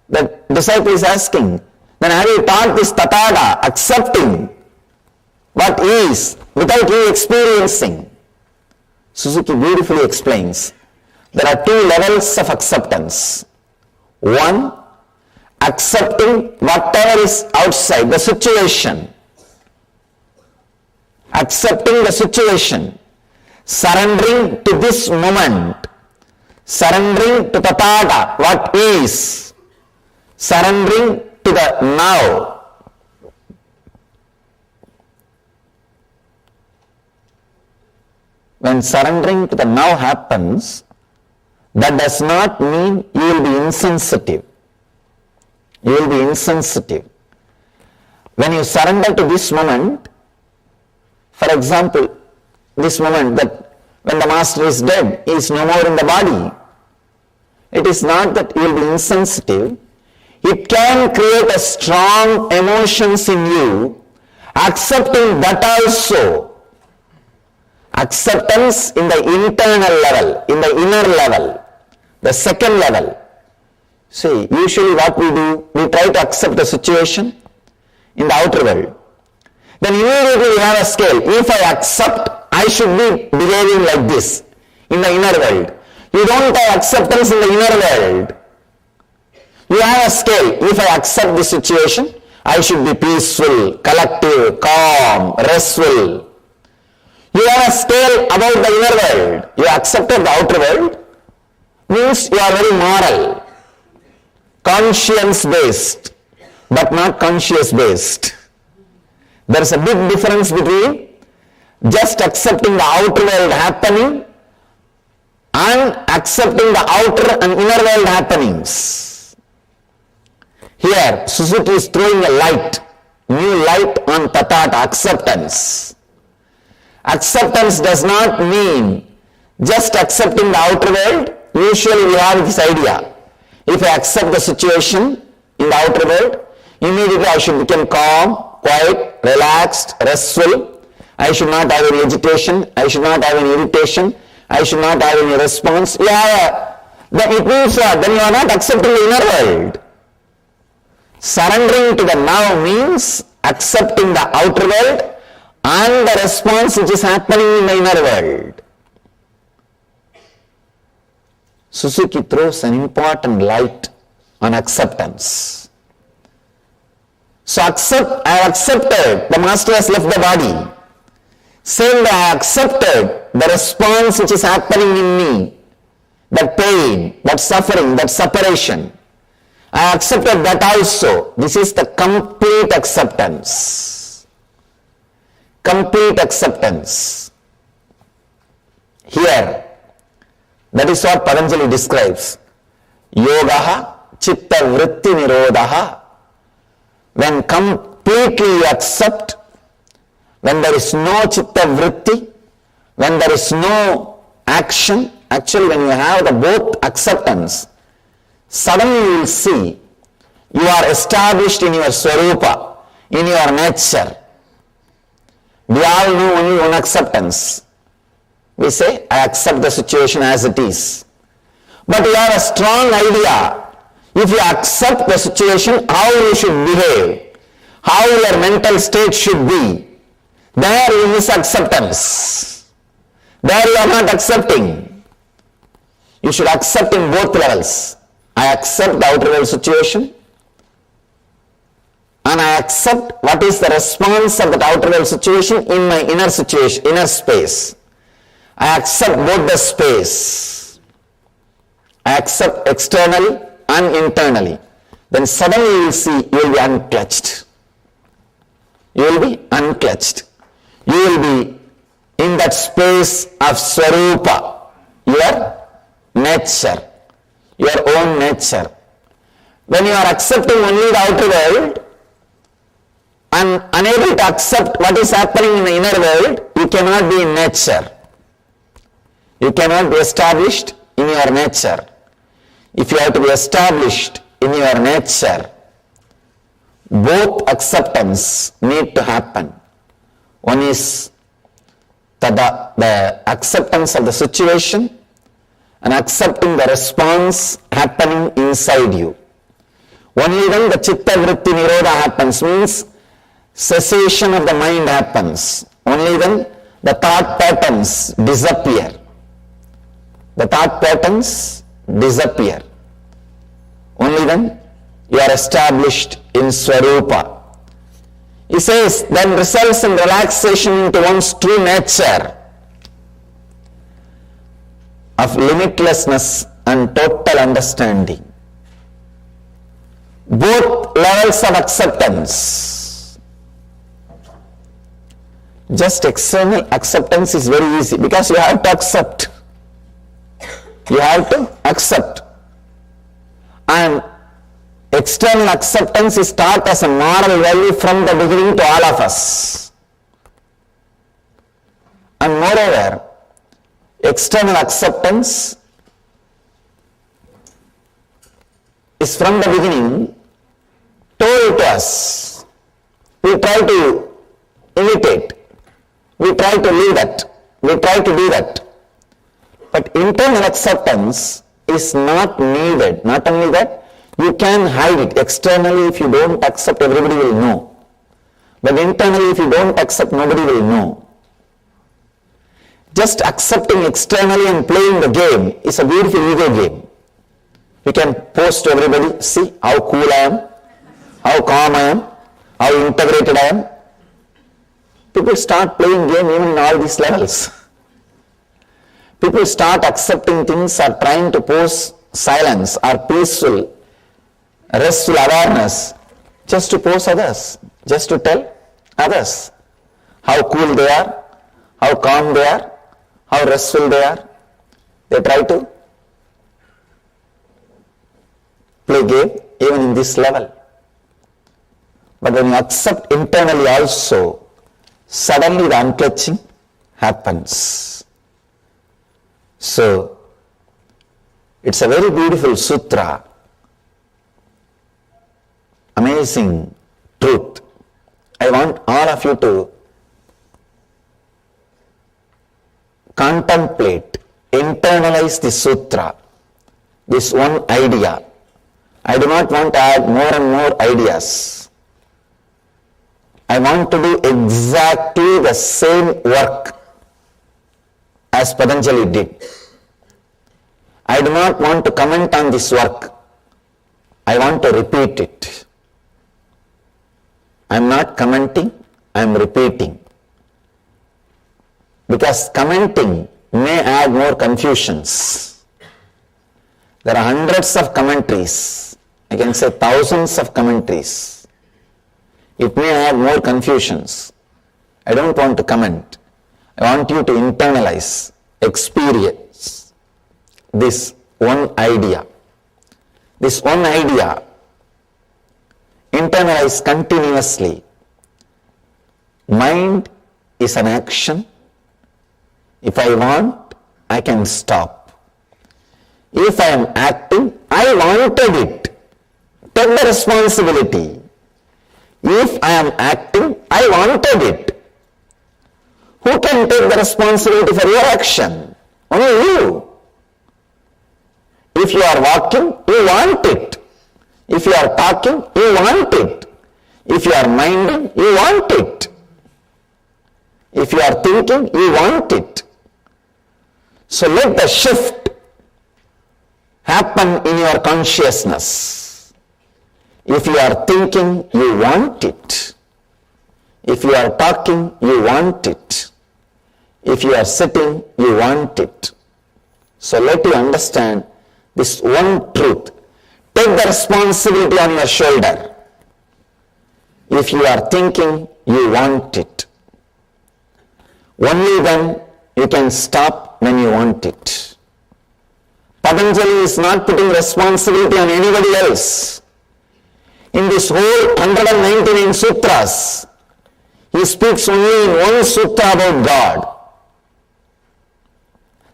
The disciple is asking, then have you taught this tatada, accepting what is without you experiencing? Suzuki beautifully explains, there are two levels of acceptance. One, accepting whatever is outside, the situation. Accepting the situation, surrendering to this moment, surrendering to tathata, what is, surrendering to the now. When surrendering to the now happens, that does not mean you will be insensitive. You will be insensitive. When you surrender to this moment, for example, this moment that when the master is dead, he is no more in the body. It is not that you will be insensitive. It can create a strong emotions in you, accepting that also. Acceptance in the internal level, in the inner level, the second level. See, usually what we do, we try to accept the situation in the outer world. Then immediately we have a scale. If I accept, I should be behaving like this in the inner world. You don't have acceptance in the inner world. You have a scale. If I accept this situation, I should be peaceful, collective, calm, restful. You have a scale about the inner world. You accepted the outer world, means you are very moral, conscience-based, but not conscious-based. There is a big difference between just accepting the outer world happening and accepting the outer and inner world happenings. Here, Suzuki is throwing a light, new light on tathata, acceptance. Acceptance does not mean just accepting the outer world. Usually we have this idea. If I accept the situation in the outer world, immediately I should become calm, quiet, relaxed, restful. I should not have any agitation. I should not have any irritation. I should not have any response. Then it means then you are not accepting the inner world. Surrendering to the now means accepting the outer world and the response which is happening in the inner world. Suzuki throws an important light on acceptance. So I have accepted, the master has left the body. Saying I accepted the response which is happening in me, that pain, that suffering, that separation. I accepted that also. This is the complete acceptance. Complete acceptance. Here, that is what Patanjali describes. Yogaha chitta vritti nirodhaha. When completely you accept, when there is no chitta vritti, when there is no action, actually when you have the both acceptance, suddenly you will see you are established in your swarupa, in your nature. We all know only one acceptance. We say, I accept the situation as it is. But you have a strong idea. If you accept the situation, how you should behave, how your mental state should be, there you miss acceptance. There you are not accepting. You should accept in both levels. I accept the outer world situation, and I accept what is the response of that outer world situation in my inner situation, inner space. I accept both the space. I accept externally and internally. Then suddenly you will see you will be unclutched. You will be unclutched. You will be in that space of swarupa, your nature, your own nature. When you are accepting only the outer world and unable to accept what is happening in the inner world, you cannot be in nature. You cannot be established in your nature. If you have to be established in your nature, both acceptance need to happen. One is the acceptance of the situation and accepting the response happening inside you. Only then the chitta vritti nirodha happens, means cessation of the mind happens. Only then the thought patterns disappear. The thought patterns disappear. Only then you are established in Swarupa. He says, then results in relaxation into one's true nature of limitlessness and total understanding. Both levels of acceptance. Just external acceptance is very easy because you have to accept. You have to accept. And external acceptance is taught as a moral value from the beginning to all of us. And moreover, external acceptance is from the beginning told to us. We try to imitate. We try to live that. We try to do that. But internal acceptance is not needed. Not only that, you can hide it. Externally, if you don't accept, everybody will know. But internally, if you don't accept, nobody will know. Just accepting externally and playing the game is a beautiful ego game. You can post to everybody, see how cool I am, how calm I am, how integrated I am. People start playing game even in all these levels. People start accepting things or trying to pose silence or peaceful, restful awareness just to pose others, just to tell others how cool they are, how calm they are, how restful they are. They try to play game even in this level. But when you accept internally also, suddenly the unclutching happens. So, it's a very beautiful sutra, amazing truth. I want all of you to contemplate, internalize the sutra, this one idea. I do not want to add more and more ideas. I want to do exactly the same work as Patanjali did. I do not want to comment on this work. I want to repeat it. I am not commenting, I am repeating. Because commenting may add more confusions. There are hundreds of commentaries. I can say thousands of commentaries. It may add more confusions. I don't want to comment. I want you to internalize, experience this one idea. This one idea, internalize continuously. Mind is an action. If I want, I can stop. If I am acting, I wanted it. Take the responsibility. If I am acting, I wanted it. Who can take the responsibility for your action? Only you. If you are walking, you want it. If you are talking, you want it. If you are minding, you want it. If you are thinking, you want it. So let the shift happen in your consciousness. If you are thinking, you want it. If you are talking, you want it. If you are sitting, you want it. So let you understand this one truth. Take the responsibility on your shoulder. If you are thinking, you want it. Only then you can stop when you want it. Patanjali is not putting responsibility on anybody else. In this whole 199 sutras, he speaks only in one sutra about God.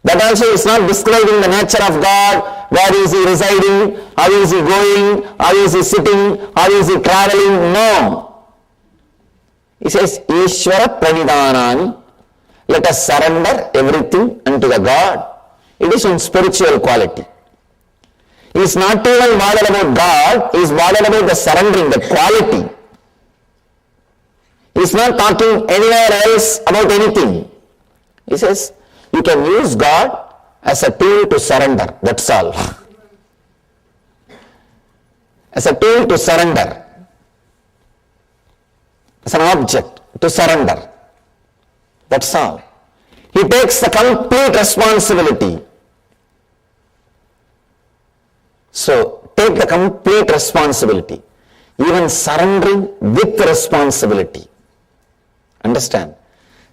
That also is not describing the nature of God, where is he residing, how is he going, how is he sitting, how is he traveling, no. He says, Ishvara Pranidhanani, let us surrender everything unto the God. It is one spiritual quality. He is not even bothered about God, he is bothered about the surrendering, the quality. He is not talking anywhere else about anything. He says, you can use God as a tool to surrender, that's all. As a tool to surrender. As an object to surrender. That's all. He takes the complete responsibility. So, take the complete responsibility. Even surrendering with responsibility. Understand?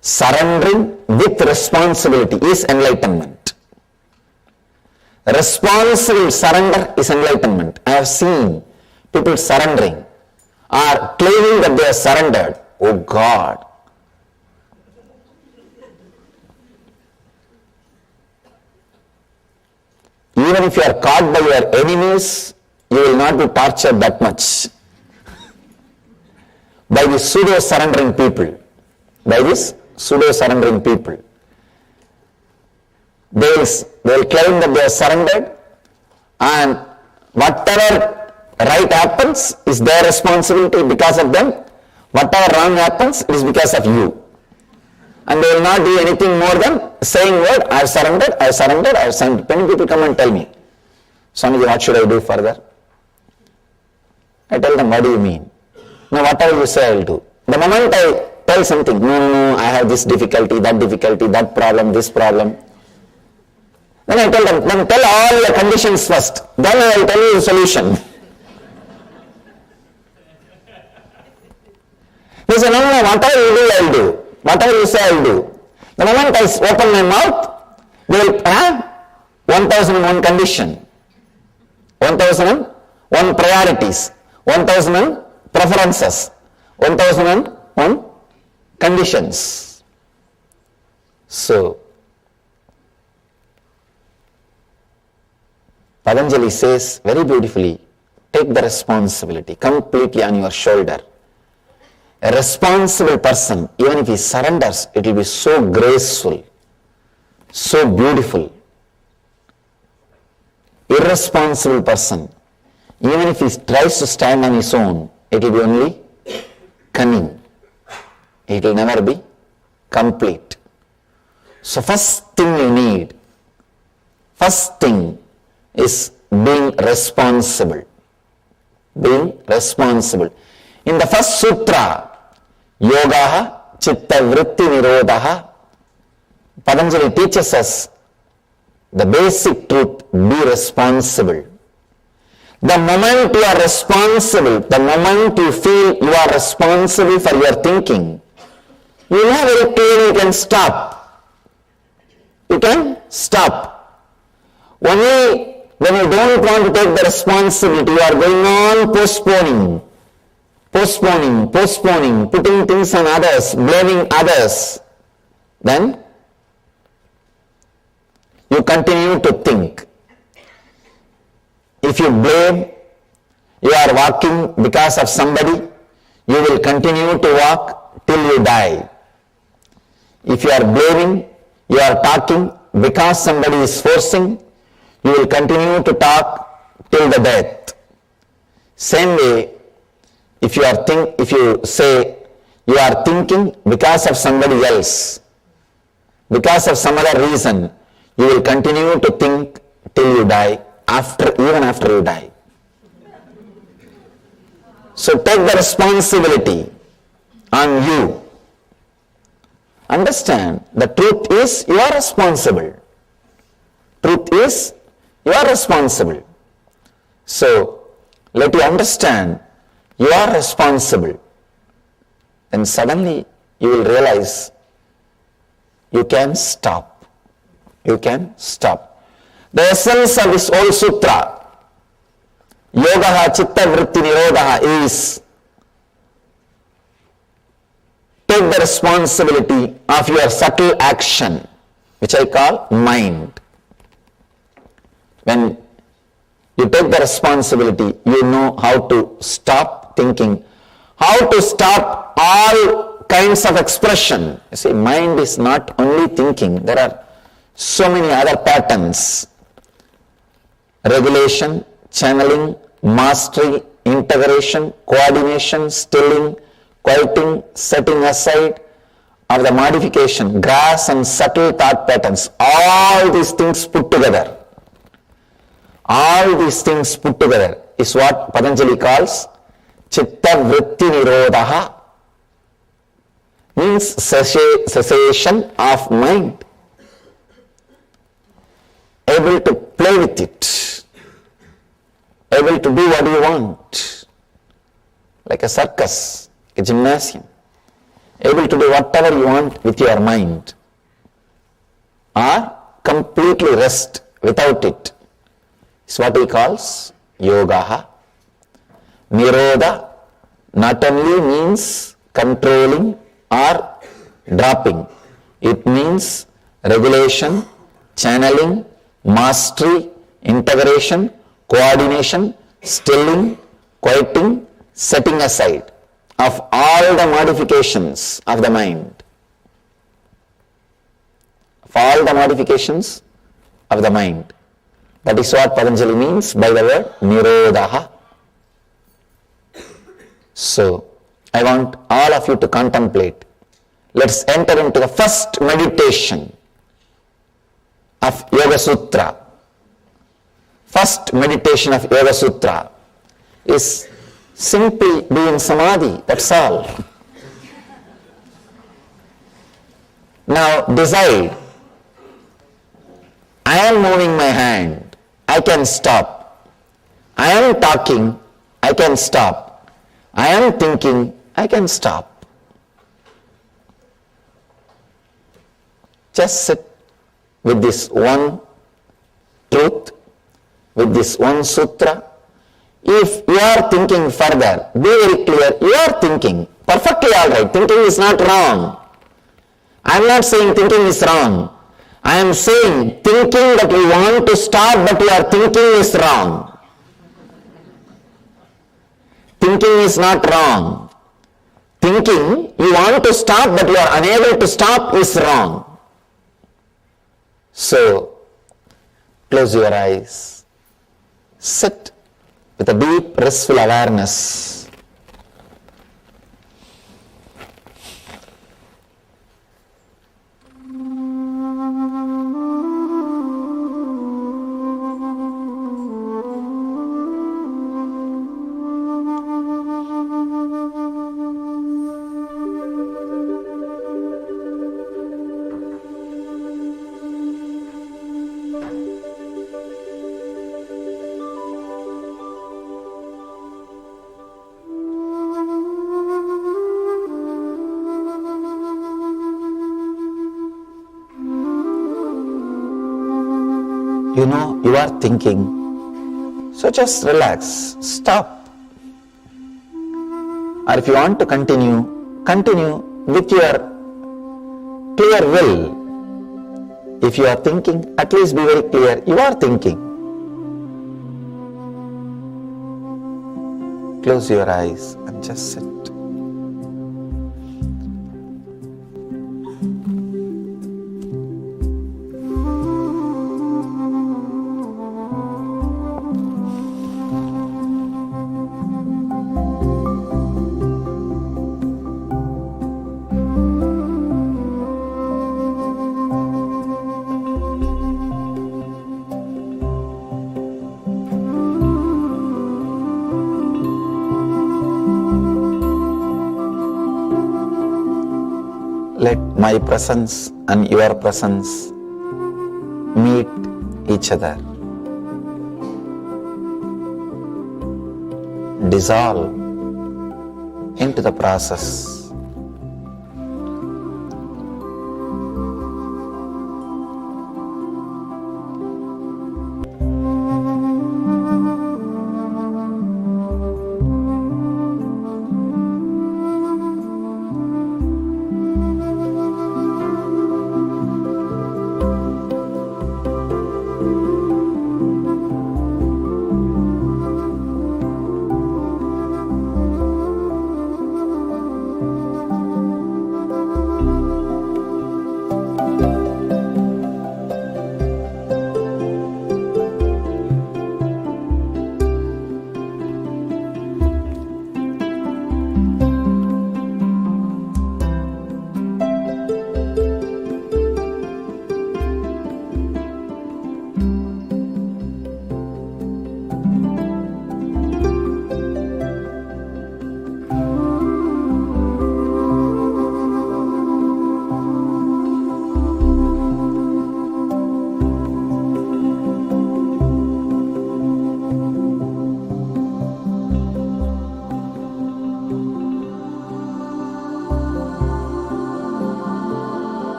Surrendering with responsibility is enlightenment. Responsible surrender is enlightenment. I have seen people surrendering or claiming that they are surrendered. Oh God! Even if you are caught by your enemies, you will not be tortured that much. By the pseudo-surrendering people. By this pseudo-surrendering people. They will claim that they are surrendered, and whatever right happens is their responsibility because of them. Whatever wrong happens, it is because of you. And they will not do anything more than saying word, I have surrendered, I have surrendered, I have surrendered. Many people come and tell me, Swamiji, what should I do further? I tell them, what do you mean? No, whatever you say, I will do. The moment I tell something, no, I have this difficulty, that problem, this problem. Then I tell them, then tell all the conditions first. Then I will tell you the solution. They say, no, whatever you do, I will do. Whatever you say, I will do. The moment I open my mouth, they will have 1001 condition, 1001 priorities, 1001 preferences, 1001 conditions. So, Patanjali says very beautifully, take the responsibility completely on your shoulder. A responsible person, even if he surrenders, it will be so graceful, so beautiful. Irresponsible person, even if he tries to stand on his own, it will be only cunning. It will never be complete. So first thing you need, first thing is being responsible. Being responsible. In the first sutra, Yogaha Chitta Vritti Nirodhaha, Patanjali teaches us the basic truth, be responsible. The moment you are responsible, the moment you feel you are responsible for your thinking, you know very clearly you can stop. You can stop. Only when you don't want to take the responsibility, you are going on postponing, putting things on others, blaming others, then you continue to think. If you blame, you are walking because of somebody, you will continue to walk till you die. If you are blaming, you are talking because somebody is forcing, you will continue to talk till the death. Same way, if you say you are thinking because of somebody else, because of some other reason, you will continue to think till you die, even after you die. So take the responsibility on you. Understand, the truth is you are responsible. Truth is you are responsible. So let you understand you are responsible. Then suddenly you will realize you can stop. You can stop. The essence of this whole sutra, Yogaha Chitta Vritti Nirodhaha, is take the responsibility of your subtle action, which I call mind. When you take the responsibility, you know how to stop thinking, how to stop all kinds of expression. You see, mind is not only thinking, there are so many other patterns. Regulation, channeling, mastery, integration, coordination, stilling, quieting, setting aside of the modification, gross and subtle thought patterns, all these things put together. All these things put together is what Patanjali calls Chitta Vritti Nirodhaha, means cessation of mind. Able to play with it, able to do what you want, like a circus, a gymnasium, able to do whatever you want with your mind, or completely rest without it. It's what he calls Yogaha. Nirodha not only means controlling or dropping, it means regulation, channeling, mastery, integration, coordination, stilling, quieting, setting aside of all the modifications of the mind. Of all the modifications of the mind. That is what Patanjali means by the word Nirodhaha. So, I want all of you to contemplate. Let's enter into the first meditation of Yoga Sutra. First meditation of Yoga Sutra is simply doing samadhi, that's all. Now decide, I am moving my hand, I can stop. I am talking, I can stop. I am thinking, I can stop. Just sit with this one truth, with this one sutra. If you are thinking further, be very clear, you are thinking, perfectly alright, thinking is not wrong. I am not saying thinking is wrong. I am saying thinking that you want to stop but you are thinking is wrong. Thinking is not wrong. Thinking you want to stop but you are unable to stop is wrong. So, close your eyes. Sit with a deep, restful awareness. you know you are thinking. So just relax, stop. Or if you want to continue, continue with your clear will. If you are thinking, at least be very clear, you are thinking. Close your eyes and just sit. Let my presence and your presence meet each other. Dissolve into the process.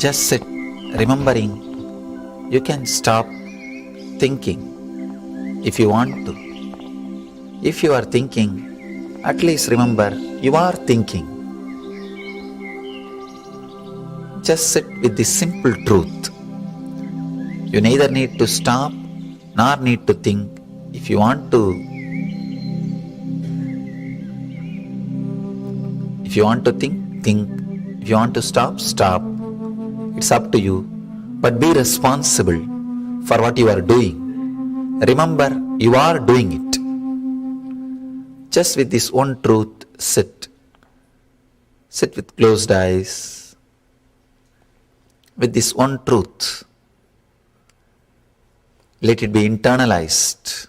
Just sit, remembering you can stop thinking if you want to. If you are thinking, at least remember you are thinking. Just sit with this simple truth. You neither need to stop nor need to think. If you want to think, think. If you want to stop, stop. It's up to you. But be responsible for what you are doing. Remember, you are doing it. Just with this one truth, sit. Sit with closed eyes. With this one truth. Let it be internalized.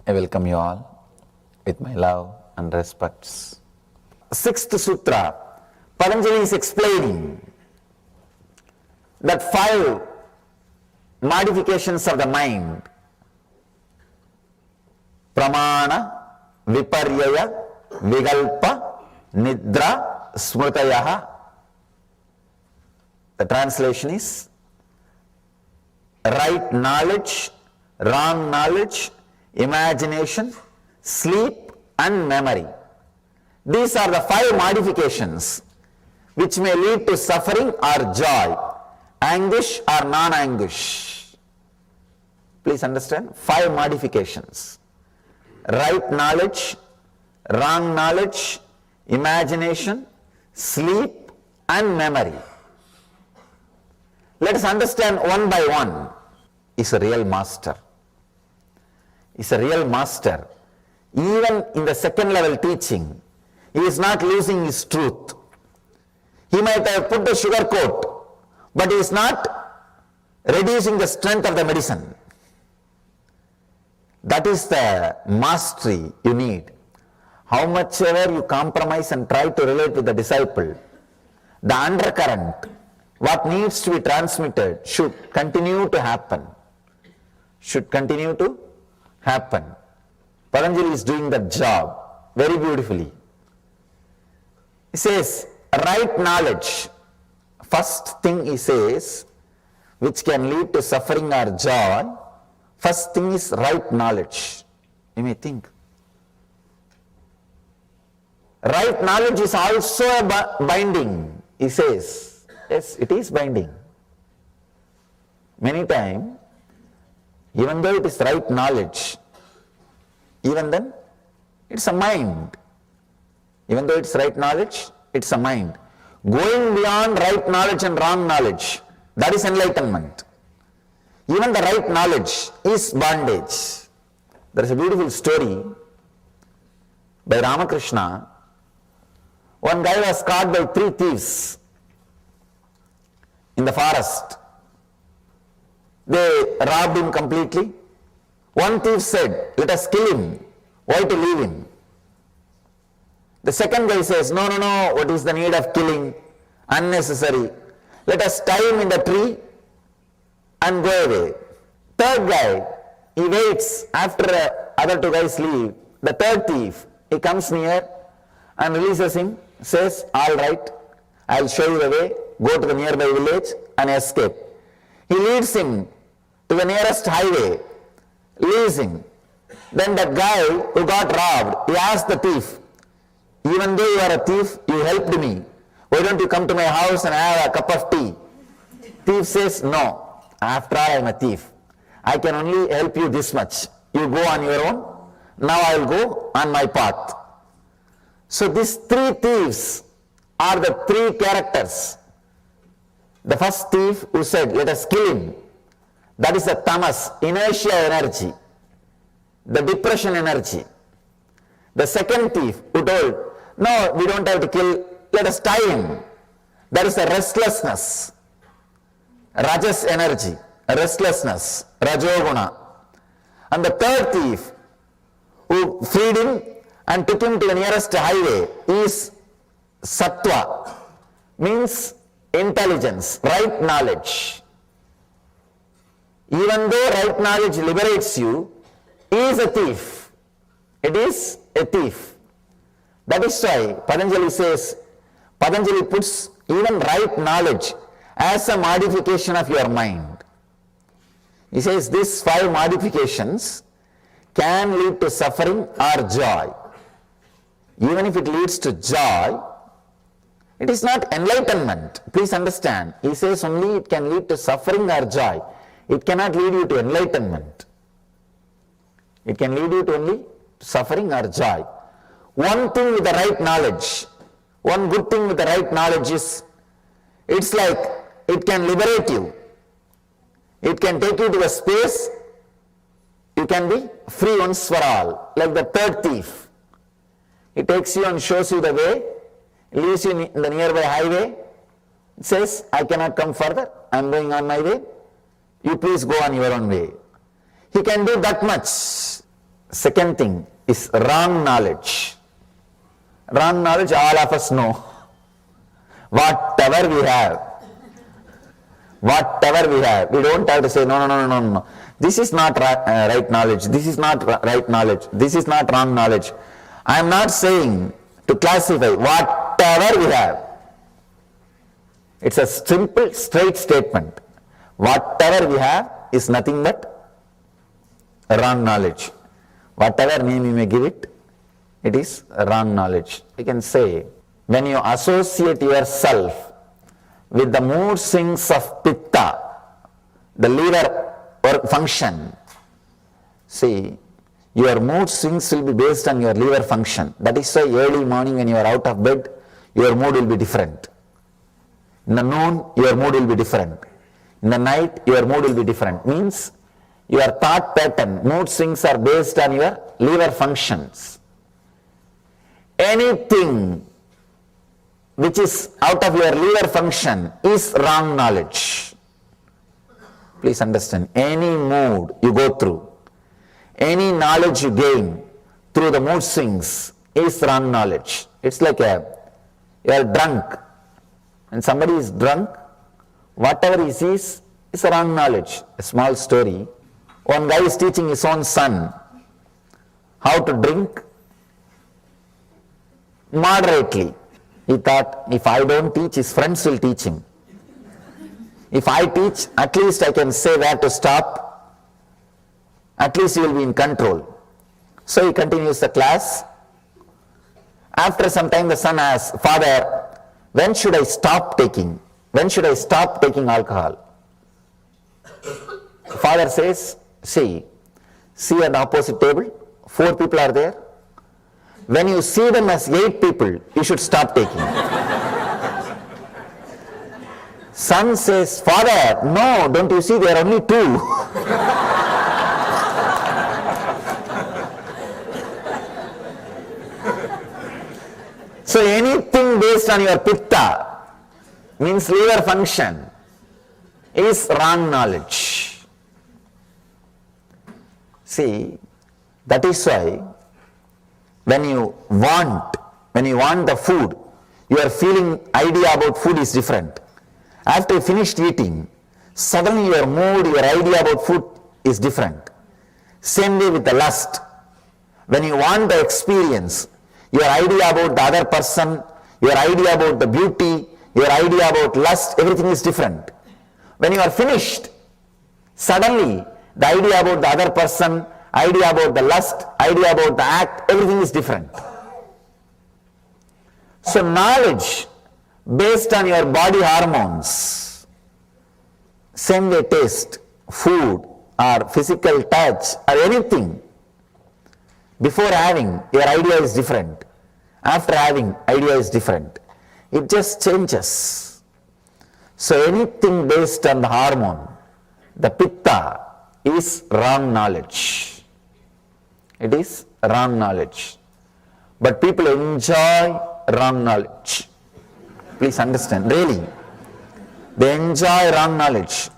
I welcome you all with my love and respects. Sixth Sutra, Patanjali is explaining that 5 modifications of the mind: pramana, viparyaya, vigalpa, nidra, smrutayaha. The translation is right knowledge, wrong knowledge, imagination, sleep and memory. These are the 5 modifications which may lead to suffering or joy, anguish or non-anguish. Please understand, 5 modifications: right knowledge, wrong knowledge, imagination, sleep and memory. Let us understand one by one. Is a real master. Is a real master. Even in the second level teaching, he is not losing his truth. He might have put the sugar coat, but he is not reducing the strength of the medicine. That is the mastery you need. How much ever you compromise and try to relate with the disciple, the undercurrent, what needs to be transmitted, should continue to happen. Should continue to happen. Patanjali is doing that job very beautifully. He says, right knowledge. First thing he says, which can lead to suffering or joy, first thing is right knowledge. You may think, right knowledge is also a binding. He says, yes, it is binding. Many times, even though it is right knowledge, even then, it's a mind. Even though it's right knowledge, it's a mind. Going beyond right knowledge and wrong knowledge, that is enlightenment. Even the right knowledge is bondage. There is a beautiful story by Ramakrishna. One guy was caught by 3 thieves in the forest. They robbed him completely. One thief said, let us kill him. Why to leave him? The second guy says, no, what is the need of killing? Unnecessary. Let us tie him in the tree and go away. Third guy, he waits after other 2 guys leave. The third thief, he comes near and releases him, says, all right, I'll show you the way. Go to the nearby village and escape. He leads him to the nearest highway, leaves him. Then that guy who got robbed, he asked the thief, even though you are a thief, you helped me. Why don't you come to my house and have a cup of tea? Thief says, no, after all I am a thief. I can only help you this much. You go on your own, now I will go on my path. So these 3 thieves are the 3 characters. The first thief who said, let us kill him, that is the tamas, inertia energy, the depression energy. The second thief who told, no, we don't have to kill, let us tie him, that is the restlessness, rajas energy, restlessness, rajoguna. And the third thief who freed him and took him to the nearest highway is sattva, means intelligence, right knowledge. Even though right knowledge liberates you, he is a thief. It is a thief. That is why Patanjali says, Patanjali puts even right knowledge as a modification of your mind. He says these 5 modifications can lead to suffering or joy. Even if it leads to joy, it is not enlightenment. Please understand. He says only it can lead to suffering or joy. It cannot lead you to enlightenment. It can lead you to only suffering or joy. One thing with the right knowledge, one good thing with the right knowledge is, it's like it can liberate you. It can take you to a space, you can be free once for all. Like the third thief. It takes you and shows you the way, leaves you in the nearby highway, it says, I cannot come further, I am going on my way, you please go on your own way. He can do that much. Second thing is wrong knowledge. Wrong knowledge, all of us know. Whatever we have, we don't have to say, no. This is not right knowledge, this is not right knowledge, this is not wrong knowledge. I am not saying to classify whatever we have. It's a simple, straight statement. Whatever we have is nothing but wrong knowledge. Whatever name you may give it, it is wrong knowledge. You can say, when you associate yourself with the mood swings of pitta, the liver function, see, your mood swings will be based on your liver function. That is why early morning when you are out of bed, your mood will be different. In the noon, your mood will be different. In the night, your mood will be different. Means, your thought pattern, mood swings are based on your liver functions. Anything which is out of your liver function is wrong knowledge. Please understand, any mood you go through, any knowledge you gain through the mood swings is wrong knowledge. It's like you are drunk. When somebody is drunk, whatever he sees is wrong knowledge. A small story. One guy is teaching his own son how to drink moderately. He thought, if I don't teach, his friends will teach him. If I teach, at least I can say where to stop. At least he will be in control. So he continues the class. After some time the son asks, Father, when should I stop taking? When should I stop taking alcohol? Father says, see at the opposite table, 4 people are there. When you see them as 8 people, you should stop taking. Son says, Father, no, don't you see there are only 2. So anything based on your pitta, means liver function, is wrong knowledge. See, that is why when you want the food, your feeling idea about food is different. After you finished eating, suddenly your mood, your idea about food is different. Same way with the lust. When you want the experience, your idea about the other person, your idea about the beauty, your idea about lust, everything is different. When you are finished, suddenly the idea about the other person, idea about the lust, idea about the act, everything is different. So knowledge based on your body hormones, same way taste, food or physical touch or anything, before having, your idea is different. After having, idea is different. It just changes. So anything based on the hormone, the pitta, is wrong knowledge. It is wrong knowledge. But people enjoy wrong knowledge. Please understand, really. They enjoy wrong knowledge.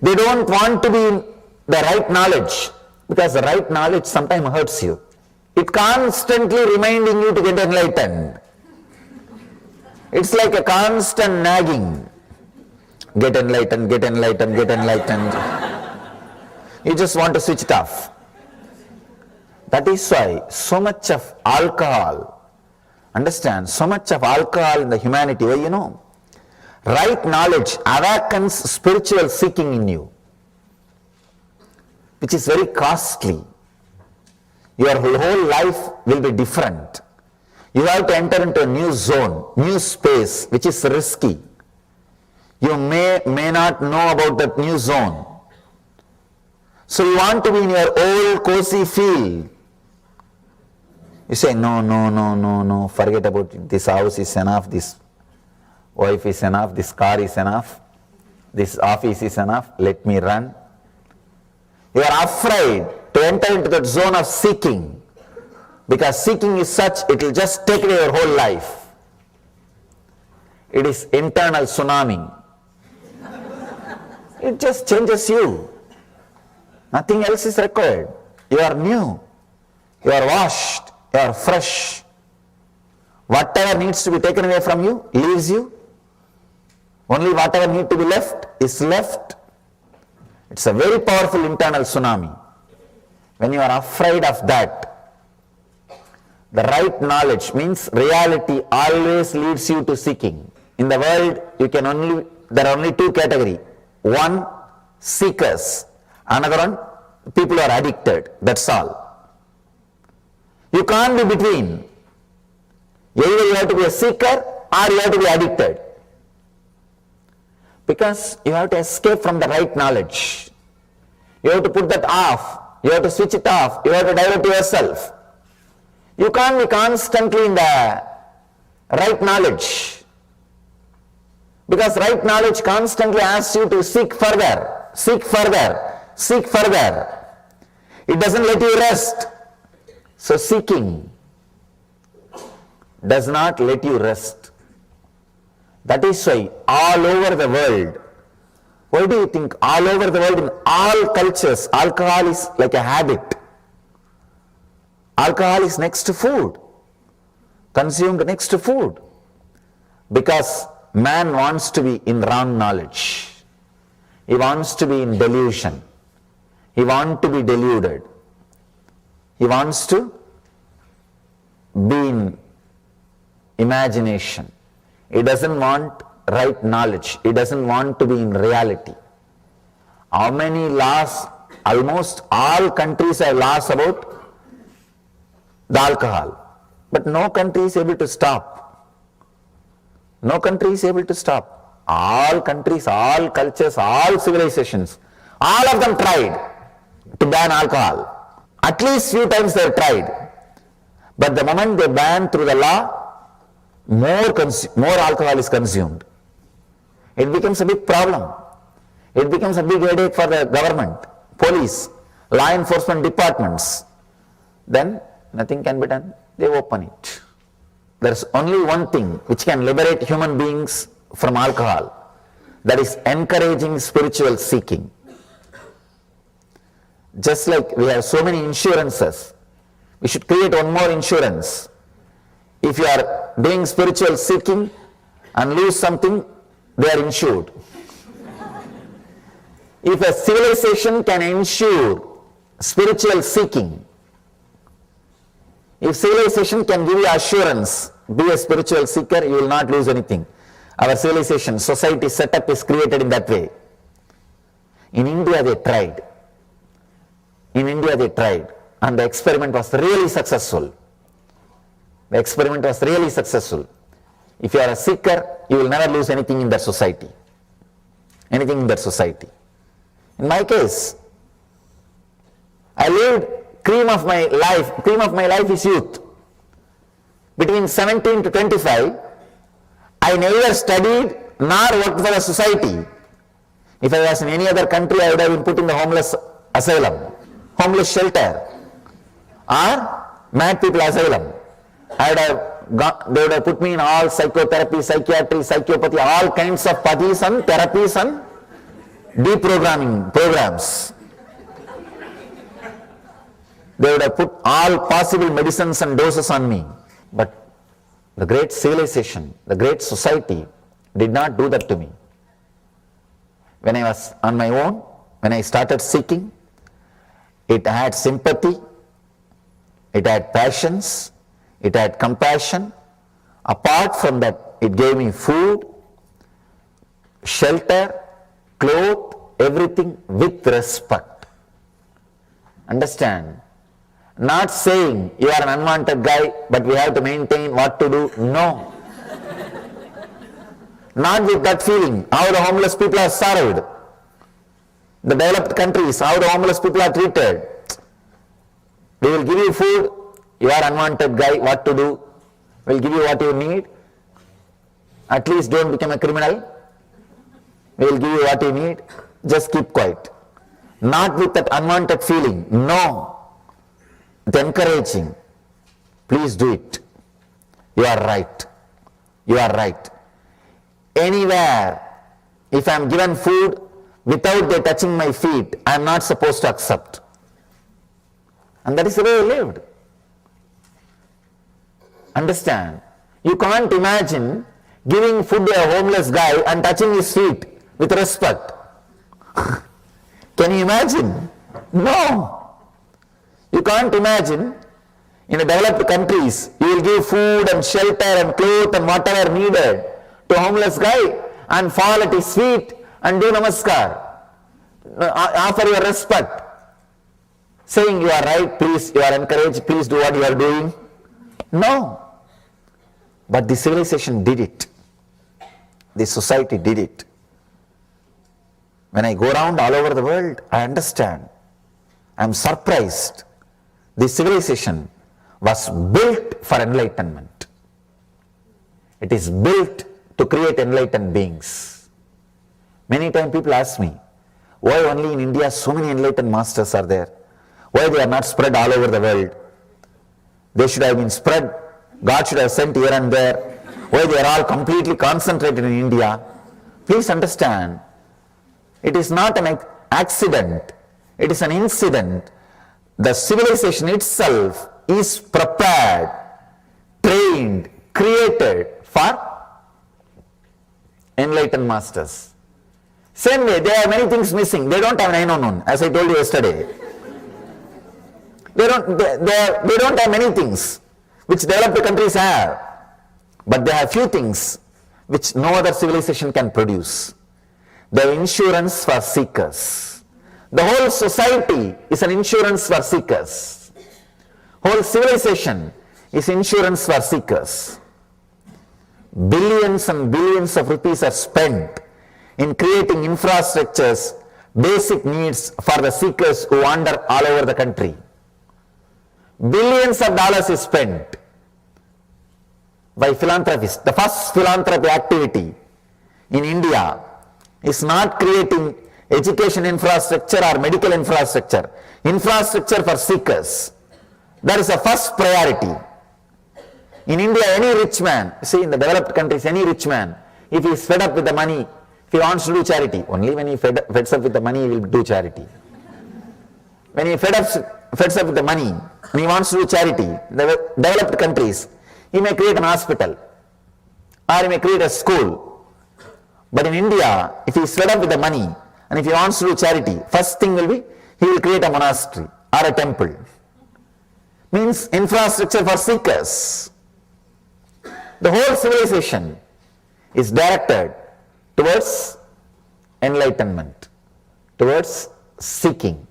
They don't want to be in the right knowledge, because the right knowledge sometimes hurts you. It constantly reminding you to get enlightened. It's like a constant nagging. Get enlightened, get enlightened, get enlightened. You just want to switch it off. That is why so much of alcohol, understand, so much of alcohol in the humanity, why you know? Right knowledge awakens spiritual seeking in you, which is very costly. Your whole life will be different. You have to enter into a new zone, new space, which is risky. You may not know about that new zone. So you want to be in your old cozy field. You say, no, forget about it. This house is enough, this wife is enough, this car is enough, this office is enough, let me run. You are afraid to enter into that zone of seeking, because seeking is such, it will just take away your whole life. It is internal tsunami. It just changes you. Nothing else is required. You are new. you are washed, you are fresh. Whatever needs to be taken away from you, leaves you. Only whatever needs to be left is left. It's a very powerful internal tsunami. When you are afraid of that, the right knowledge means reality always leads you to seeking. In the world, there are only two categories. One, seekers. Another one, people who are addicted. That's all. You can't be between. Either you have to be a seeker or you have to be addicted. Because you have to escape from the right knowledge. You have to put that off. You have to switch it off. You have to divert yourself. You can't be constantly in the right knowledge. Because right knowledge constantly asks you to seek further, seek further, seek further. It doesn't let you rest. So seeking does not let you rest. That is why all over the world, why do you think all over the world in all cultures, alcohol is like a habit? Alcohol is next to food, consumed next to food. Because man wants to be in wrong knowledge. He wants to be in delusion. He wants to be deluded. He wants to be in imagination. He doesn't want right knowledge. He doesn't want to be in reality. How many laws? Almost all countries have laws about the alcohol. But no country is able to stop. No country is able to stop. All countries, all cultures, all civilizations, all of them tried to ban alcohol. At least few times they have tried. But the moment they ban through the law, more alcohol is consumed. It becomes a big problem. It becomes a big headache for the government, police, law enforcement departments. Then nothing can be done. They open it. There's only one thing which can liberate human beings from alcohol. That is encouraging spiritual seeking. Just like we have so many insurances, we should create one more insurance. If you are doing spiritual seeking and lose something, they are insured. If a civilization can ensure spiritual seeking, if civilization can give you assurance, be a spiritual seeker, you will not lose anything. Our civilization, society setup is created in that way. In India they tried. And the experiment was really successful. The experiment was really successful. If you are a seeker, you will never lose anything in that society. Anything in that society. In my case, I lived cream of my life is youth. Between 17 to 25, I neither studied nor worked for the society. If I was in any other country, I would have been put in the homeless asylum, homeless shelter, or mad people asylum. They would have put me in all psychotherapy, psychiatry, psychopathy, all kinds of pathies and therapies and deprogramming programs. They would have put all possible medicines and doses on me. But the great civilization, the great society did not do that to me. When I was on my own, when I started seeking, it had sympathy, it had passions, it had compassion. Apart from that, it gave me food, shelter, clothes, everything with respect. Understand? Not saying you are an unwanted guy, but we have to maintain what to do. No. Not with that feeling. How the homeless people are served. The developed countries, how the homeless people are treated. We will give you food. You are unwanted guy, what to do? We'll give you what you need. At least don't become a criminal. We will give you what you need. Just keep quiet. Not with that unwanted feeling. No. With encouraging. Please do it. You are right. You are right. Anywhere, if I am given food without they touching my feet, I am not supposed to accept. And that is the way I lived. Understand? You can't imagine giving food to a homeless guy and touching his feet with respect. Can you imagine? No. You can't imagine. In the developed countries, you will give food and shelter and clothes and whatever needed to a homeless guy and fall at his feet and do namaskar. Offer your respect. Saying you are right, please, you are encouraged, please do what you are doing. No. But the civilization did it. The society did it. When I go around all over the world, I understand. I am surprised. The civilization was built for enlightenment. It is built to create enlightened beings. Many times people ask me, why only in India so many enlightened masters are there? Why they are not spread all over the world? They should have been spread. God should have sent here and there. Why they are all completely concentrated in India? Please understand, it is not an accident. It is an incident. The civilization itself is prepared, trained, created for enlightened masters. Same way, there are many things missing. They don't have 911, as I told you yesterday. They don't have many things which developed countries have, but they have few things which no other civilization can produce. They have insurance for seekers. The whole society is an insurance for seekers. Whole civilization is insurance for seekers. Billions and billions of rupees are spent in creating infrastructures, basic needs for the seekers who wander all over the country. Billions of dollars is spent by philanthropists. The first philanthropy activity in India is not creating education infrastructure or medical infrastructure. Infrastructure for seekers. That is the first priority. In India, any rich man, see in the developed countries, any rich man, if he is fed up with the money, if he wants to do charity, only when he feds up with the money, he will do charity. When he feds up with the money and he wants to do charity, the developed countries, he may create an hospital or he may create a school. But in India, if he is fed up with the money and if he wants to do charity, first thing will be, he will create a monastery or a temple. Means infrastructure for seekers. The whole civilization is directed towards enlightenment, towards seeking.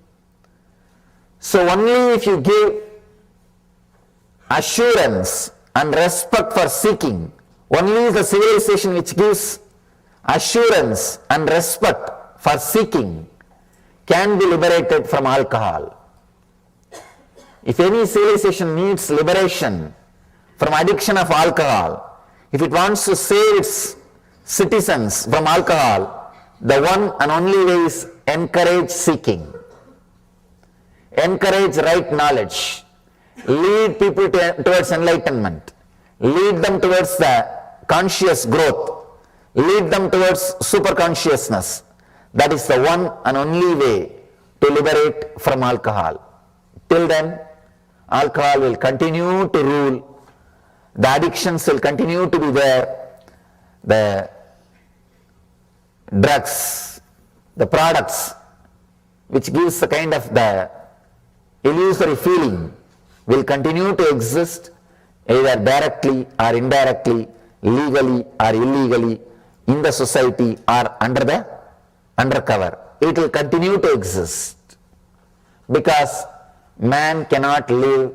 So only if you give assurance and respect for seeking, only the civilization which gives assurance and respect for seeking can be liberated from alcohol. If any civilization needs liberation from addiction of alcohol, if it wants to save its citizens from alcohol, the one and only way is encourage seeking. Encourage right knowledge. Lead people towards enlightenment. Lead them towards the conscious growth. Lead them towards super consciousness. That is the one and only way to liberate from alcohol. Till then, alcohol will continue to rule. The addictions will continue to be there. The drugs, the products which gives the kind of the illusory feeling will continue to exist either directly or indirectly, legally or illegally in the society or under cover. It will continue to exist because man cannot live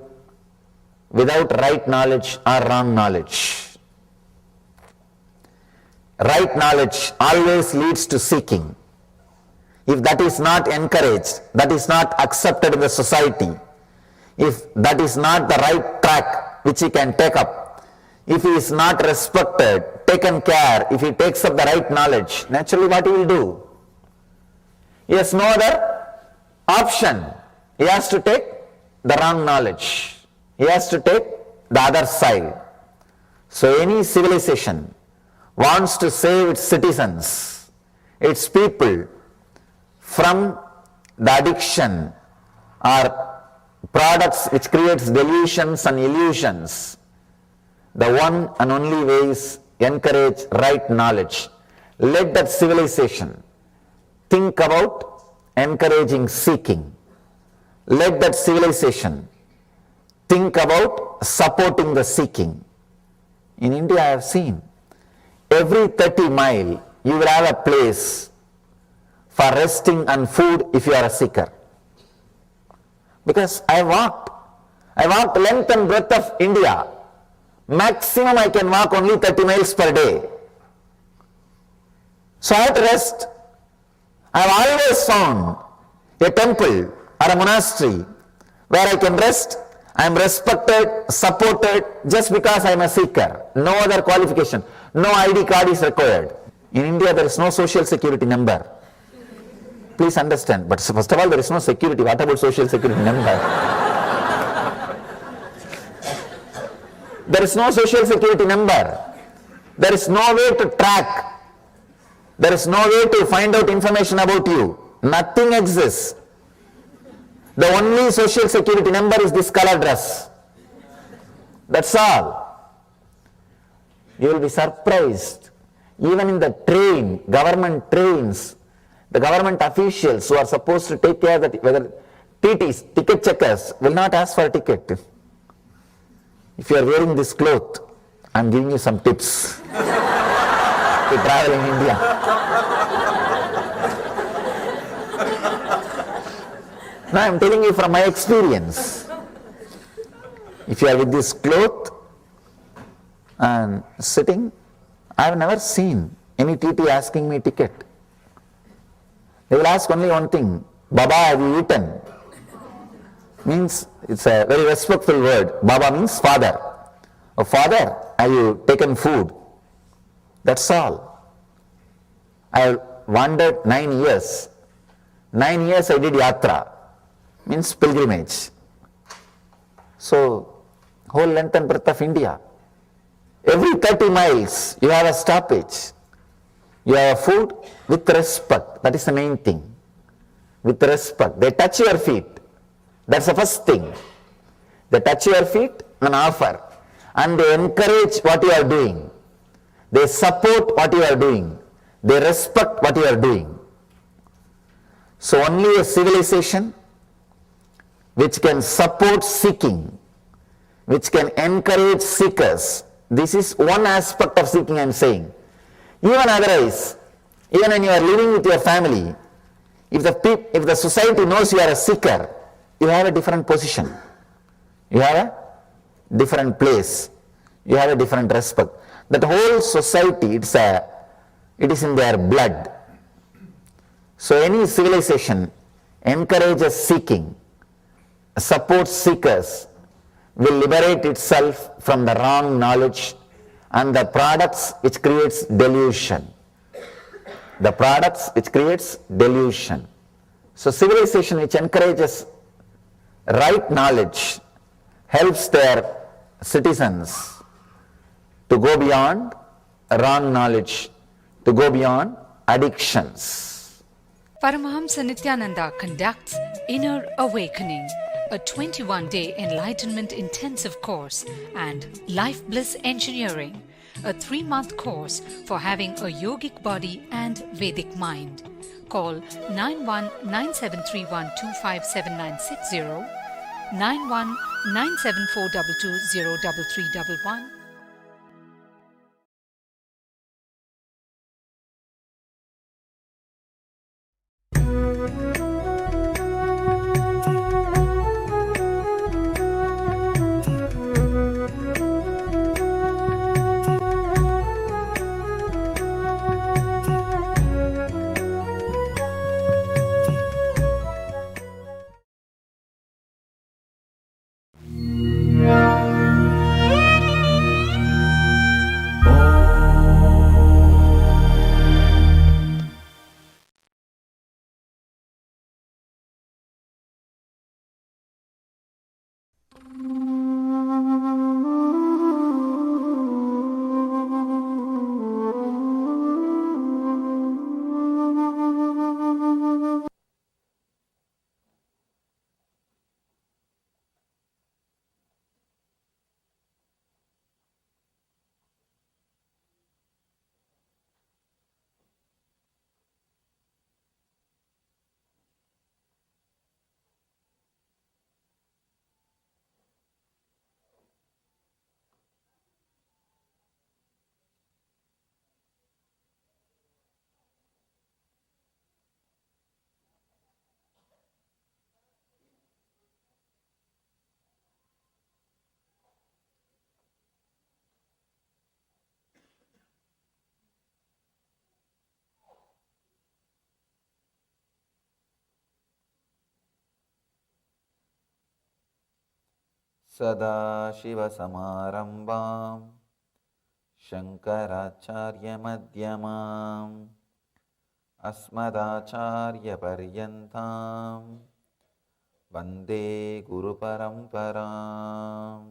without right knowledge or wrong knowledge. Right knowledge always leads to seeking. If that is not encouraged, that is not accepted in the society, if that is not the right track which he can take up, if he is not respected, taken care, if he takes up the right knowledge, naturally what he will do? He has no other option. He has to take the wrong knowledge. He has to take the other side. So any civilization wants to save its citizens, its people from the addiction or products which creates delusions and illusions, The one and only way is encourage right knowledge. Let that civilization think about encouraging seeking. Let that civilization think about supporting the seeking. In India, I have seen every 30 mile you will have a place for resting and food if you are a seeker. Because I walked length and breadth of India. Maximum I can walk only 30 miles per day. So I have to rest. I have always found a temple or a monastery where I can rest. I am respected, supported just because I am a seeker. No other qualification. No ID card is required. In India there is no social security number. Please understand. But first of all, there is no security. What about social security number? There is no social security number. There is no way to track. There is no way to find out information about you. Nothing exists. The only social security number is this color dress. That's all. You will be surprised. Even in the train, government trains, the government officials who are supposed to take care that whether TTs, ticket checkers, will not ask for a ticket. If you are wearing this cloth, I am giving you some tips to travel in India. Now I am telling you from my experience. If you are with this cloth and sitting, I have never seen any TT asking me ticket. They will ask only one thing, Baba, have you eaten? Means, it's a very respectful word. Baba means father. Oh, father, have you taken food? That's all. I wandered 9 years. 9 years I did yatra, means pilgrimage. So, whole length and breadth of India. Every 30 miles you have a stoppage. You have a food with respect. That is the main thing. With respect. They touch your feet. That's the first thing. They touch your feet and offer. And they encourage what you are doing. They support what you are doing. They respect what you are doing. So only a civilization which can support seeking, which can encourage seekers. This is one aspect of seeking I am saying. Even otherwise, even when you are living with your family, if the society knows you are a seeker, you have a different position. You have a different place. You have a different respect. That whole society, it is in their blood. So any civilization encourages seeking, supports seekers, will liberate itself from the wrong knowledge and the products which creates delusion. The products which creates delusion. So civilization which encourages right knowledge helps their citizens to go beyond wrong knowledge, to go beyond addictions. Paramahamsa Nithyananda conducts Inner Awakening, a 21-day enlightenment intensive course, and Life Bliss Engineering, a 3-month course for having a yogic body and Vedic mind. Call 919731257960, 919742203311. सदाशिवसमारम्भां शङ्कराचार्यमध्यमाम् अस्मदाचार्यपर्यन्तां वन्दे गुरुपरम्पराम्.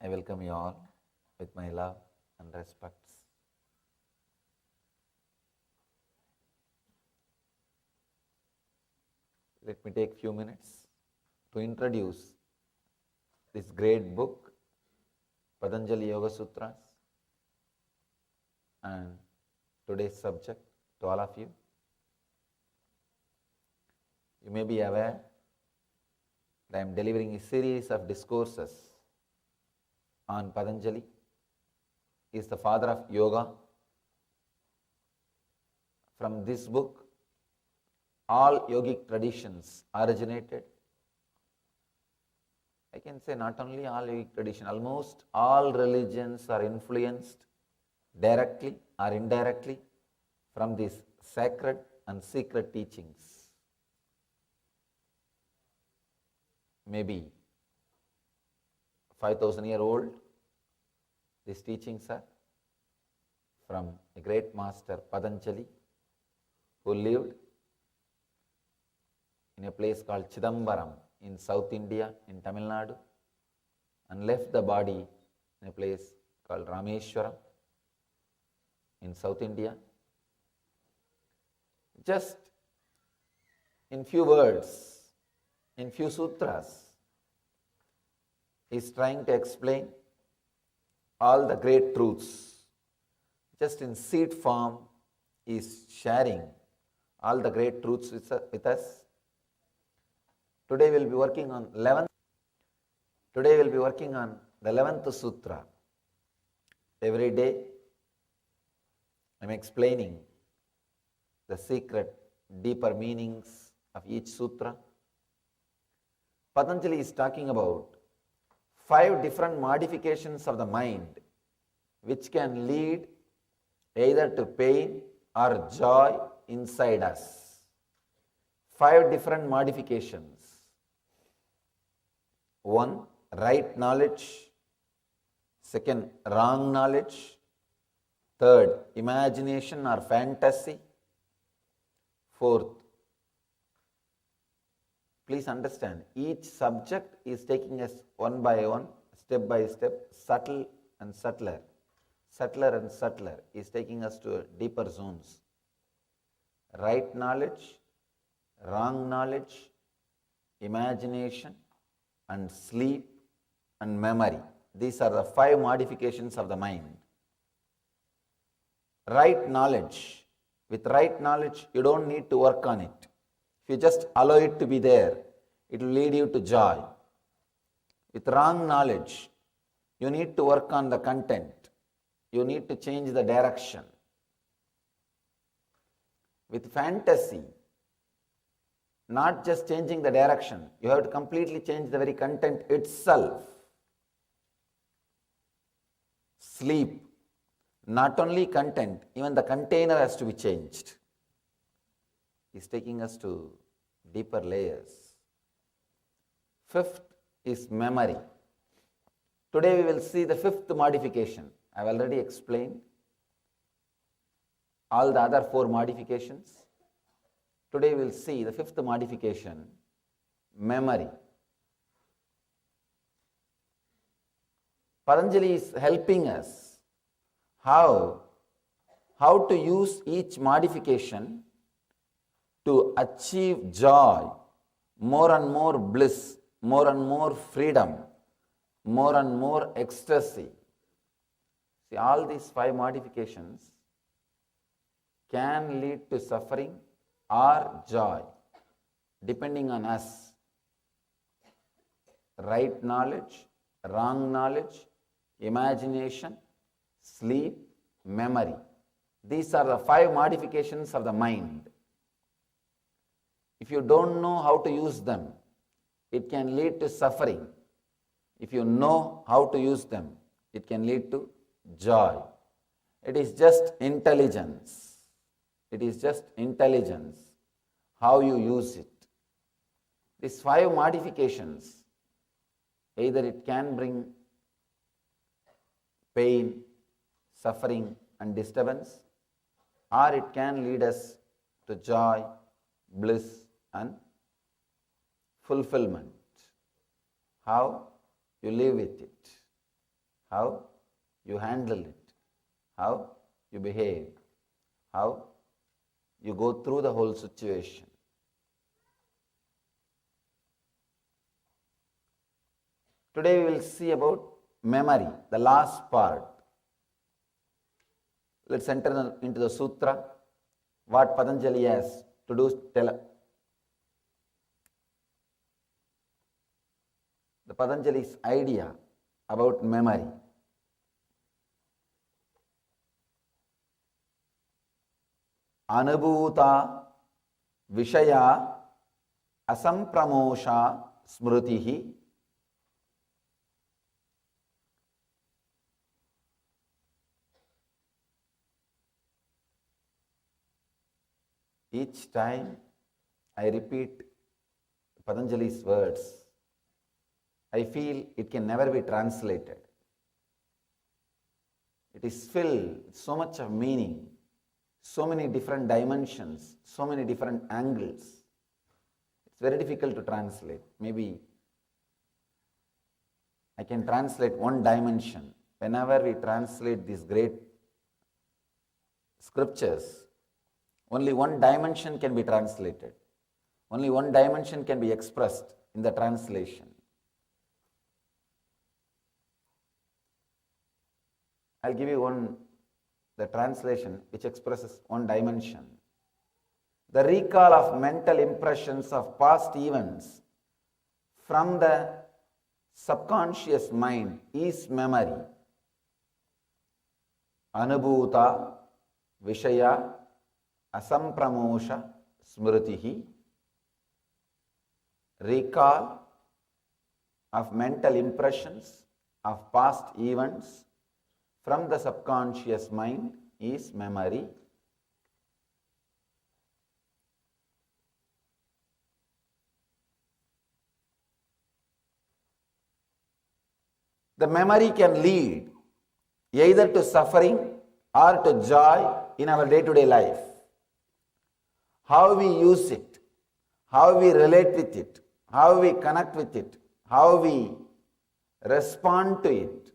I welcome you all with my love and respects. Let me take few minutes to introduce this great book, Patanjali Yoga Sutras, and today's subject to all of you. You may be aware that I am delivering a series of discourses on Patanjali. He is the father of yoga. From this book, all yogic traditions originated. I can say not only all yogic traditions, almost all religions are influenced directly or indirectly from these sacred and secret teachings. Maybe 5,000 years old, these teachings are from a great master Patanjali, who lived in a place called Chidambaram in South India, in Tamil Nadu, and left the body in a place called Rameshwaram in South India. Just in few words, in few sutras, he is trying to explain all the great truths. Just in seed form, he is sharing all the great truths with us. Today we will be working on 11th. Today we will be working on the 11th sutra. Every day I am explaining the secret, deeper meanings of each sutra. Patanjali is talking about 5 different modifications of the mind which can lead either to pain or joy inside us. 5 different modifications. 1. Right knowledge. 2. Wrong knowledge. 3. Imagination or fantasy. 4. Please understand, each subject is taking us one by one, step by step, subtle and subtler. Subtler and subtler is taking us to deeper zones. Right knowledge, wrong knowledge, imagination, and sleep and memory. These are the 5 modifications of the mind. Right knowledge. With right knowledge, you don't need to work on it. If you just allow it to be there, it will lead you to joy. With wrong knowledge, you need to work on the content. You need to change the direction. With fantasy, not just changing the direction, you have to completely change the very content itself. Sleep, not only content, even the container has to be changed. Is taking us to deeper layers. 5th is memory. Today we will see the 5th modification. I have already explained all the other 4 modifications. Today we will see the 5th modification, memory. Patanjali is helping us how to use each modification to achieve joy, more and more bliss, more and more freedom, more and more ecstasy. See, all these 5 modifications can lead to suffering or joy, depending on us. Right knowledge, wrong knowledge, imagination, sleep, memory. These are the 5 modifications of the mind. If you don't know how to use them, it can lead to suffering. If you know how to use them, it can lead to joy. It is just intelligence. It is just intelligence, how you use it. These 5 modifications, either it can bring pain, suffering and disturbance, or it can lead us to joy, bliss and fulfillment. How you live with it, how you handle it, how you behave, how you go through the whole situation. Today we will see about memory, the last part. Let's enter into the sutra. What Patanjali has to do, tell. The Patanjali's idea about memory. Anubhuta Vishaya Asampramosha Smrutihi. Each time I repeat Patanjali's words, I feel it can never be translated. It is filled with so much of meaning, so many different dimensions, so many different angles. It's very difficult to translate. Maybe I can translate one dimension. Whenever we translate these great scriptures, only one dimension can be translated. Only one dimension can be expressed in the translation. I'll give you the translation which expresses one dimension. The recall of mental impressions of past events from the subconscious mind is memory. Anubhuta Vishaya Asampramosha Smrutihi. Recall of mental impressions of past events from the subconscious mind is memory. The memory can lead either to suffering or to joy in our day-to-day life. How we use it, how we relate with it, how we connect with it, how we respond to it.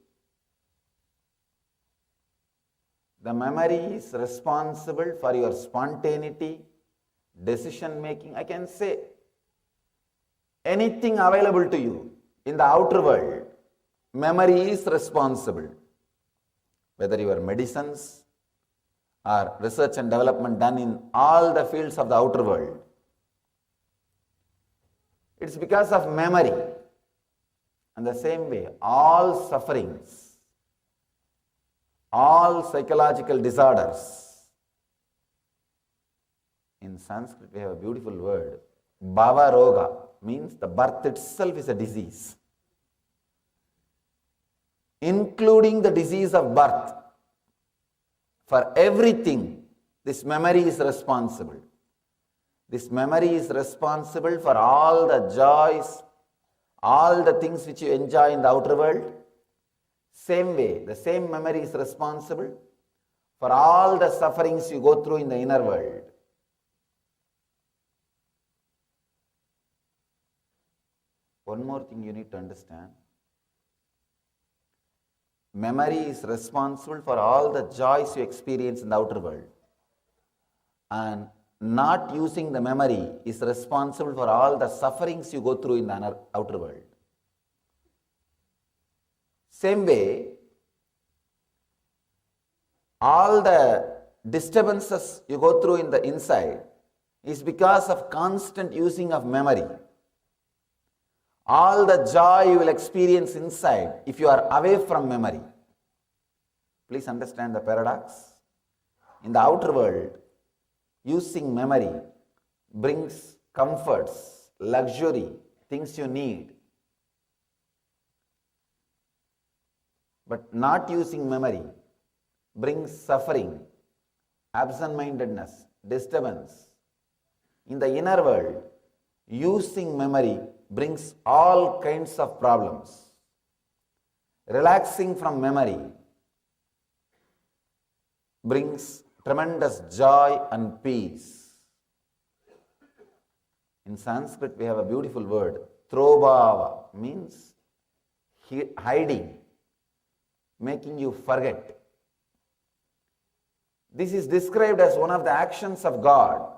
The memory is responsible for your spontaneity, decision making. I can say anything available to you in the outer world, memory is responsible. Whether your medicines or research and development done in all the fields of the outer world, it's because of memory. And the same way, all sufferings, all psychological disorders. In Sanskrit, we have a beautiful word. Bhava Roga means the birth itself is a disease, including the disease of birth. For everything, this memory is responsible. This memory is responsible for all the joys, all the things which you enjoy in the outer world. Same way, the same memory is responsible for all the sufferings you go through in the inner world. One more thing you need to understand. Memory is responsible for all the joys you experience in the outer world. And not using the memory is responsible for all the sufferings you go through in the outer world. Same way, all the disturbances you go through in the inside is because of constant using of memory. All the joy you will experience inside if you are away from memory. Please understand the paradox. In the outer world, using memory brings comforts, luxury, things you need. But not using memory brings suffering, absent-mindedness, disturbance. In the inner world, using memory brings all kinds of problems. Relaxing from memory brings tremendous joy and peace. In Sanskrit, we have a beautiful word, trobhava, means hiding, making you forget. This is described as one of the actions of God.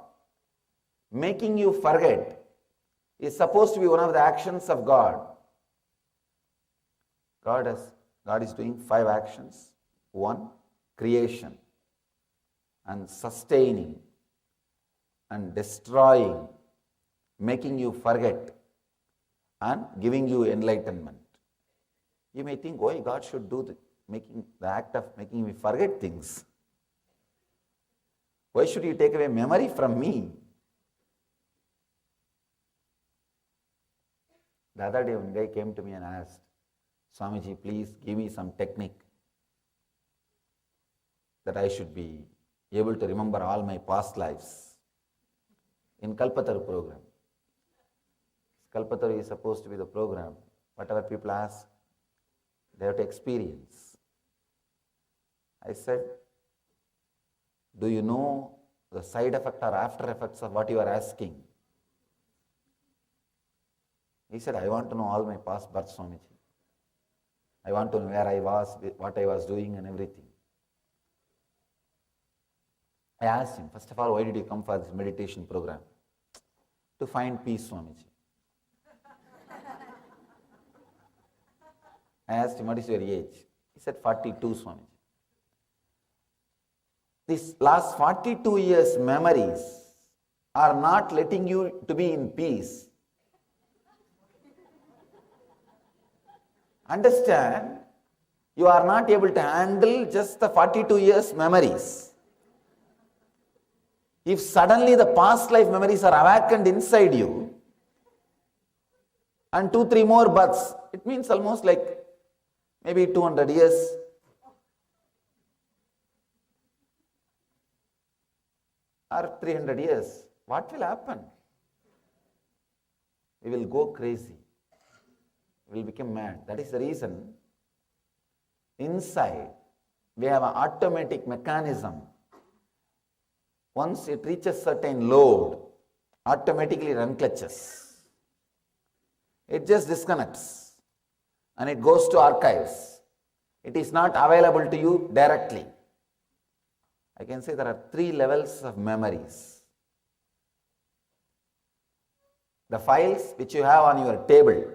Making you forget is supposed to be one of the actions of God. God is doing 5 actions. 1, creation, and sustaining, and destroying, making you forget, and giving you enlightenment. You may think, why God should do the act of making me forget things? Why should you take away memory from me? The other day, one guy came to me and asked, Swamiji, please give me some technique that I should be able to remember all my past lives. In Kalpataru program. Kalpataru is supposed to be the program. Whatever people ask, they have to experience. I said, do you know the side effect or after effects of what you are asking? He said, I want to know all my past births, Swamiji. I want to know where I was, what I was doing and everything. I asked him, first of all, why did you come for this meditation program? To find peace, Swamiji. I asked him, what is your age? He said, 42, Swamiji. These last 42 years' memories are not letting you to be in peace. Understand, you are not able to handle just the 42 years' memories. If suddenly the past life memories are awakened inside you, and 2-3 more births, it means almost like maybe 200 years. Or 300 years. What will happen? We will go crazy. We will become mad. That is the reason inside we have an automatic mechanism. Once it reaches certain load, automatically run clutches. It just disconnects and it goes to archives. It is not available to you directly. I can say there are 3 levels of memories. The files which you have on your table,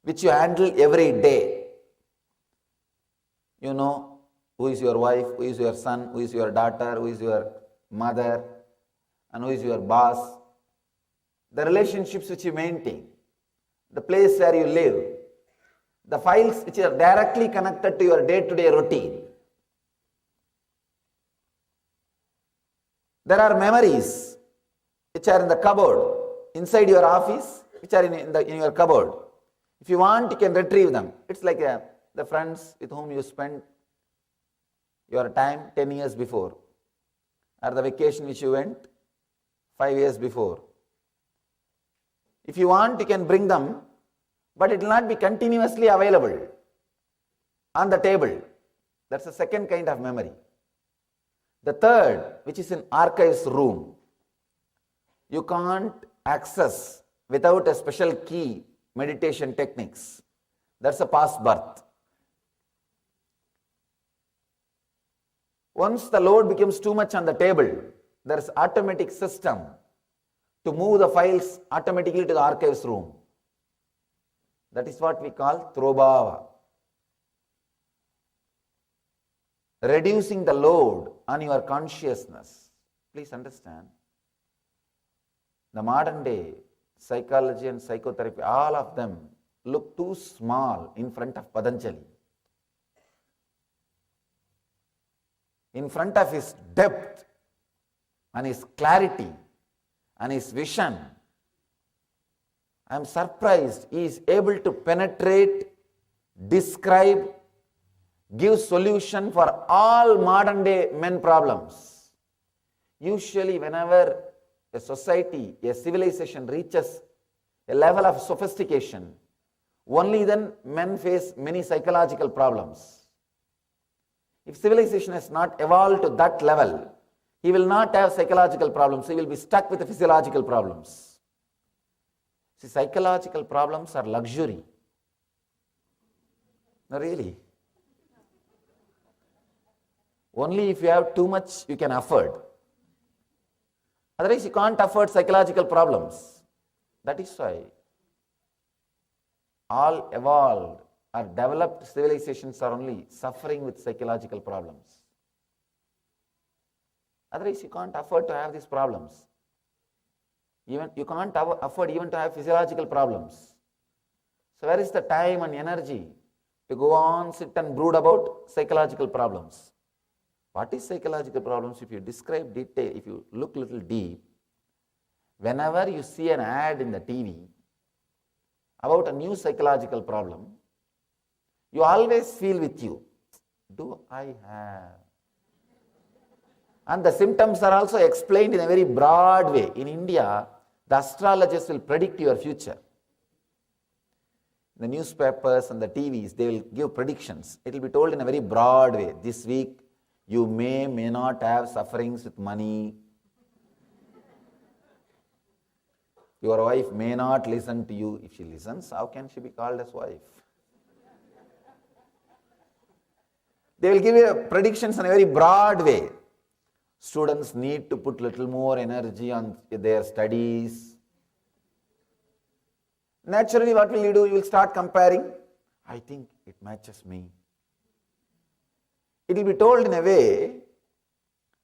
which you handle every day. You know who is your wife, who is your son, who is your daughter, who is your mother, and who is your boss. The relationships which you maintain, the place where you live, the files which are directly connected to your day-to-day routine. There are memories which are in the cupboard, inside your office, which are in your cupboard. If you want, you can retrieve them. It's like the friends with whom you spent your time 10 years before, or the vacation which you went 5 years before. If you want, you can bring them, but it will not be continuously available on the table. That's the second kind of memory. The third, which is in archives room, you can't access without a special key, meditation techniques. That's a past birth. Once the load becomes too much on the table, there is automatic system to move the files automatically to the archives room. That is what we call trobhava. Reducing the load on your consciousness. Please understand, the modern day psychology and psychotherapy, all of them look too small in front of Patanjali. in front of his depth and his clarity and his vision, I am surprised he is able to penetrate, describe, give solution for all modern day men problems. Usually whenever a society, a civilization reaches a level of sophistication, only then men face many psychological problems. If civilization has not evolved to that level, he will not have psychological problems, he will be stuck with the physiological problems. See, psychological problems are luxury. No, really. Only if you have too much, you can afford. Otherwise, you can't afford psychological problems. That is why all evolved or developed civilizations are only suffering with psychological problems. Otherwise, you can't afford to have these problems. Even you can't afford even to have physiological problems. So where is the time and energy to go on, sit and brood about psychological problems? What is psychological problems? If you describe detail, if you look little deep, whenever you see an ad in the TV about a new psychological problem, you always feel with you, do I have? And the symptoms are also explained in a very broad way. In India, the astrologers will predict your future. The newspapers and the TVs, they will give predictions. It will be told in a very broad way. This week, you may not have sufferings with money. Your wife may not listen to you. If she listens, how can she be called as wife? They will give you predictions in a very broad way. Students need to put little more energy on their studies. Naturally, what will you do? You will start comparing. I think it matches me. It will be told in a way,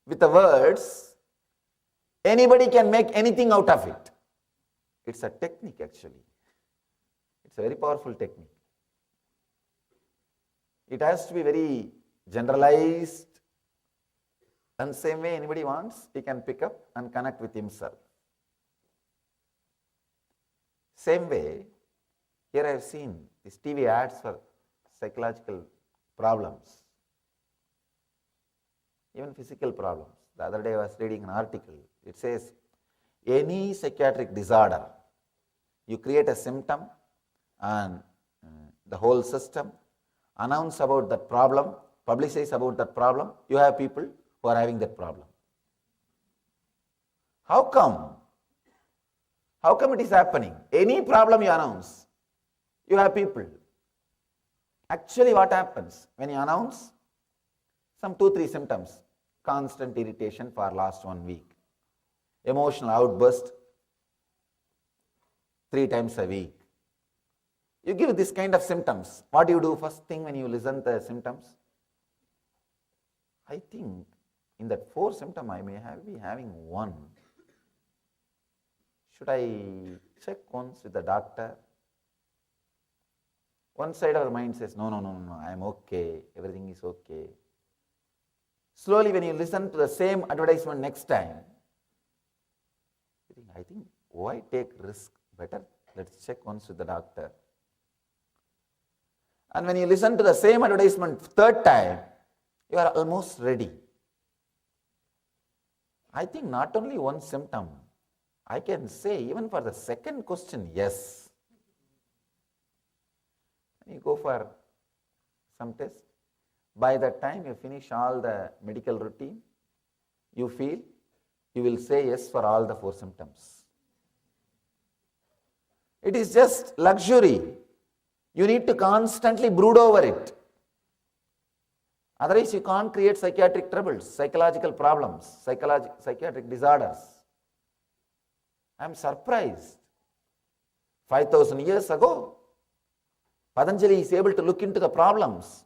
with the words, anybody can make anything out of it. It's a technique actually. It's a very powerful technique. It has to be very generalized, and same way anybody wants, he can pick up and connect with himself. Same way, here I have seen these TV ads for psychological problems, even physical problems. The other day I was reading an article. It says, any psychiatric disorder, you create a symptom and the whole system announce about that problem, publicize about that problem, you have people who are having that problem. How come? How come it is happening? Any problem you announce, you have people. Actually what happens when you announce some 2-3 symptoms? Constant irritation for last 1 week, emotional outburst 3 times a week. You give this kind of symptoms. What do you do first thing when you listen to the symptoms? I think in that 4 symptom I may be having 1. Should I check once with the doctor? One side of our mind says, no, I am okay, everything is okay. Slowly when you listen to the same advertisement next time, you think, I think, why take risk? Better, let's check once with the doctor. And when you listen to the same advertisement 3rd time, you are almost ready. I think not only 1 symptom, I can say even for the 2nd question, yes. You go for some test. By the time you finish all the medical routine, you feel you will say yes for all the 4 symptoms. It is just luxury. You need to constantly brood over it. Otherwise, you can't create psychiatric troubles, psychological problems, psychiatric disorders. I am surprised. 5,000 years ago, Patanjali is able to look into the problems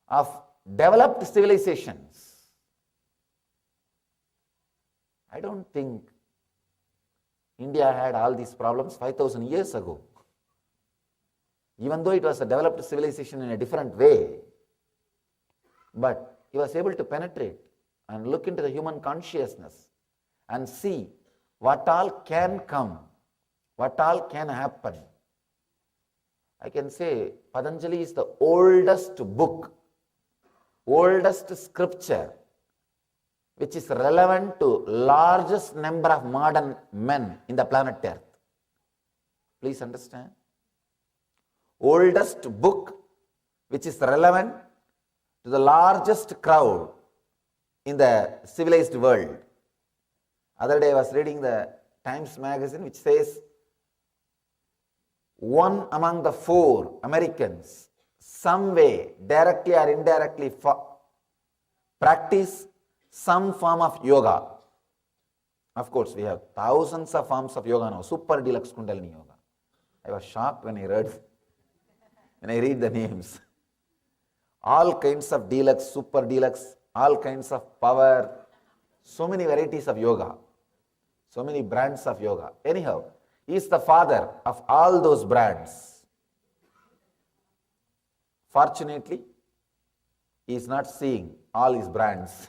of developed civilizations. I don't think India had all these problems 5,000 years ago. Even though it was a developed civilization in a different way, but he was able to penetrate and look into the human consciousness and see what all can come, what all can happen. I can say Patanjali is the oldest book, oldest scripture which is relevant to largest number of modern men in the planet Earth. Please understand. Oldest book which is relevant to the largest crowd in the civilized world. Other day I was reading the Times magazine which says one among the 4 Americans some way, directly or indirectly, practice some form of yoga. Of course, we have thousands of forms of yoga now, super deluxe Kundalini yoga. I was shocked when I read the names. All kinds of deluxe, super deluxe, all kinds of power, so many varieties of yoga, so many brands of yoga. Anyhow, he is the father of all those brands. Fortunately, he is not seeing all his brands.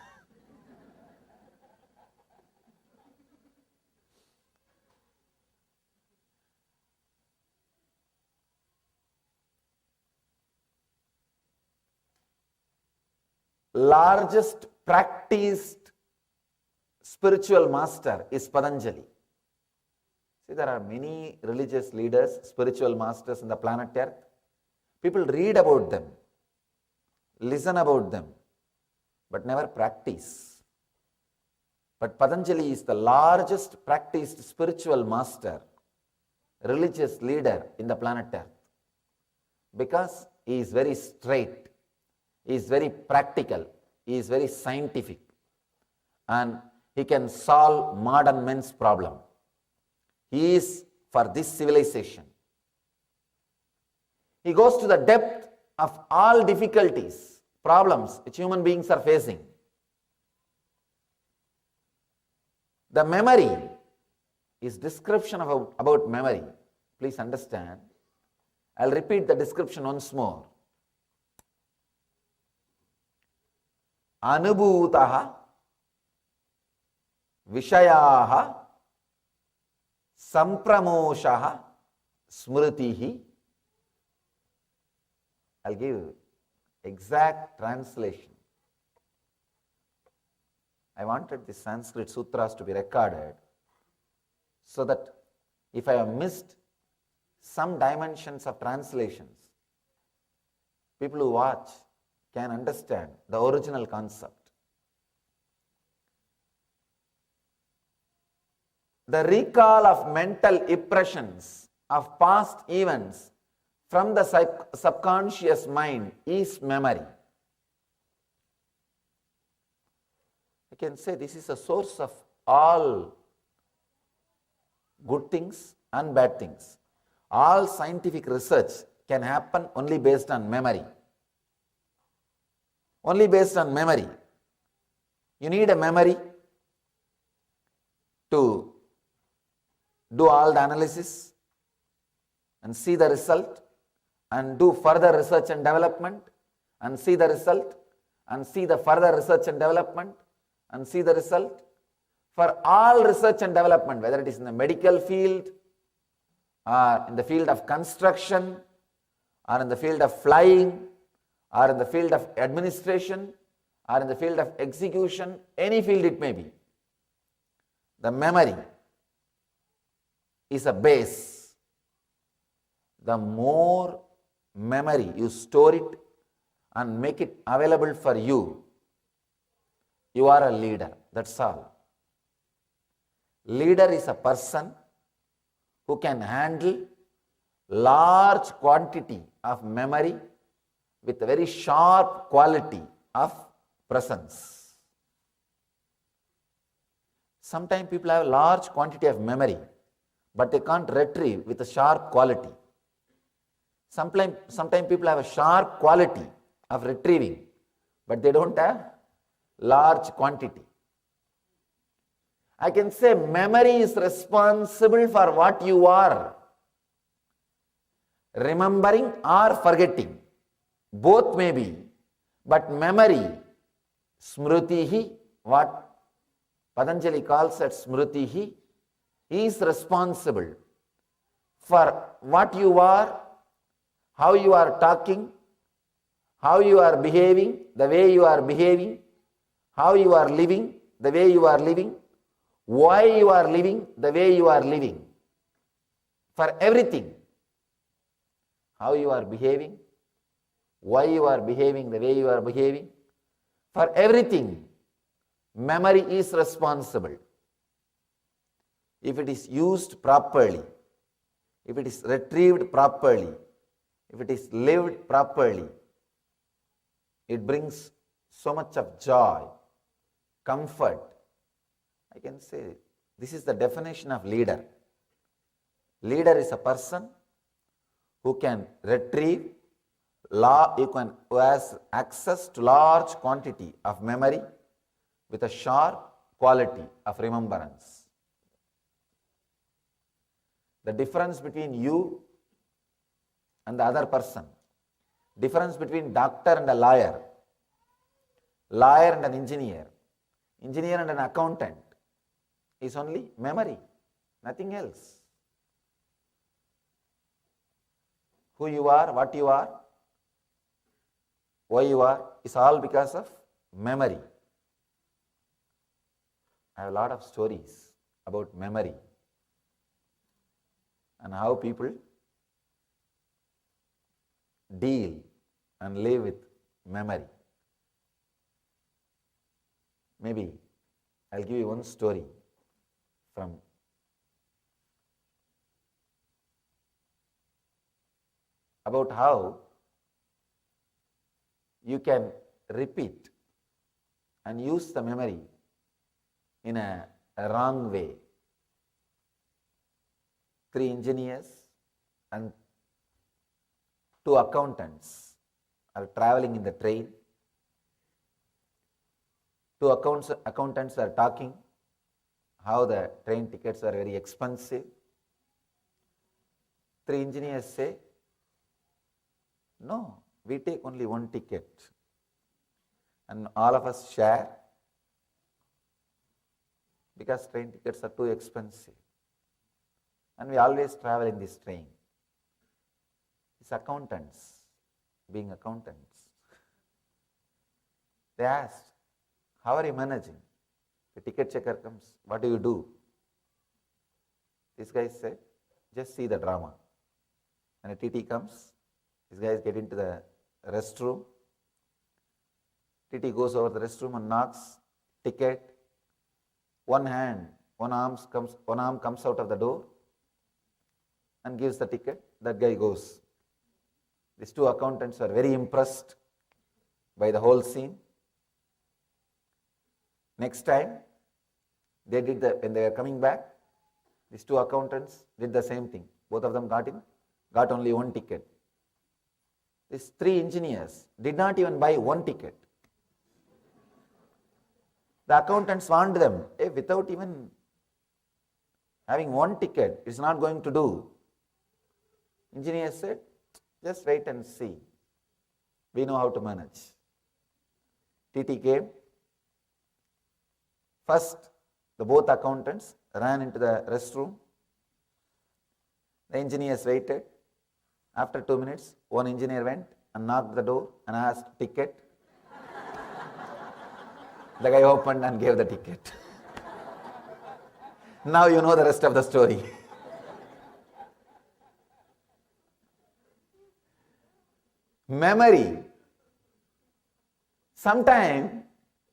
Largest practiced spiritual master is Patanjali. See, there are many religious leaders, spiritual masters in the planet Earth. People read about them, listen about them, but never practice. But Patanjali is the largest practiced spiritual master, religious leader in the planet Earth, because he is very straight. He is very practical, he is very scientific, and he can solve modern men's problem. He is for this civilization. He goes to the depth of all difficulties, problems which human beings are facing. The memory, his description about memory, please understand. I'll repeat the description once more. Anubhutaha Vishayaha Sampramoshaha Smritihi. I'll give exact translation. I wanted the Sanskrit Sutras to be recorded so that if I have missed some dimensions of translations, people who watch can understand the original concept. The recall of mental impressions of past events from the subconscious mind is memory. I can say this is a source of all good things and bad things. All scientific research can happen only based on memory. Only based on memory. You need a memory to do all the analysis and see the result and do further research and development and see the result and see the further research and development and see the result. For all research and development, whether it is in the medical field or in the field of construction or in the field of flying or in the field of administration or in the field of execution, any field it may be, the memory is a base. The more memory you store it and make it available for you, you are a leader. That's all. Leader is a person who can handle large quantity of memory with a very sharp quality of presence. Sometimes people have a large quantity of memory, but they can't retrieve with a sharp quality. Sometimes people have a sharp quality of retrieving, but they don't have large quantity. I can say memory is responsible for what you are remembering or forgetting. Both may be, but memory Smrutihi, what Patanjali calls as Smrutihi, is responsible for what you are, how you are talking, how you are behaving, the way you are behaving, how you are living, the way you are living, why you are living, the way you are living. For everything, how you are behaving, why you are behaving, the way you are behaving, for everything, memory is responsible. If it is used properly, if it is retrieved properly, if it is lived properly, it brings so much of joy, comfort. I can say this is the definition of leader. Leader is a person who can retrieve, who has access to large quantity of memory with a sharp quality of remembrance. The difference between you and the other person, difference between doctor and a lawyer, lawyer and an engineer, engineer and an accountant is only memory, nothing else. Who you are, what you are, why you are, is all because of memory. I have a lot of stories about memory and how people deal and live with memory. Maybe I'll give you one story from about how you can repeat and use the memory in a wrong way. 3 engineers and 2 accountants are traveling in the train. 2 accountants are talking how the train tickets are very expensive. 3 engineers say, no, we take only 1 ticket and all of us share because train tickets are too expensive and we always travel in this train. These accountants, being accountants, they asked, how are you managing? The ticket checker comes, what do you do? This guy said, just see the drama. When a TT comes, these guys get into the restroom. TT goes over the restroom and knocks, ticket. One arm comes out of the door and gives the ticket. That guy goes. These 2 accountants are very impressed by the whole scene. Next time, when they were coming back, these 2 accountants did the same thing. Both of them got only 1 ticket. These 3 engineers did not even buy 1 ticket. The accountants warned them, hey, without even having 1 ticket, it's not going to do. Engineers said, just wait and see. We know how to manage. TT came. First, both accountants ran into the restroom. The engineers waited. After 2 minutes, one engineer went and knocked the door and asked, ticket. The guy opened and gave the ticket. Now you know the rest of the story. Memory. Sometimes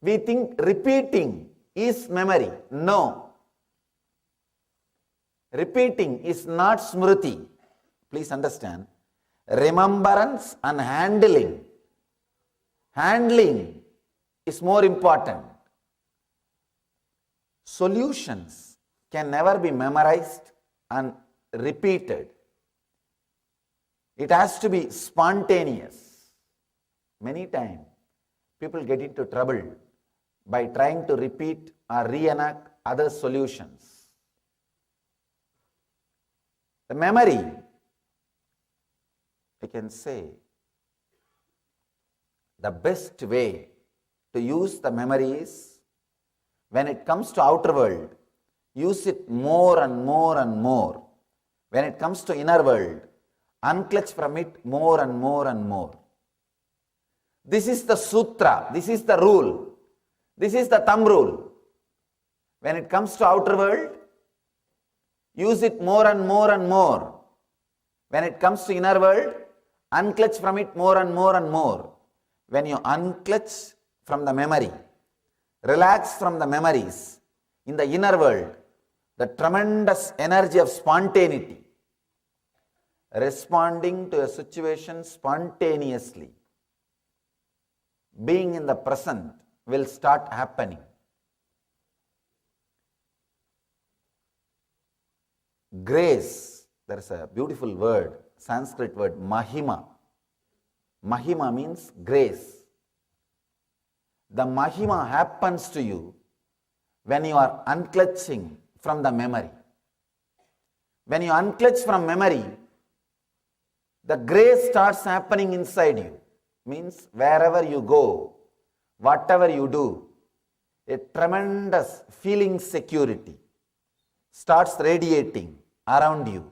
we think repeating is memory. No. Repeating is not smriti. Please understand. Remembrance and handling. Handling is more important. Solutions can never be memorized and repeated. It has to be spontaneous. Many times, people get into trouble by trying to repeat or reenact other solutions. The memory, I can say, the best way to use the memory is, when it comes to outer world, use it more and more and more. When it comes to inner world, unclutch from it more and more and more. This is the sutra, this is the rule, this is the thumb rule. When it comes to outer world, use it more and more and more. When it comes to inner world, unclutch from it more and more and more. When you unclutch from the memory, relax from the memories, in the inner world, the tremendous energy of spontaneity, responding to a situation spontaneously, being in the present will start happening. Grace, there is a beautiful word, Sanskrit word, mahima. Mahima means grace. The mahima happens to you when you are unclutching from the memory. When you unclutch from memory, the grace starts happening inside you. Means wherever you go, whatever you do, a tremendous feeling security starts radiating around you,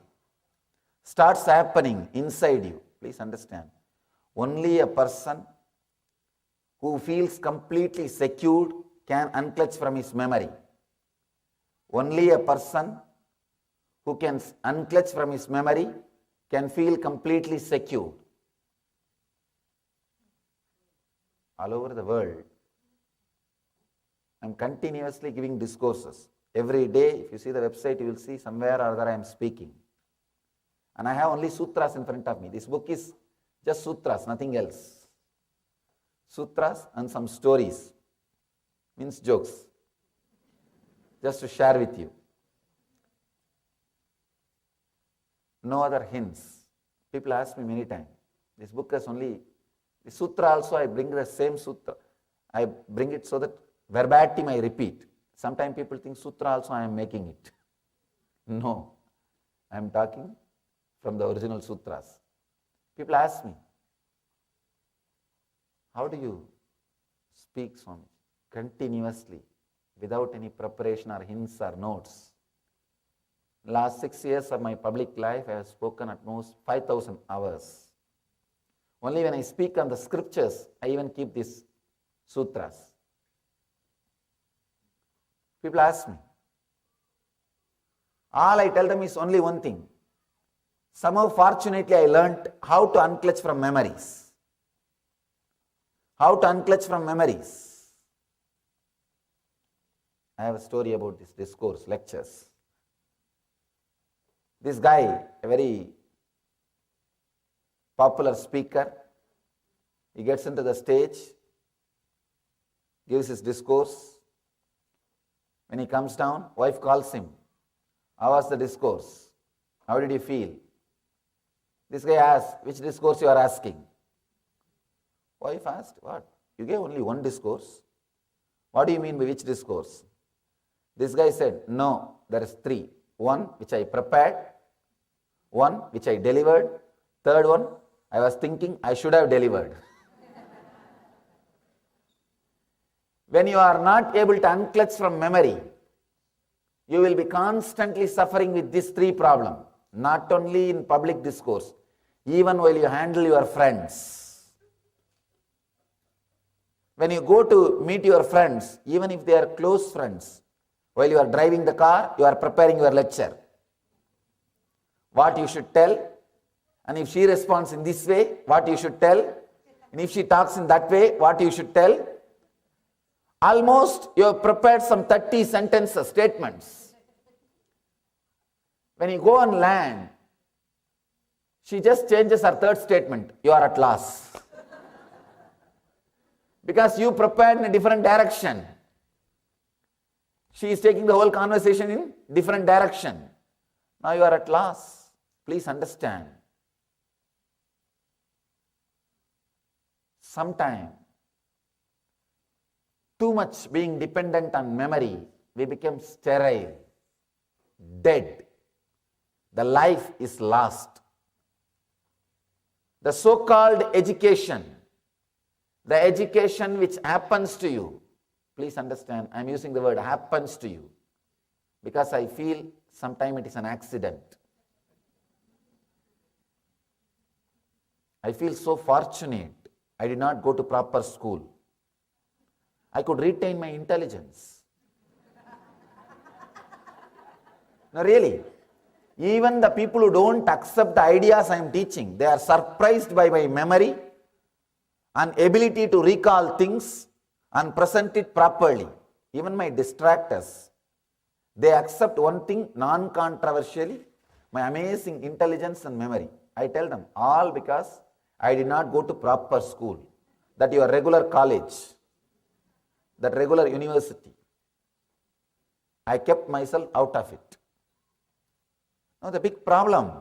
starts happening inside you. Please understand, only a person who feels completely secured can unclutch from his memory. Only a person who can unclutch from his memory can feel completely secured. All over the world, I am continuously giving discourses. Every day, if you see the website, you will see somewhere or other I am speaking. And I have only sutras in front of me. This book is just sutras, nothing else. Sutras and some stories, means jokes, just to share with you. No other hints. People ask me many times. This book has only, the sutra also I bring the same sutra. I bring it so that verbatim I repeat. Sometimes people think sutra also I am making it. No, I am talking from the original sutras. People ask me, how do you speak, Swami? Continuously, without any preparation or hints or notes. Last 6 years of my public life, I have spoken at most 5,000 hours. Only when I speak on the scriptures, I even keep these sutras. People ask me. All I tell them is only one thing. Somehow, fortunately, I learnt how to unclutch from memories. How to unclutch from memories. I have a story about this discourse, lectures. This guy, a very popular speaker, he gets into the stage, gives his discourse. When he comes down, wife calls him. How was the discourse? How did you feel? This guy asks, which discourse you are asking? Wife asked, what? You gave only one discourse. What do you mean by which discourse? This guy said, no, there is 3. One which I prepared, one which I delivered, third one I was thinking I should have delivered. When you are not able to unclutch from memory, you will be constantly suffering with these 3 problems, not only in public discourse, even while you handle your friends. When you go to meet your friends, even if they are close friends, while you are driving the car, you are preparing your lecture. What you should tell, and if she responds in this way, what you should tell, and if she talks in that way, what you should tell. Almost you have prepared some 30 sentences, statements. When you go on land, she just changes her third statement, you are at loss. Because you prepared in a different direction. She is taking the whole conversation in different direction. Now you are at loss. Please understand. Sometimes, too much being dependent on memory, we become sterile, dead. The life is lost. The so-called education, The education which happens to you, please understand, I am using the word happens to you because I feel sometimes it is an accident. I feel so fortunate. I did not go to proper school. I could retain my intelligence. No, really. Even the people who don't accept the ideas I am teaching, they are surprised by my memory and ability to recall things and present it properly. Even my distractors, they accept one thing non-controversially, my amazing intelligence and memory. I tell them, all because I did not go to proper school, that your regular college, that regular university. I kept myself out of it. Now the big problem,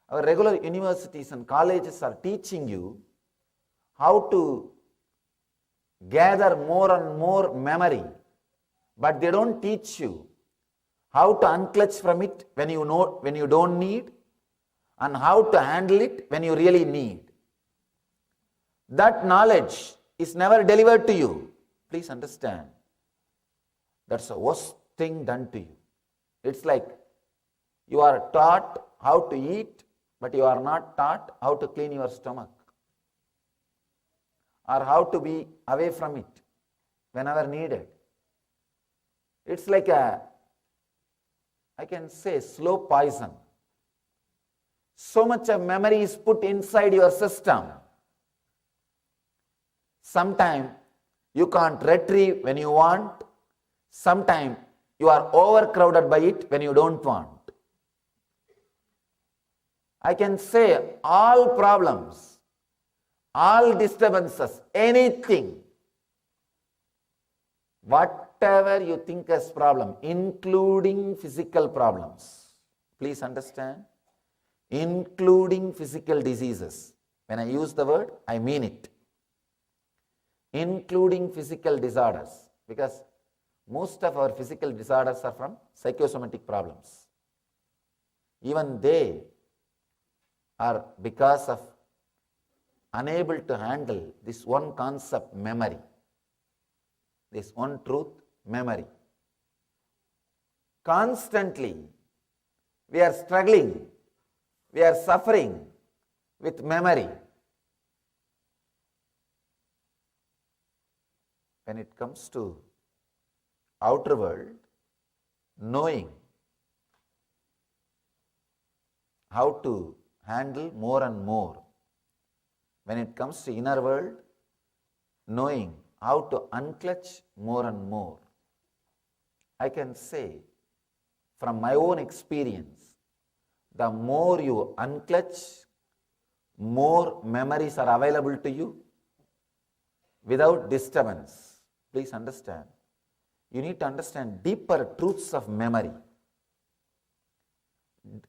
our regular universities and colleges are teaching you how to gather more and more memory, but they don't teach you how to unclutch from it when you don't need, and how to handle it when you really need. That knowledge is never delivered to you. Please understand. That's the worst thing done to you. It's like you are taught how to eat, but you are not taught how to clean your stomach, or how to be away from it whenever needed. It's like I can say, slow poison. So much of memory is put inside your system. Sometimes you can't retrieve when you want. Sometimes you are overcrowded by it when you don't want. I can say all problems, all disturbances, anything, whatever you think as problem, including physical problems. Please understand, including physical diseases. When I use the word, I mean it. Including physical disorders, because most of our physical disorders are from psychosomatic problems. Even they are because of unable to handle this one concept, memory, this one truth, memory. Constantly we are struggling, we are suffering with memory. When it comes to outer world, knowing how to handle more and more. When it comes to inner world, knowing how to unclutch more and more. I can say from my own experience, the more you unclutch, more memories are available to you without disturbance. Please understand. You need to understand deeper truths of memory.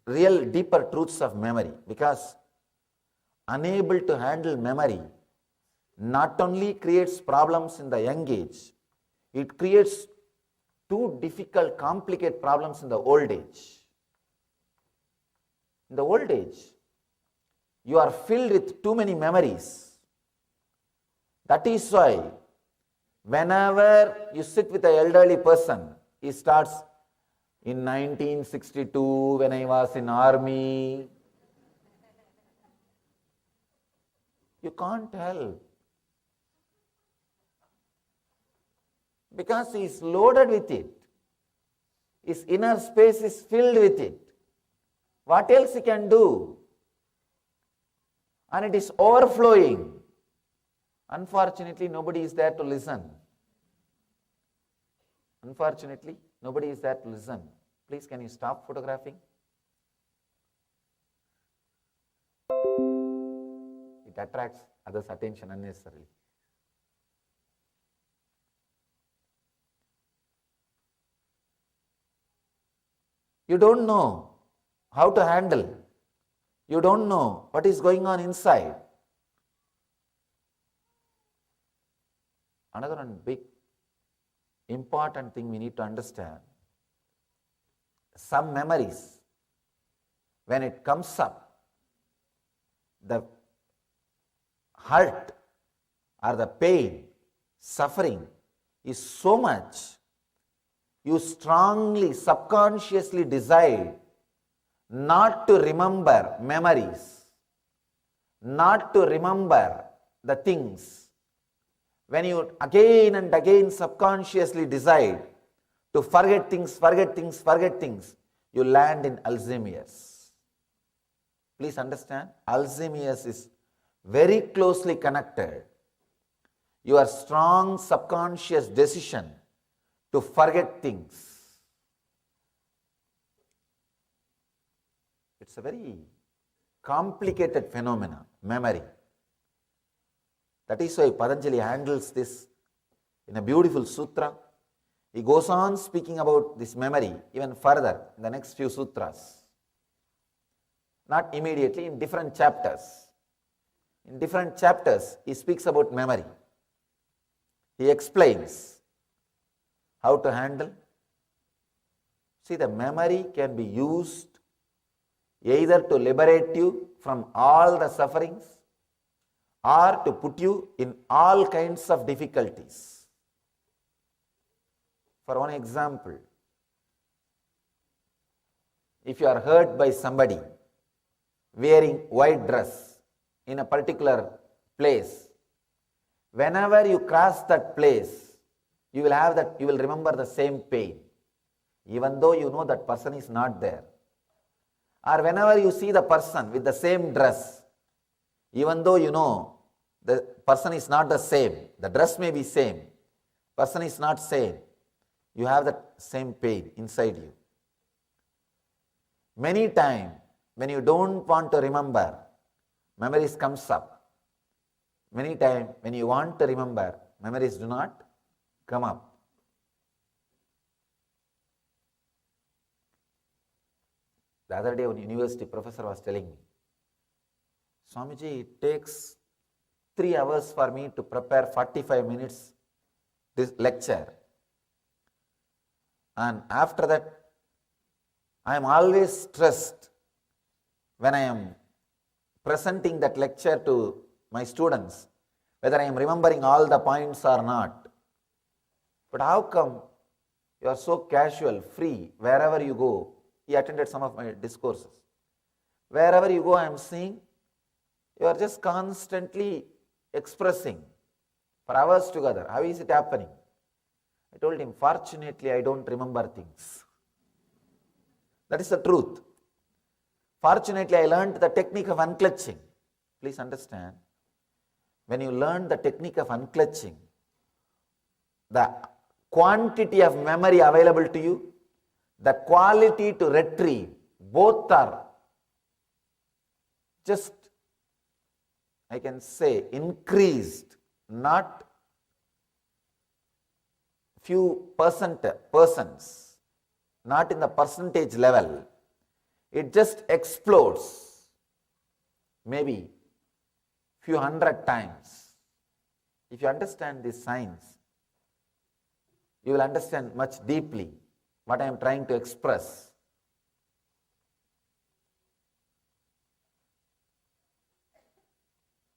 Real deeper truths of memory, because unable to handle memory not only creates problems in the young age, it creates too difficult, complicated problems in the old age. In the old age, you are filled with too many memories. That is why whenever you sit with an elderly person, he starts, in 1962 when I was in army. You can't help. Because he is loaded with it. His inner space is filled with it. What else he can do? And it is overflowing. Unfortunately, nobody is there to listen. Unfortunately, nobody is there to listen. Please, can you stop photographing? It attracts others' attention unnecessarily. You don't know how to handle. You don't know what is going on inside. Another one big important thing we need to understand. Some memories, when it comes up, the hurt or the pain, suffering is so much, you strongly, subconsciously decide not to remember memories, not to remember the things. When you again and again subconsciously decide to forget things, you land in Alzheimer's. Please understand, Alzheimer's is very closely connected. Your strong subconscious decision to forget things. It's a very complicated phenomena, memory. That is why Patanjali handles this in a beautiful sutra. He goes on speaking about this memory even further in the next few sutras. Not immediately, in different chapters. In different chapters, he speaks about memory. He explains how to handle. See, the memory can be used either to liberate you from all the sufferings or to put you in all kinds of difficulties. For one example, if you are hurt by somebody wearing white dress in a particular place, whenever you cross that place, you will remember the same pain, even though you know that person is not there. Or whenever you see the person with the same dress, even though you know the person is not the same, the dress may be same, person is not same, you have that same pain inside you. Many times when you don't want to remember, memories comes up. Many times when you want to remember, memories do not come up. The other day, one university professor was telling me, Swamiji, it takes 3 hours for me to prepare 45 minutes this lecture. And after that, I am always stressed when I am presenting that lecture to my students, whether I am remembering all the points or not. But how come you are so casual, free, wherever you go? He attended some of my discourses. Wherever you go, I am seeing you are just constantly expressing for hours together. How is it happening? I told him, fortunately, I don't remember things. That is the truth. Fortunately, I learned the technique of unclutching. Please understand, when you learn the technique of unclutching, the quantity of memory available to you, the quality to retrieve, both are just, I can say, increased, not few persons, not in the percentage level. It just explodes, maybe few hundred times. If you understand this science, you will understand much deeply what I am trying to express.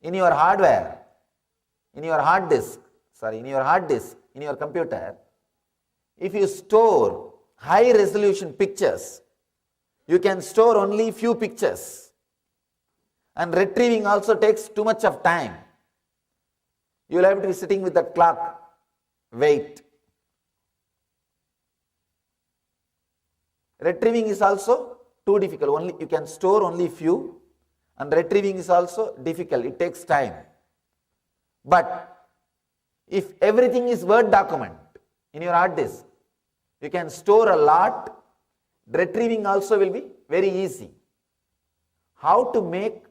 In your hardware, in your hard disk, in your computer, if you store high resolution pictures, you can store only few pictures. And retrieving also takes too much of time. You will have to be sitting with that clock, wait. Retrieving is also too difficult. You can store only few, and retrieving is also difficult. It takes time. But if everything is Word document in your hard disk, you can store a lot. Retrieving also will be very easy. How to make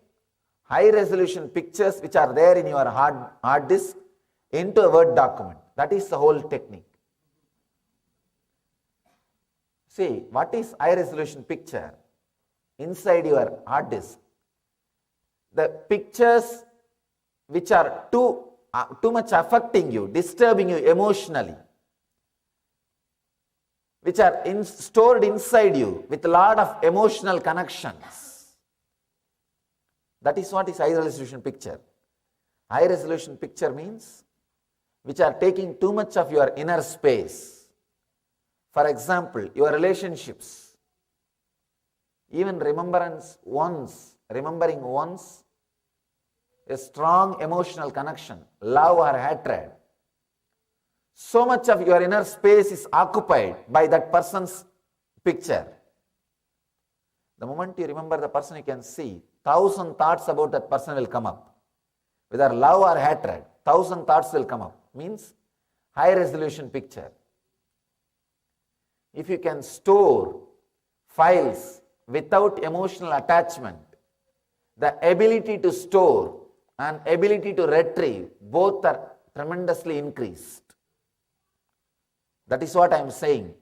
high resolution pictures which are there in your hard disk into a Word document? That is the whole technique. See, what is high resolution picture? Inside your hard disk, the pictures which are too much affecting you, disturbing you emotionally, which are stored inside you with a lot of emotional connections. That is what is high resolution picture. High resolution picture means which are taking too much of your inner space. For example, your relationships. Even remembering once a strong emotional connection, love or hatred. So much of your inner space is occupied by that person's picture. The moment you remember the person, you can see 1,000 thoughts about that person will come up. Whether love or hatred, 1,000 thoughts will come up. Means high resolution picture. If you can store files without emotional attachment, the ability to store and ability to retrieve both are tremendously increased. That is what I am saying.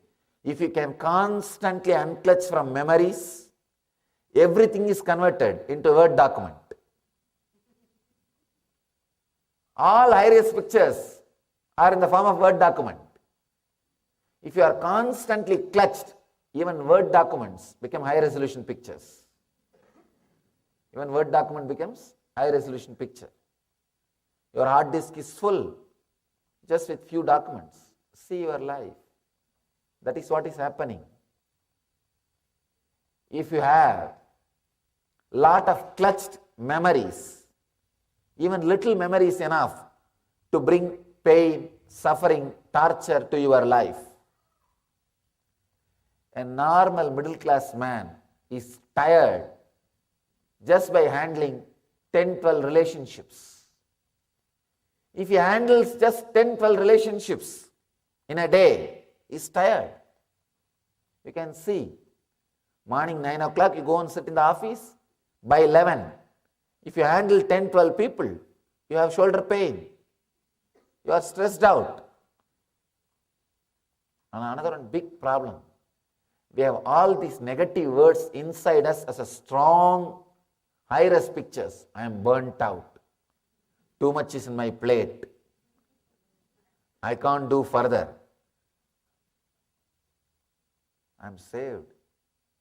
If you can constantly unclutch from memories, everything is converted into a Word document. All high-res pictures are in the form of Word document. If you are constantly clutched, even Word documents become high-resolution pictures. Even Word document becomes high-resolution picture. Your hard disk is full just with few documents. See your life. That is what is happening. If you have lot of clutched memories, even little memory is enough to bring pain, suffering, torture to your life. A normal middle class man is tired just by handling 10-12 relationships. If he handles just 10-12 relationships in a day, he is tired. You can see, morning 9 o'clock you go and sit in the office, by 11, if you handle 10-12 people, you have shoulder pain, you are stressed out. And another one big problem, we have all these negative words inside us as a strong high-res pictures. I am burnt out. Too much is in my plate. I can't do further. I am saved.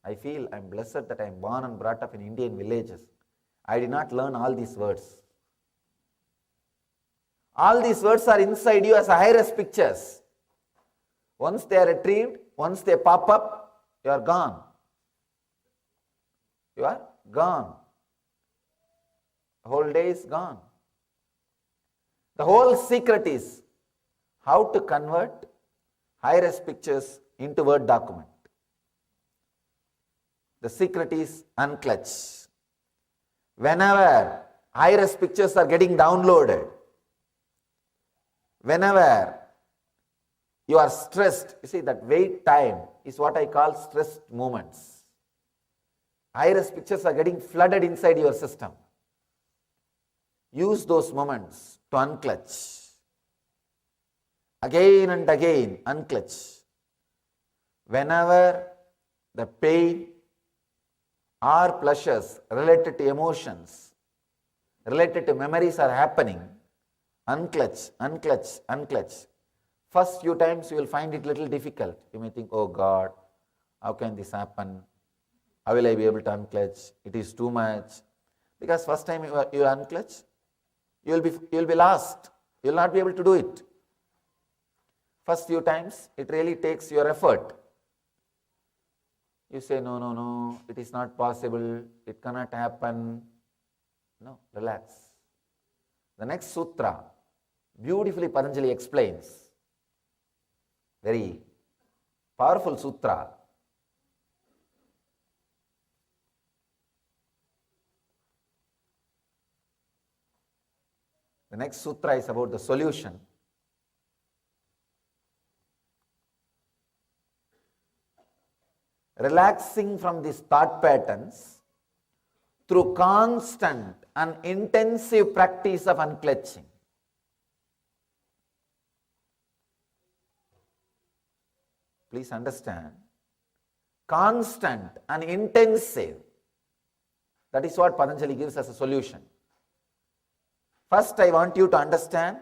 I feel I am blessed that I am born and brought up in Indian villages. I did not learn all these words. All these words are inside you as high-res pictures. Once they are retrieved, once they pop up, you are gone. You are gone. The whole day is gone. The whole secret is how to convert high-res pictures into Word document. The secret is unclutch. Whenever high-res pictures are getting downloaded, whenever you are stressed, you see that wait time is what I call stressed moments. High-res pictures are getting flooded inside your system. Use those moments to unclutch. Again and again, unclutch. Whenever the pain or pleasures related to emotions, related to memories are happening, unclutch, unclutch, unclutch. First few times you will find it little difficult. You may think, oh God, how can this happen? How will I be able to unclutch? It is too much. Because first time you unclutch, you will be lost. You will not be able to do it. First few times, it really takes your effort. You say, no, it is not possible, it cannot happen. No, relax. The next sutra, beautifully Patanjali explains. Very powerful sutra. The next sutra is about the solution. Relaxing from these thought patterns through constant and intensive practice of unclutching. Please understand, constant and intensive, that is what Patanjali gives as a solution. First, I want you to understand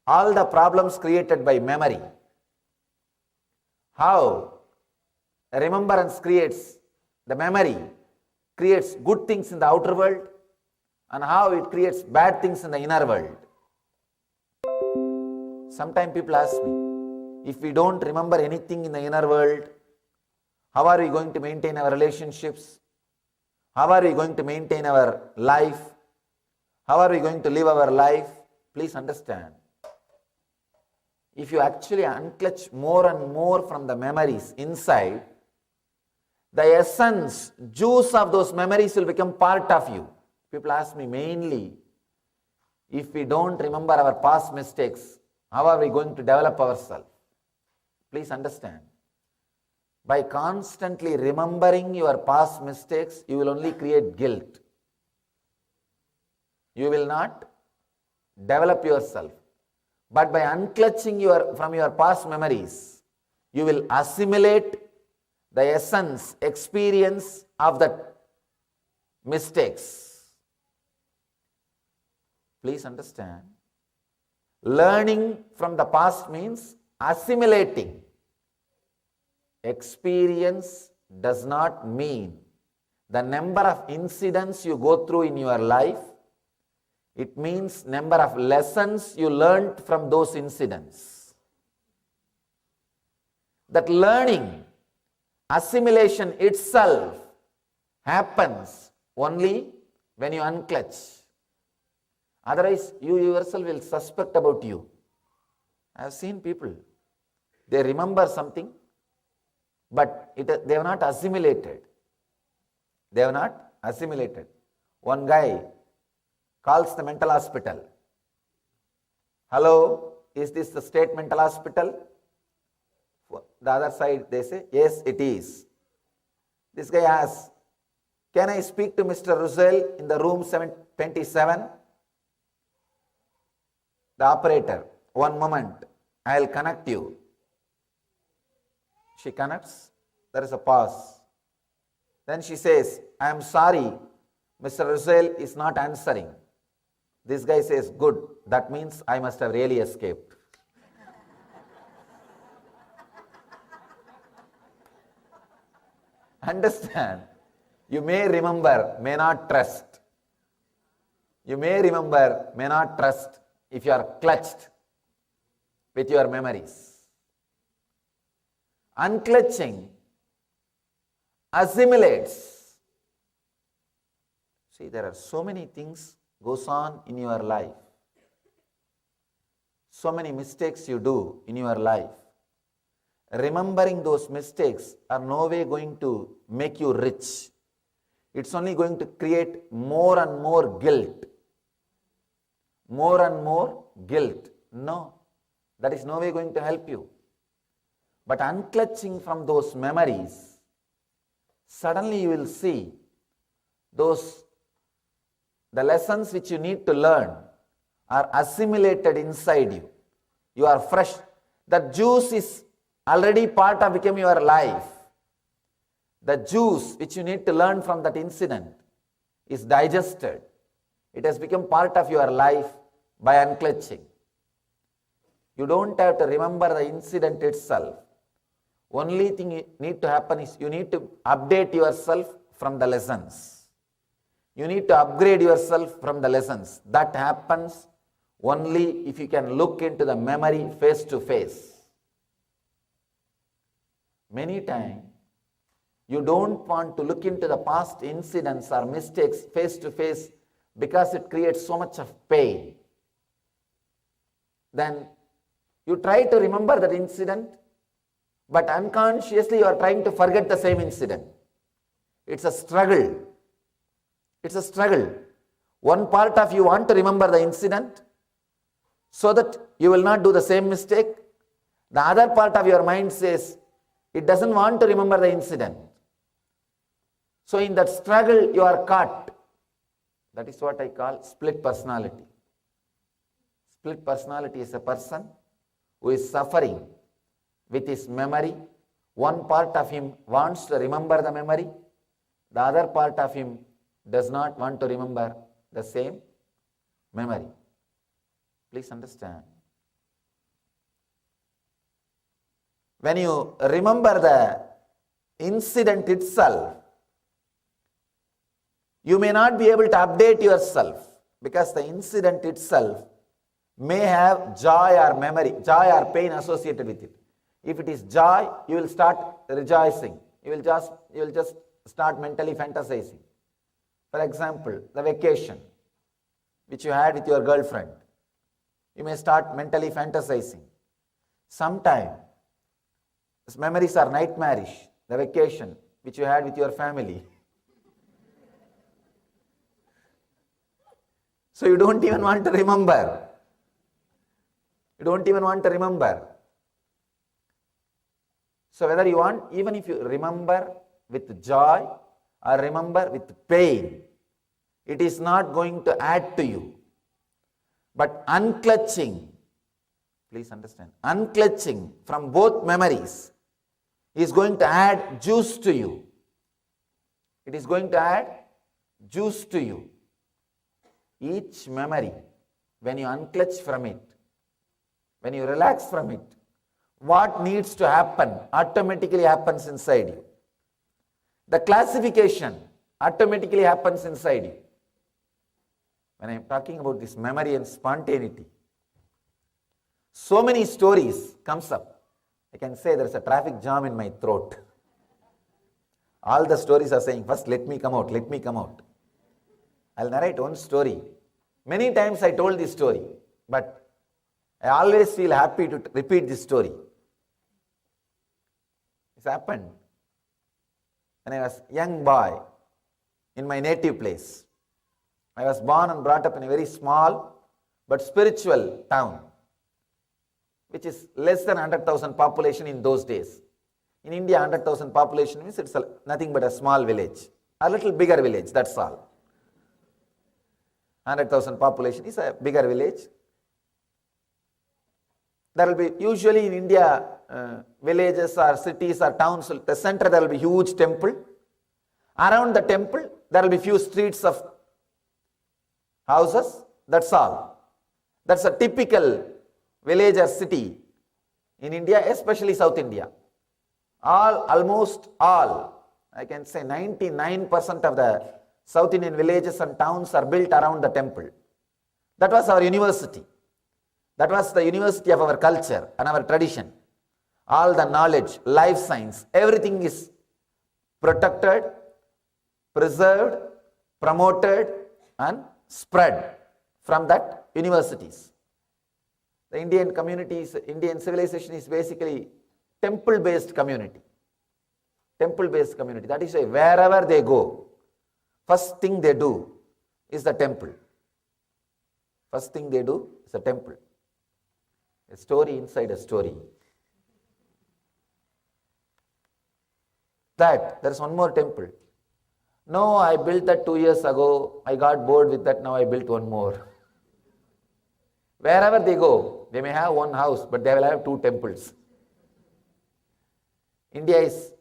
all the problems created by memory. How remembrance creates, the memory creates good things in the outer world and how it creates bad things in the inner world. Sometimes people ask me, if we don't remember anything in the inner world, how are we going to maintain our relationships? How are we going to maintain our life? How are we going to live our life? Please understand. If you actually unclutch more and more from the memories inside, the essence, juice of those memories will become part of you. People ask me mainly, if we don't remember our past mistakes, how are we going to develop ourselves? Please understand. By constantly remembering your past mistakes, you will only create guilt. You will not develop yourself. But by unclutching from your past memories, you will assimilate the essence, experience of the mistakes. Please understand. Learning from the past means assimilating. Experience does not mean the number of incidents you go through in your life. It means number of lessons you learned from those incidents. That learning, assimilation itself happens only when you unclutch. Otherwise, you yourself will suspect about you. I have seen people, they remember something, but they have not assimilated. They have not assimilated. One guy calls the mental hospital. Hello, is this the state mental hospital? The other side, they say, yes, it is. This guy asks, can I speak to Mr. Russell in the room 727? The operator, one moment, I will connect you. She connects, there is a pause. Then she says, I am sorry, Mr. Russell is not answering. This guy says, good, that means I must have really escaped. Understand? You may remember, may not trust. You may remember, may not trust if you are clutched with your memories. Unclutching assimilates. See, there are so many things goes on in your life. So many mistakes you do in your life. Remembering those mistakes are no way going to make you rich. It's only going to create more and more guilt. More and more guilt. No, that is no way going to help you. But unclutching from those memories, suddenly you will see the lessons which you need to learn are assimilated inside you. You are fresh. That juice is already part of become your life. The juice which you need to learn from that incident is digested. It has become part of your life by unclutching. You don't have to remember the incident itself. Only thing you need to happen is you need to update yourself from the lessons. You need to upgrade yourself from the lessons. That happens only if you can look into the memory face to face. Many times, you don't want to look into the past incidents or mistakes face to face because it creates so much of pain. Then you try to remember that incident, but unconsciously you are trying to forget the same incident. It's a struggle. It's a struggle. One part of you want to remember the incident so that you will not do the same mistake. The other part of your mind says it doesn't want to remember the incident. So in that struggle you are caught. That is what I call split personality. Split personality is a person who is suffering with his memory. One part of him wants to remember the memory. The other part of him does not want to remember the same memory. Please understand. When you remember the incident itself, You may not be able to update yourself because the incident itself may have joy or memory, joy or pain associated with it. If it is joy, you will start rejoicing. You will just start mentally fantasizing. For example, the vacation which you had with your girlfriend, you may start mentally fantasizing. Sometime, these memories are nightmarish. The vacation which you had with your family. So you don't even want to remember. You don't even want to remember. So whether you want, even if you remember with joy or remember with pain, it is not going to add to you. But unclutching, please understand, unclutching from both memories is going to add juice to you. It is going to add juice to you. Each memory, when you unclutch from it, when you relax from it, what needs to happen automatically happens inside you. The classification automatically happens inside you. When I am talking about this memory and spontaneity, so many stories comes up. I can say there is a traffic jam in my throat. All the stories are saying, first let me come out, let me come out. I'll narrate one story. Many times I told this story, but I always feel happy to repeat this story. This happened when I was a young boy in my native place. I was born and brought up in a very small but spiritual town, which is less than 100,000 population in those days. In India, 100,000 population means it's nothing but a small village, a little bigger village, that's all. 100,000 population is a bigger village. There will be, usually in India, villages or cities or towns, the center there will be huge temple. Around the temple, there will be few streets of houses, that's all. That's a typical village or city in India, especially South India. Almost all, I can say 99% of the South Indian villages and towns are built around the temple. That was our university. That was the university of our culture and our tradition. All the knowledge, life science, everything is protected, preserved, promoted and spread from that universities. The Indian communities, Indian civilization is basically temple-based community. Temple-based community. That is why wherever they go, first thing they do is the temple. First thing they do is the temple. A story inside a story. That, there is one more temple. No, I built that 2 years ago. I got bored with that, now I built one more. Wherever they go, they may have one house, but they will have two temples. India is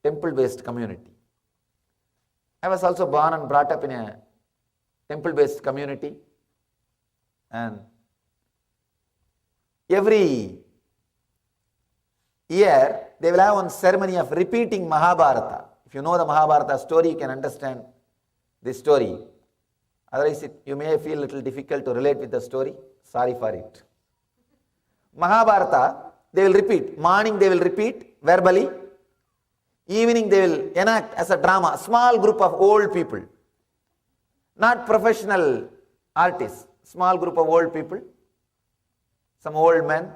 temple-based community. I was also born and brought up in a temple-based community, and every year they will have one ceremony of repeating Mahabharata. If you know the Mahabharata story, you can understand this story. Otherwise, you may feel a little difficult to relate with the story. Sorry for it. Mahabharata, they will repeat. Morning they will repeat verbally. Evening they will enact as a drama. A small group of old people. Not professional artists. Small group of old people. Some old men.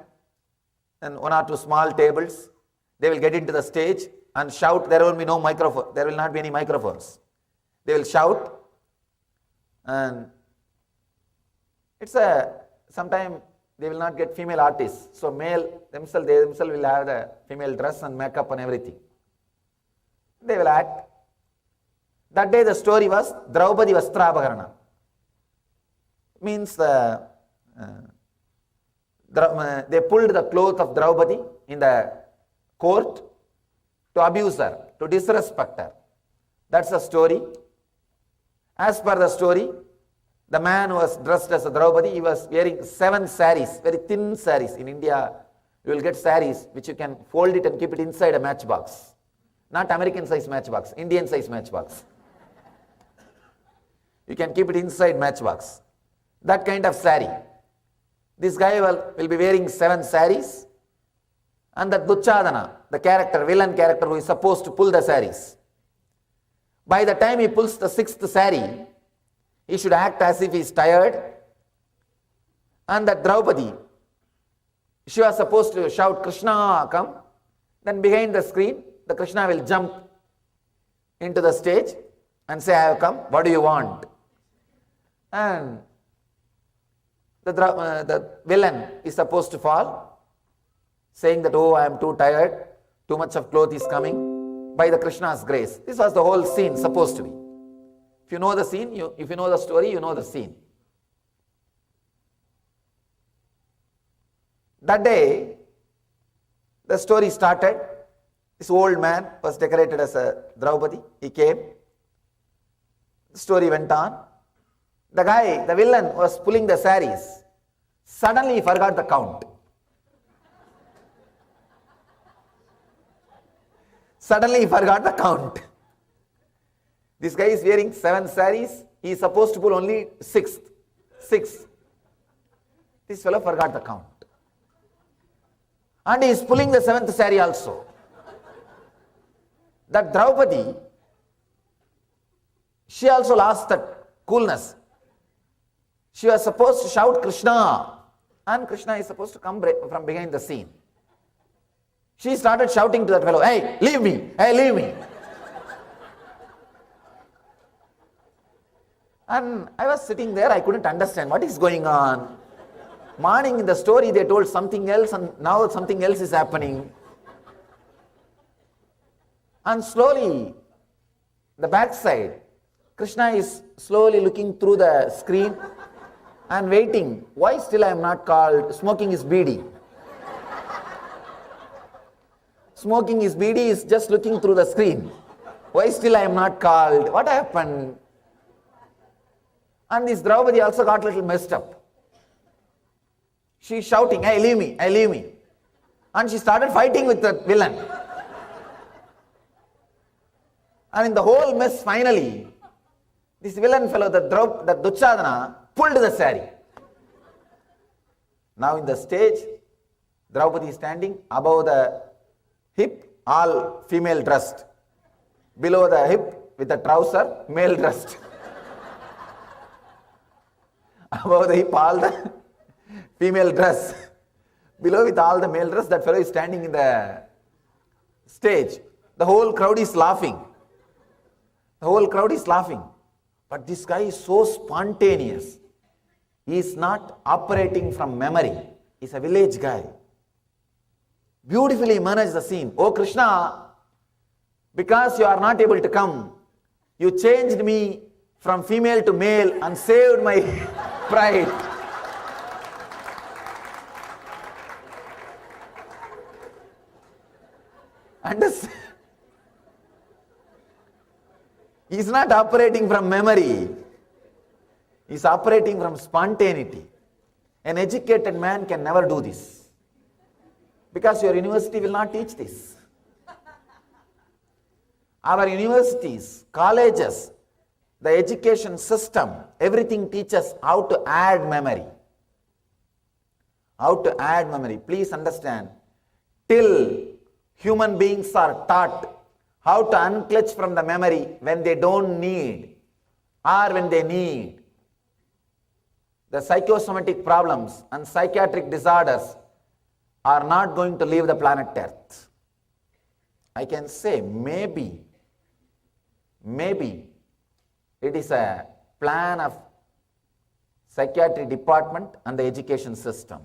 And one or two small tables. They will get into the stage and shout. There will be no microphone. There will not be any microphones. They will shout. And it's sometimes they will not get female artists. So they themselves will have the female dress and makeup and everything. They will act. That day the story was Draupadi Vastrabharana. Means they pulled the cloth of Draupadi in the court to abuse her, to disrespect her. That's the story. As per the story, the man who was dressed as a Draupadi, he was wearing 7 saris, very thin saris. In India, you will get saris which you can fold it and keep it inside a matchbox. Not American size matchbox, Indian size matchbox. You can keep it inside matchbox. That kind of sari. This guy will be wearing 7 saris, and that Duchadana, the character, villain character who is supposed to pull the saris. By the time he pulls the 6th sari, he should act as if he is tired. And that Draupadi, she was supposed to shout, Krishna, come. Then behind the screen, the Krishna will jump into the stage and say, I have come, what do you want? And the villain is supposed to fall, saying that, oh, I am too tired, too much of cloth is coming, by the Krishna's grace. This was the whole scene supposed to be. If you know the scene, if you know the story, you know the scene. That day, the story started. This old man was decorated as a Draupadi. He came. The story went on. The guy, the villain, was pulling the saris. Suddenly he forgot the count. Suddenly he forgot the count. This guy is wearing 7 saris. He is supposed to pull only 6th. 6. This fellow forgot the count. And he is pulling the 7th sari also. That Draupadi, she also lost that coolness. She was supposed to shout Krishna, and Krishna is supposed to come from behind the scene. She started shouting to that fellow, hey, leave me, hey, leave me. And I was sitting there, I couldn't understand what is going on. Morning in the story they told something else, and now something else is happening. And slowly, the backside, Krishna is slowly looking through the screen and waiting. Why still I am not called? Smoking his beedi. Smoking his beedi is just looking through the screen. Why still I am not called? What happened? And this Draupadi also got a little messed up. She is shouting, hey, leave me, hey, leave me. And she started fighting with the villain. And in the whole mess, finally, this villain fellow, the Duchadana, pulled the sari. Now in the stage, Draupadi is standing above the hip, all female dressed. Below the hip, with the trouser, male dressed. Above the hip, all the female dress. Below with all the male dress, that fellow is standing in the stage. The whole crowd is laughing. The whole crowd is laughing. But this guy is so spontaneous. He is not operating from memory. He is a village guy. Beautifully managed the scene. Oh Krishna, because you are not able to come, you changed me from female to male and saved my pride. Understand? He is not operating from memory. He is operating from spontaneity. An educated man can never do this. Because your university will not teach this. Our universities, colleges, the education system, everything teaches how to add memory. How to add memory. Please understand, till human beings are taught how to unclutch from the memory when they don't need or when they need. The psychosomatic problems and psychiatric disorders are not going to leave the planet Earth. I can say maybe it is a plan of psychiatry department and the education system.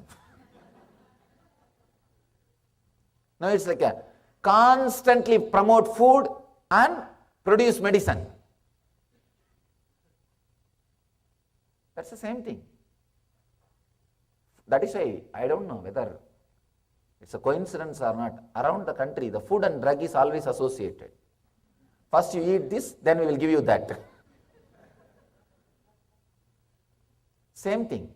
Now it's like a constantly promote food and produce medicine. That's the same thing. That is why I don't know whether it's a coincidence or not. Around the country, the food and drug is always associated. First you eat this, then we will give you that. Same thing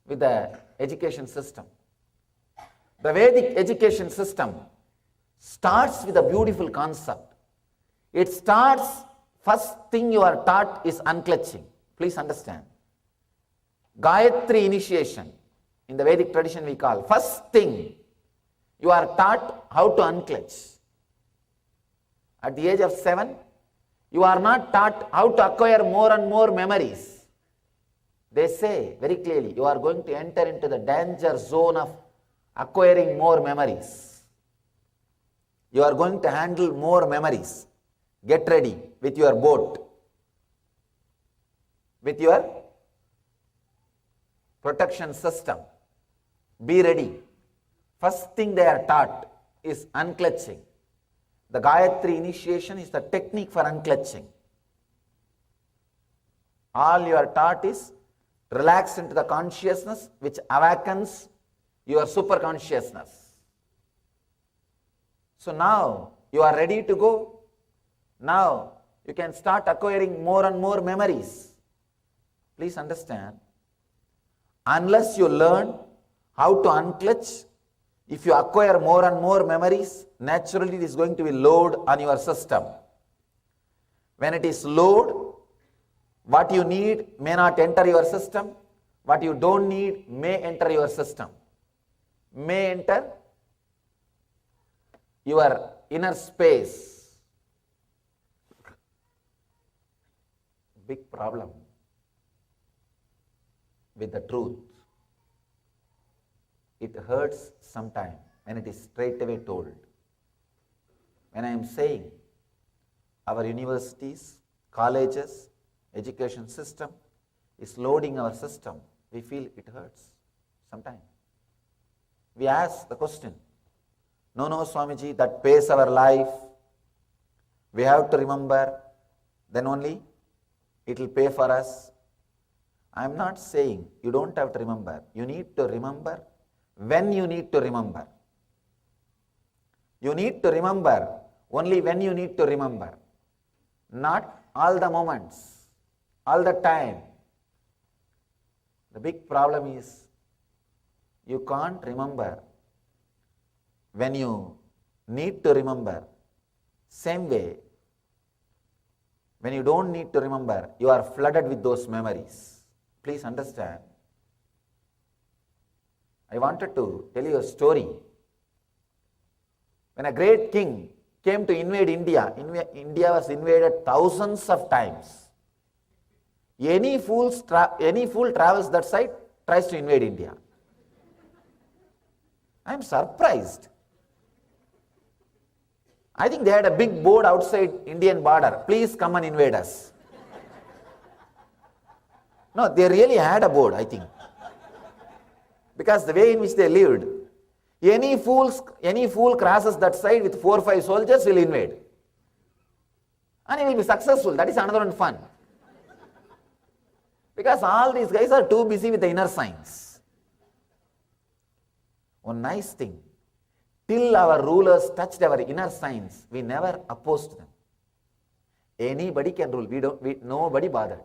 with the education system. The Vedic education system starts with a beautiful concept. It starts, first thing you are taught is unclutching. Please understand. Gayatri initiation, in the Vedic tradition we call, first thing, you are taught how to unclench. At the age of 7, you are not taught how to acquire more and more memories. They say very clearly, you are going to enter into the danger zone of acquiring more memories. You are going to handle more memories. Get ready with your boat, with your protection system. Be ready. First thing they are taught is unclutching. The Gayatri initiation is the technique for unclutching. All you are taught is relax into the consciousness which awakens your superconsciousness. So now you are ready to go. Now you can start acquiring more and more memories. Please understand, unless you learn how to unclutch, if you acquire more and more memories, naturally it is going to be load on your system. When it is load, what you need may not enter your system, what you don't need may enter your system, may enter your inner space. Big problem with the truth. It hurts sometimes when it is straight away told. When I am saying our universities, colleges, education system is loading our system, we feel it hurts sometimes. We ask the question, no, Swamiji, that pays our life. We have to remember, then only it will pay for us. I am not saying you don't have to remember. You need to remember when you need to remember. You need to remember only when you need to remember. Not all the moments, all the time. The big problem is you can't remember when you need to remember. Same way, when you don't need to remember, you are flooded with those memories. Please understand. I wanted to tell you a story. When a great king came to invade India, India was invaded thousands of times. Any fool travels that side, tries to invade India. I am surprised. I think they had a big board outside Indian border. Please come and invade us. No, they really had a board, I think. Because the way in which they lived, any fool crosses that side with 4 or 5 soldiers will invade. And he will be successful. That is another one fun. Because all these guys are too busy with the inner science. One nice thing, till our rulers touched our inner science, we never opposed them. Anybody can rule. Nobody bothered.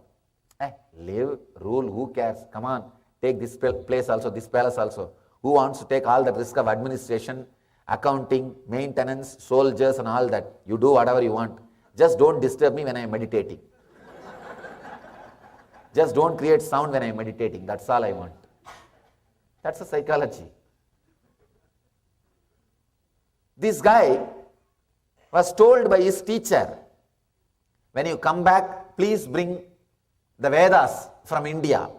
Live, rule, who cares? Come on, take this place also, this palace also. Who wants to take all the risk of administration, accounting, maintenance, soldiers and all that? You do whatever you want. Just don't disturb me when I am meditating. Just don't create sound when I am meditating. That's all I want. That's a psychology. This guy was told by his teacher, when you come back, please bring the Vedas from India.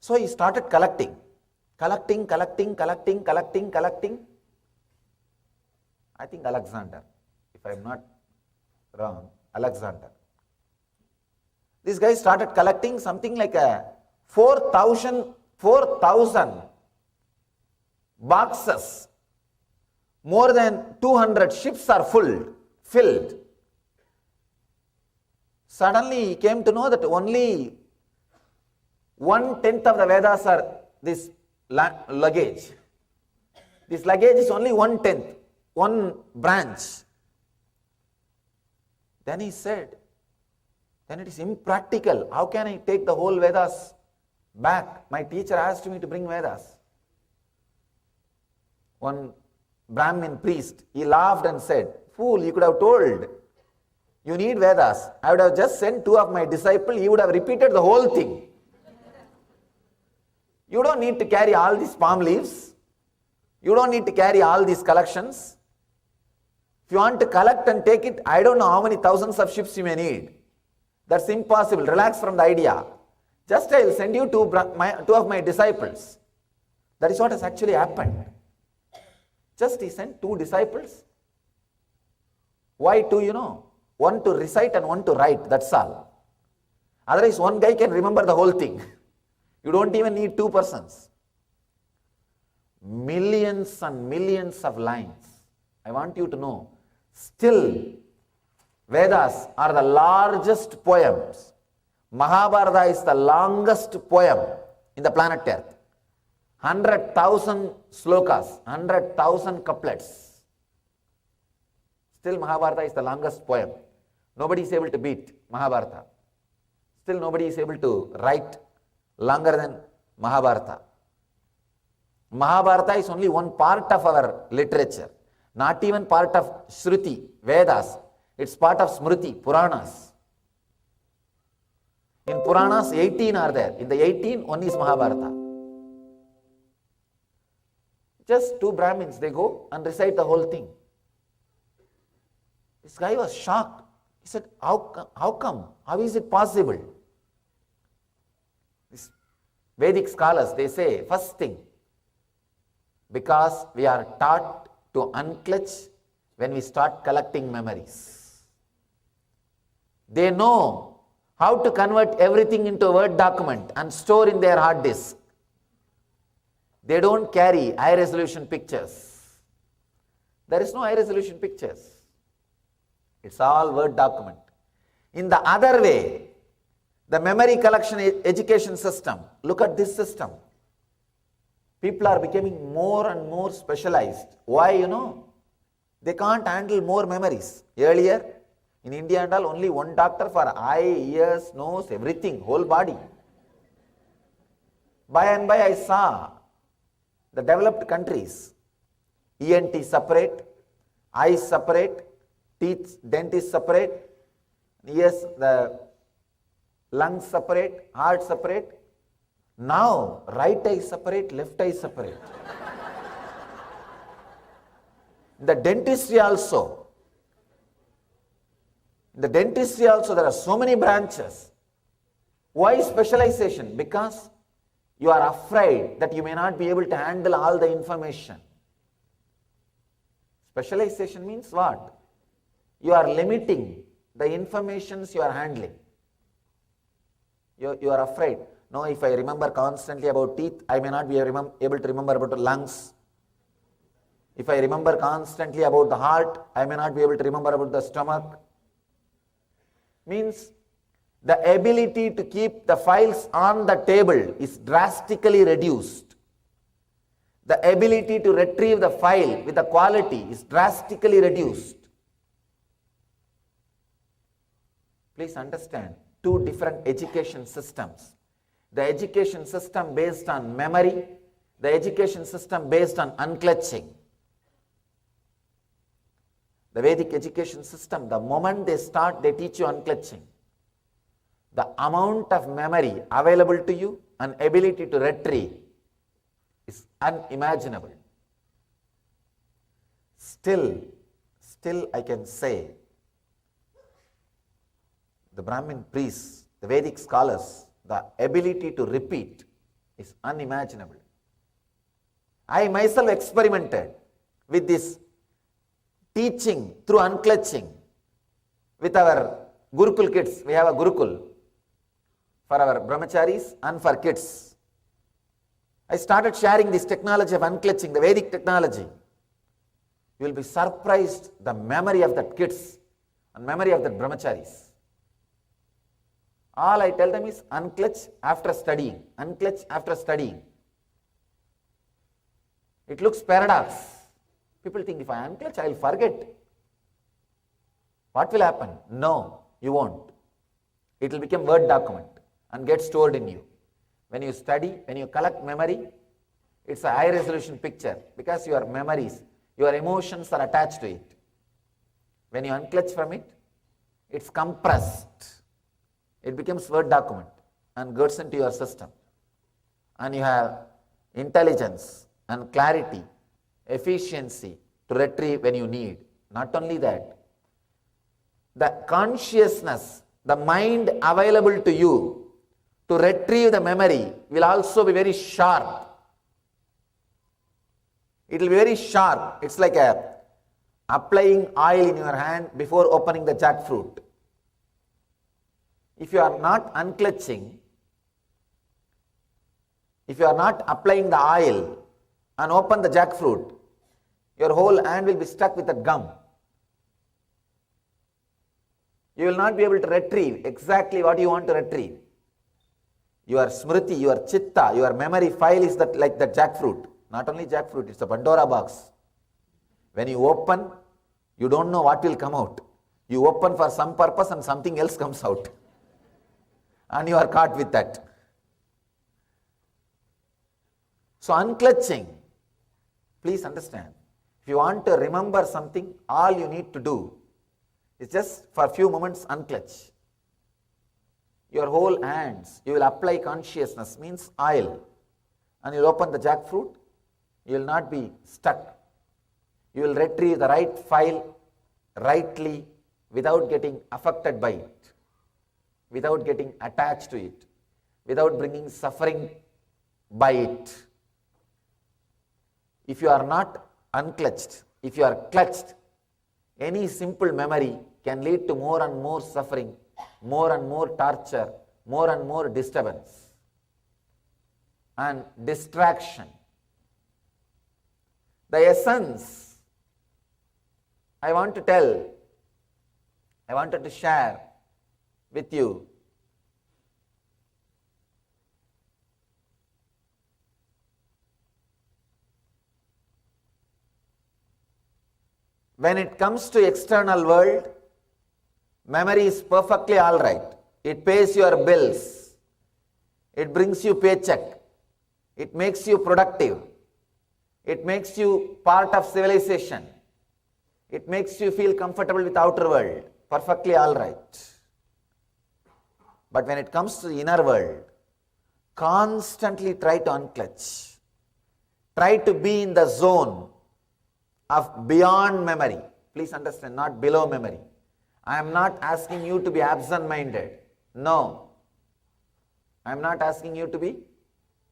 So he started collecting. I think Alexander, if I am not wrong, Alexander. This guy started collecting something like 4,000 boxes. More than 200 ships are filled. Suddenly he came to know that only 1/10 of the Vedas are this luggage. This luggage is only 1/10, one branch. Then he said, then it is impractical. How can I take the whole Vedas back? My teacher asked me to bring Vedas. One Brahmin priest, he laughed and said, fool, you could have told You need Vedas. I would have just sent 2 of my disciples, he would have repeated the whole thing. You don't need to carry all these palm leaves. You don't need to carry all these collections. If you want to collect and take it, I don't know how many thousands of ships you may need. That's impossible. Relax from the idea. Just I will send you 2 of my disciples. That is what has actually happened. Just he sent 2 disciples. Why 2, you know? One to recite and one to write, that's all. Otherwise, one guy can remember the whole thing. You don't even need 2 persons. Millions and millions of lines. I want you to know, still, Vedas are the largest poems. Mahabharata is the longest poem in the planet Earth. 100,000 slokas, 100,000 couplets. Still Mahabharata is the longest poem. Nobody is able to beat Mahabharata. Still nobody is able to write longer than Mahabharata. Mahabharata is only one part of our literature, not even part of Shruti, Vedas. It's part of Smriti, Puranas. In Puranas, 18 are there. In the 18, one is Mahabharata. Just 2 Brahmins, they go and recite the whole thing. This guy was shocked. He said, how come? How is it possible? These Vedic scholars, they say, first thing, because we are taught to unclutch when we start collecting memories. They know how to convert everything into a Word document and store in their hard disk. They don't carry high resolution pictures. There is no high resolution pictures. It's all Word document. In the other way, the memory collection education system, look at this system. People are becoming more and more specialized. Why, you know? They can't handle more memories. Earlier, in India and all, only one doctor for eye, ears, nose, everything, whole body. By and by, I saw the developed countries, ENT separate, eyes separate, teeth, dentist separate, ears, the lungs separate, heart separate. Now, right eye separate, left eye separate. The dentistry also. The dentistry also, there are so many branches. Why specialization? Because you are afraid that you may not be able to handle all the information. Specialization means what? You are limiting the informations you are handling. You are afraid. No, if I remember constantly about teeth, I may not be able to remember about the lungs. If I remember constantly about the heart, I may not be able to remember about the stomach. Means the ability to keep the files on the table is drastically reduced. The ability to retrieve the file with the quality is drastically reduced. Please understand, 2 different education systems. The education system based on memory, the education system based on unclutching. The Vedic education system, the moment they start, they teach you unclutching. The amount of memory available to you and ability to retrieve is unimaginable. Still I can say, the Brahmin priests, the Vedic scholars, the ability to repeat is unimaginable. I myself experimented with this teaching through unclutching with our Gurukul kids. We have a Gurukul for our brahmacharis and for kids. I started sharing this technology of unclutching, the Vedic technology. You will be surprised the memory of the kids and memory of the brahmacharis. All I tell them is unclutch after studying, unclutch after studying. It looks paradox. People think if I unclutch, I will forget. What will happen? No, you won't. It will become Word document and get stored in you. When you study, when you collect memory, it's a high resolution picture because your memories, your emotions are attached to it. When you unclutch from it, it's compressed. It becomes Word document and gets into your system. And you have intelligence and clarity, efficiency to retrieve when you need. Not only that, the consciousness, the mind available to you to retrieve the memory will also be very sharp. It will be very sharp. It's like applying oil in your hand before opening the jackfruit. If you are not unclutching, if you are not applying the oil and open the jackfruit, your whole hand will be stuck with that gum. You will not be able to retrieve exactly what you want to retrieve. Your smriti, your chitta, your memory file is that like the jackfruit. Not only jackfruit, it's a Pandora box. When you open, you don't know what will come out. You open for some purpose and something else comes out. And you are caught with that. So unclutching, please understand, if you want to remember something, all you need to do is just for a few moments unclutch. Your whole hands, you will apply consciousness, means oil, and you will open the jackfruit, you will not be stuck. You will retrieve the right file rightly without getting affected by it, without getting attached to it, without bringing suffering by it. If you are not unclutched, if you are clutched, any simple memory can lead to more and more suffering, more and more torture, more and more disturbance and distraction. The essence I wanted to share with you when it comes to external world, memory is perfectly all right. It pays your bills. It brings you paycheck. It makes you productive. It makes you part of civilization. It makes you feel comfortable with outer world. Perfectly all right. But when it comes to the inner world, constantly try to unclutch. Try to be in the zone of beyond memory. Please understand, not below memory. I am not asking you to be absent-minded. No. I am not asking you to be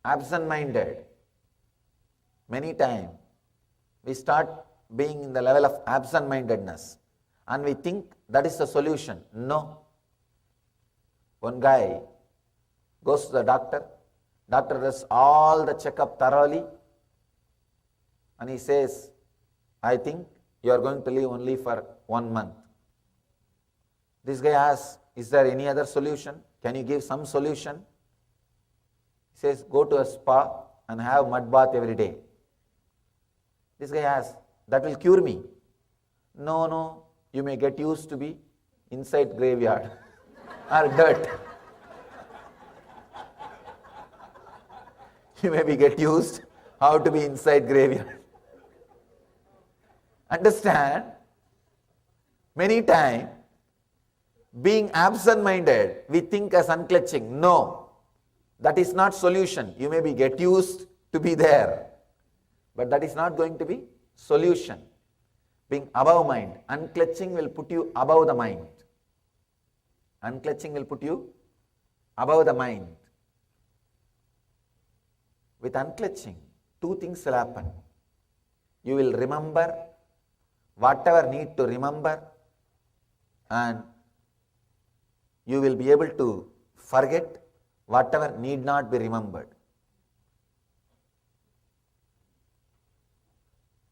absent-minded. Many times we start being in the level of absent-mindedness and we think that is the solution. No. One guy goes to the doctor does all the checkup thoroughly and he says, I think you are going to live only for 1 month. This guy asks, is there any other solution? Can you give some solution? He says, go to a spa and have mud bath every day. This guy asks, that will cure me. No, you may get used to be inside graveyard or dirt. You may get used how to be inside graveyard. Understand, many times, being absent-minded, we think as unclutching. No, that is not solution. You may get used to be there, but that is not going to be solution. Being above mind, unclutching will put you above the mind. Unclutching will put you above the mind. With unclutching, 2 things will happen. You will remember whatever need to remember, and you will be able to forget whatever need not be remembered.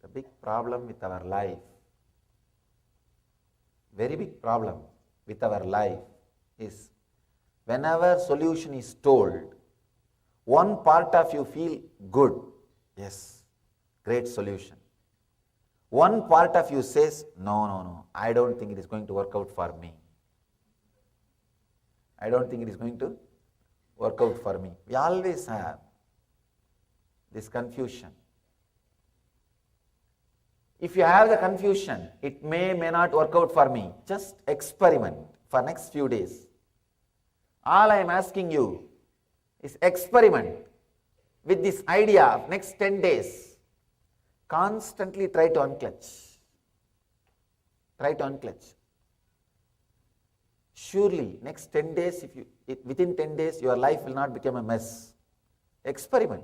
The big problem with our life, very big problem with our life is whenever solution is told, one part of you feel good, yes, great solution. One part of you says, no, I don't think it is going to work out for me. I don't think it is going to work out for me. We always have this confusion. If you have the confusion, it may not work out for me. Just experiment. for next few days. All I am asking you is experiment with this idea of next 10 days. Constantly try to unclutch. Try to unclutch. Surely, next 10 days, within 10 days, your life will not become a mess. Experiment.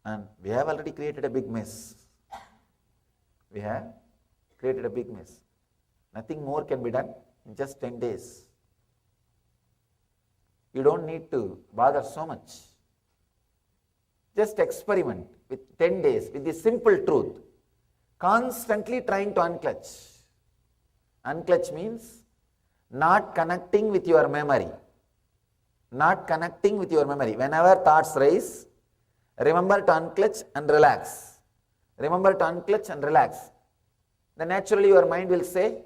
And we have already created a big mess. We have created a big mess. Nothing more can be done in just 10 days. You don't need to bother so much. Just experiment with 10 days with the simple truth. Constantly trying to unclutch. Unclutch means not connecting with your memory. Not connecting with your memory. Whenever thoughts rise, remember to unclutch and relax. Remember to unclutch and relax. Then naturally your mind will say,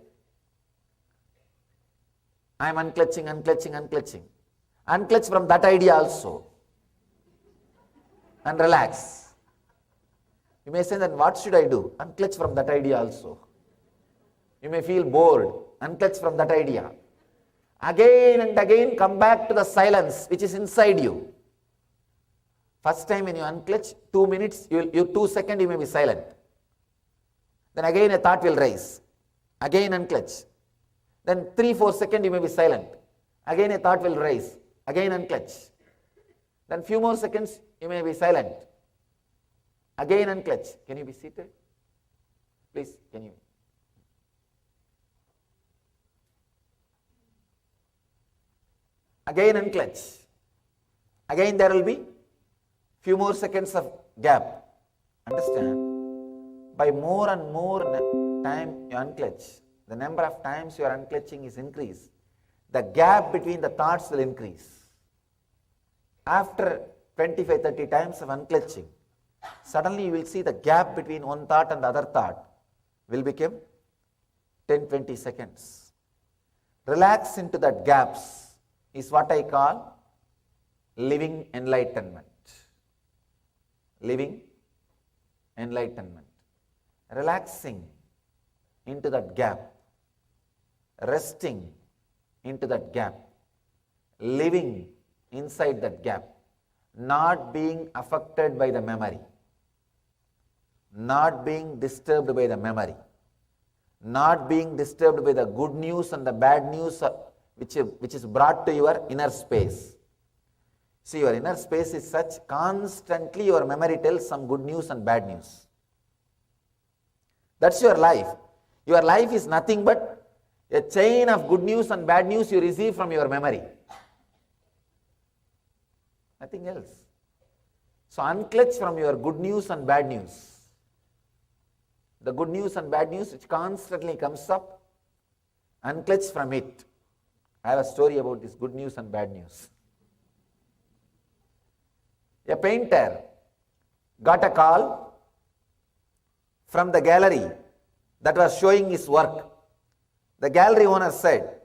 I am unclutching, unclutching, unclutching. Unclutch from that idea also. And relax. You may say that, what should I do? Unclutch from that idea also. You may feel bored. Unclutch from that idea. Again and again come back to the silence which is inside you. First time when you unclutch, 2 minutes, 2 seconds you may be silent. Then again a thought will rise. Again unclutch. Then 3-4 seconds you may be silent. Again a thought will rise. Again unclutch. Then few more seconds you may be silent. Again unclutch. Can you be seated? Please, can you? Again unclutch. Again there will be few more seconds of gap. Understand? By more and more time you unclutch, the number of times you are unclutching is increased. The gap between the thoughts will increase. After 25-30 times of unclutching, suddenly you will see the gap between one thought and the other thought will become 10-20 seconds. Relax into that gaps is what I call living enlightenment. Living enlightenment. Relaxing into that gap. Resting into that gap. Living inside that gap. Not being affected by the memory. Not being disturbed by the memory. Not being disturbed by the good news and the bad news which is brought to your inner space. See, your inner space is such, constantly your memory tells some good news and bad news. That's your life. Your life is nothing but a chain of good news and bad news you receive from your memory. Nothing else. So unclutch from your good news and bad news. The good news and bad news which constantly comes up, unclutch from it. I have a story about this good news and bad news. A painter got a call from the gallery that was showing his work. The gallery owner said,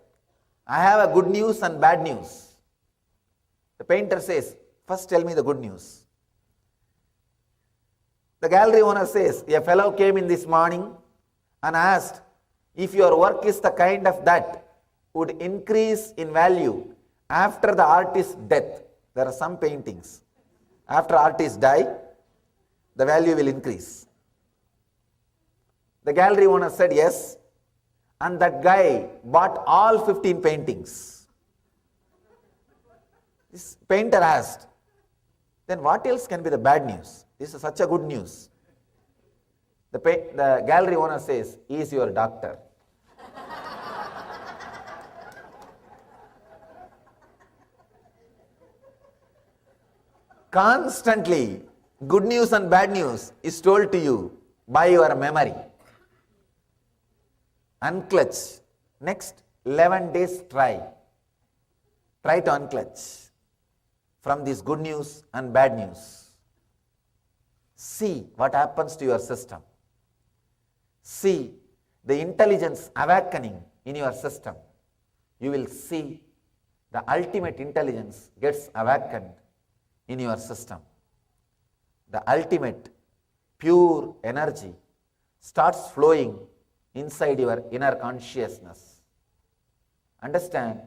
I have a good news and bad news. The painter says, first tell me the good news. The gallery owner says, a fellow came in this morning and asked if your work is the kind of that would increase in value after the artist's death. There are some paintings. After artists die, the value will increase. The gallery owner said yes, and that guy bought all 15 paintings. This painter asked, then what else can be the bad news? This is such a good news. The gallery owner says, he is your doctor. Constantly, good news and bad news is told to you by your memory. Unclutch. Next 11 days try. Try to unclutch from this good news and bad news. See what happens to your system. See the intelligence awakening in your system. You will see the ultimate intelligence gets awakened in your system. The ultimate pure energy starts flowing inside your inner consciousness. understand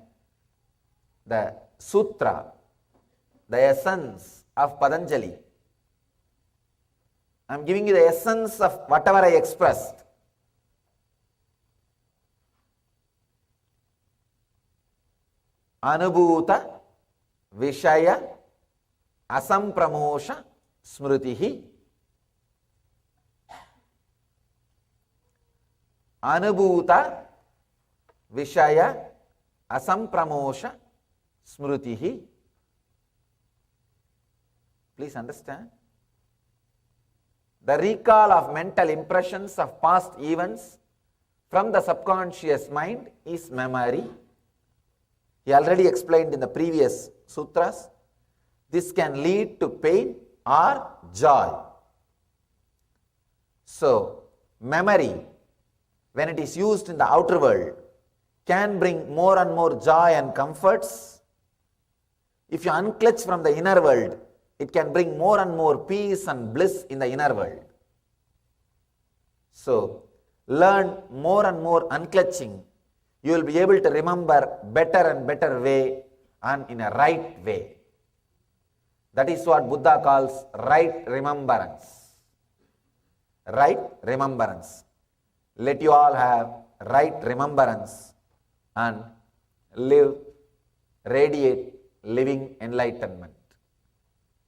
the sutra, the essence of Patanjali. I am giving you the essence of whatever I expressed. Anubhuta Vishaya Asampramosha Smritihi. Anubhuta Vishaya Asampramosha Smritihi. Please understand. The recall of mental impressions of past events from the subconscious mind is memory. He already explained in the previous sutras. This can lead to pain or joy. So, memory, when it is used in the outer world, can bring more and more joy and comforts. If you unclutch from the inner world, it can bring more and more peace and bliss in the inner world. So, learn more and more unclutching. You will be able to remember better and better way and in a right way. That is what Buddha calls right remembrance. Right remembrance. Let you all have right remembrance and live, radiate living enlightenment.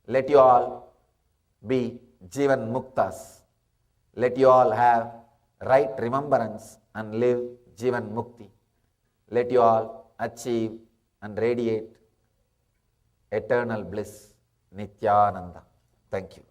Let you all be Jivan Muktas. Let you all have right remembrance and live Jivan Mukti. Let you all achieve and radiate eternal bliss, Nithyananda. Thank you.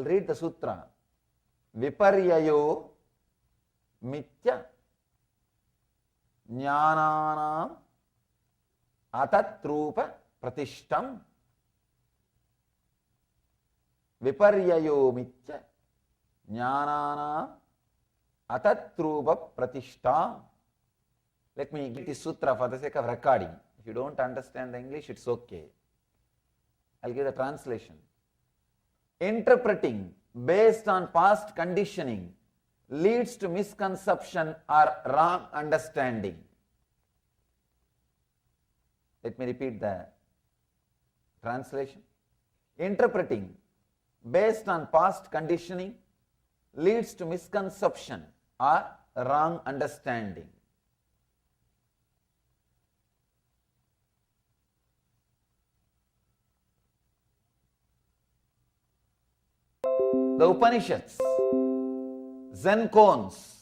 I'll read the sutra. Viparyayo mitya jnananam atatrupa pratishtam. Viparyayo mitya jnananam atatrupa pratishtam. Let me get this sutra for the sake of recording. If you don't understand the English, it's okay. I'll give the translation. Interpreting based on past conditioning leads to misconception or wrong understanding. Let me repeat the translation. Interpreting based on past conditioning leads to misconception or wrong understanding. The Upanishads, Zen koans,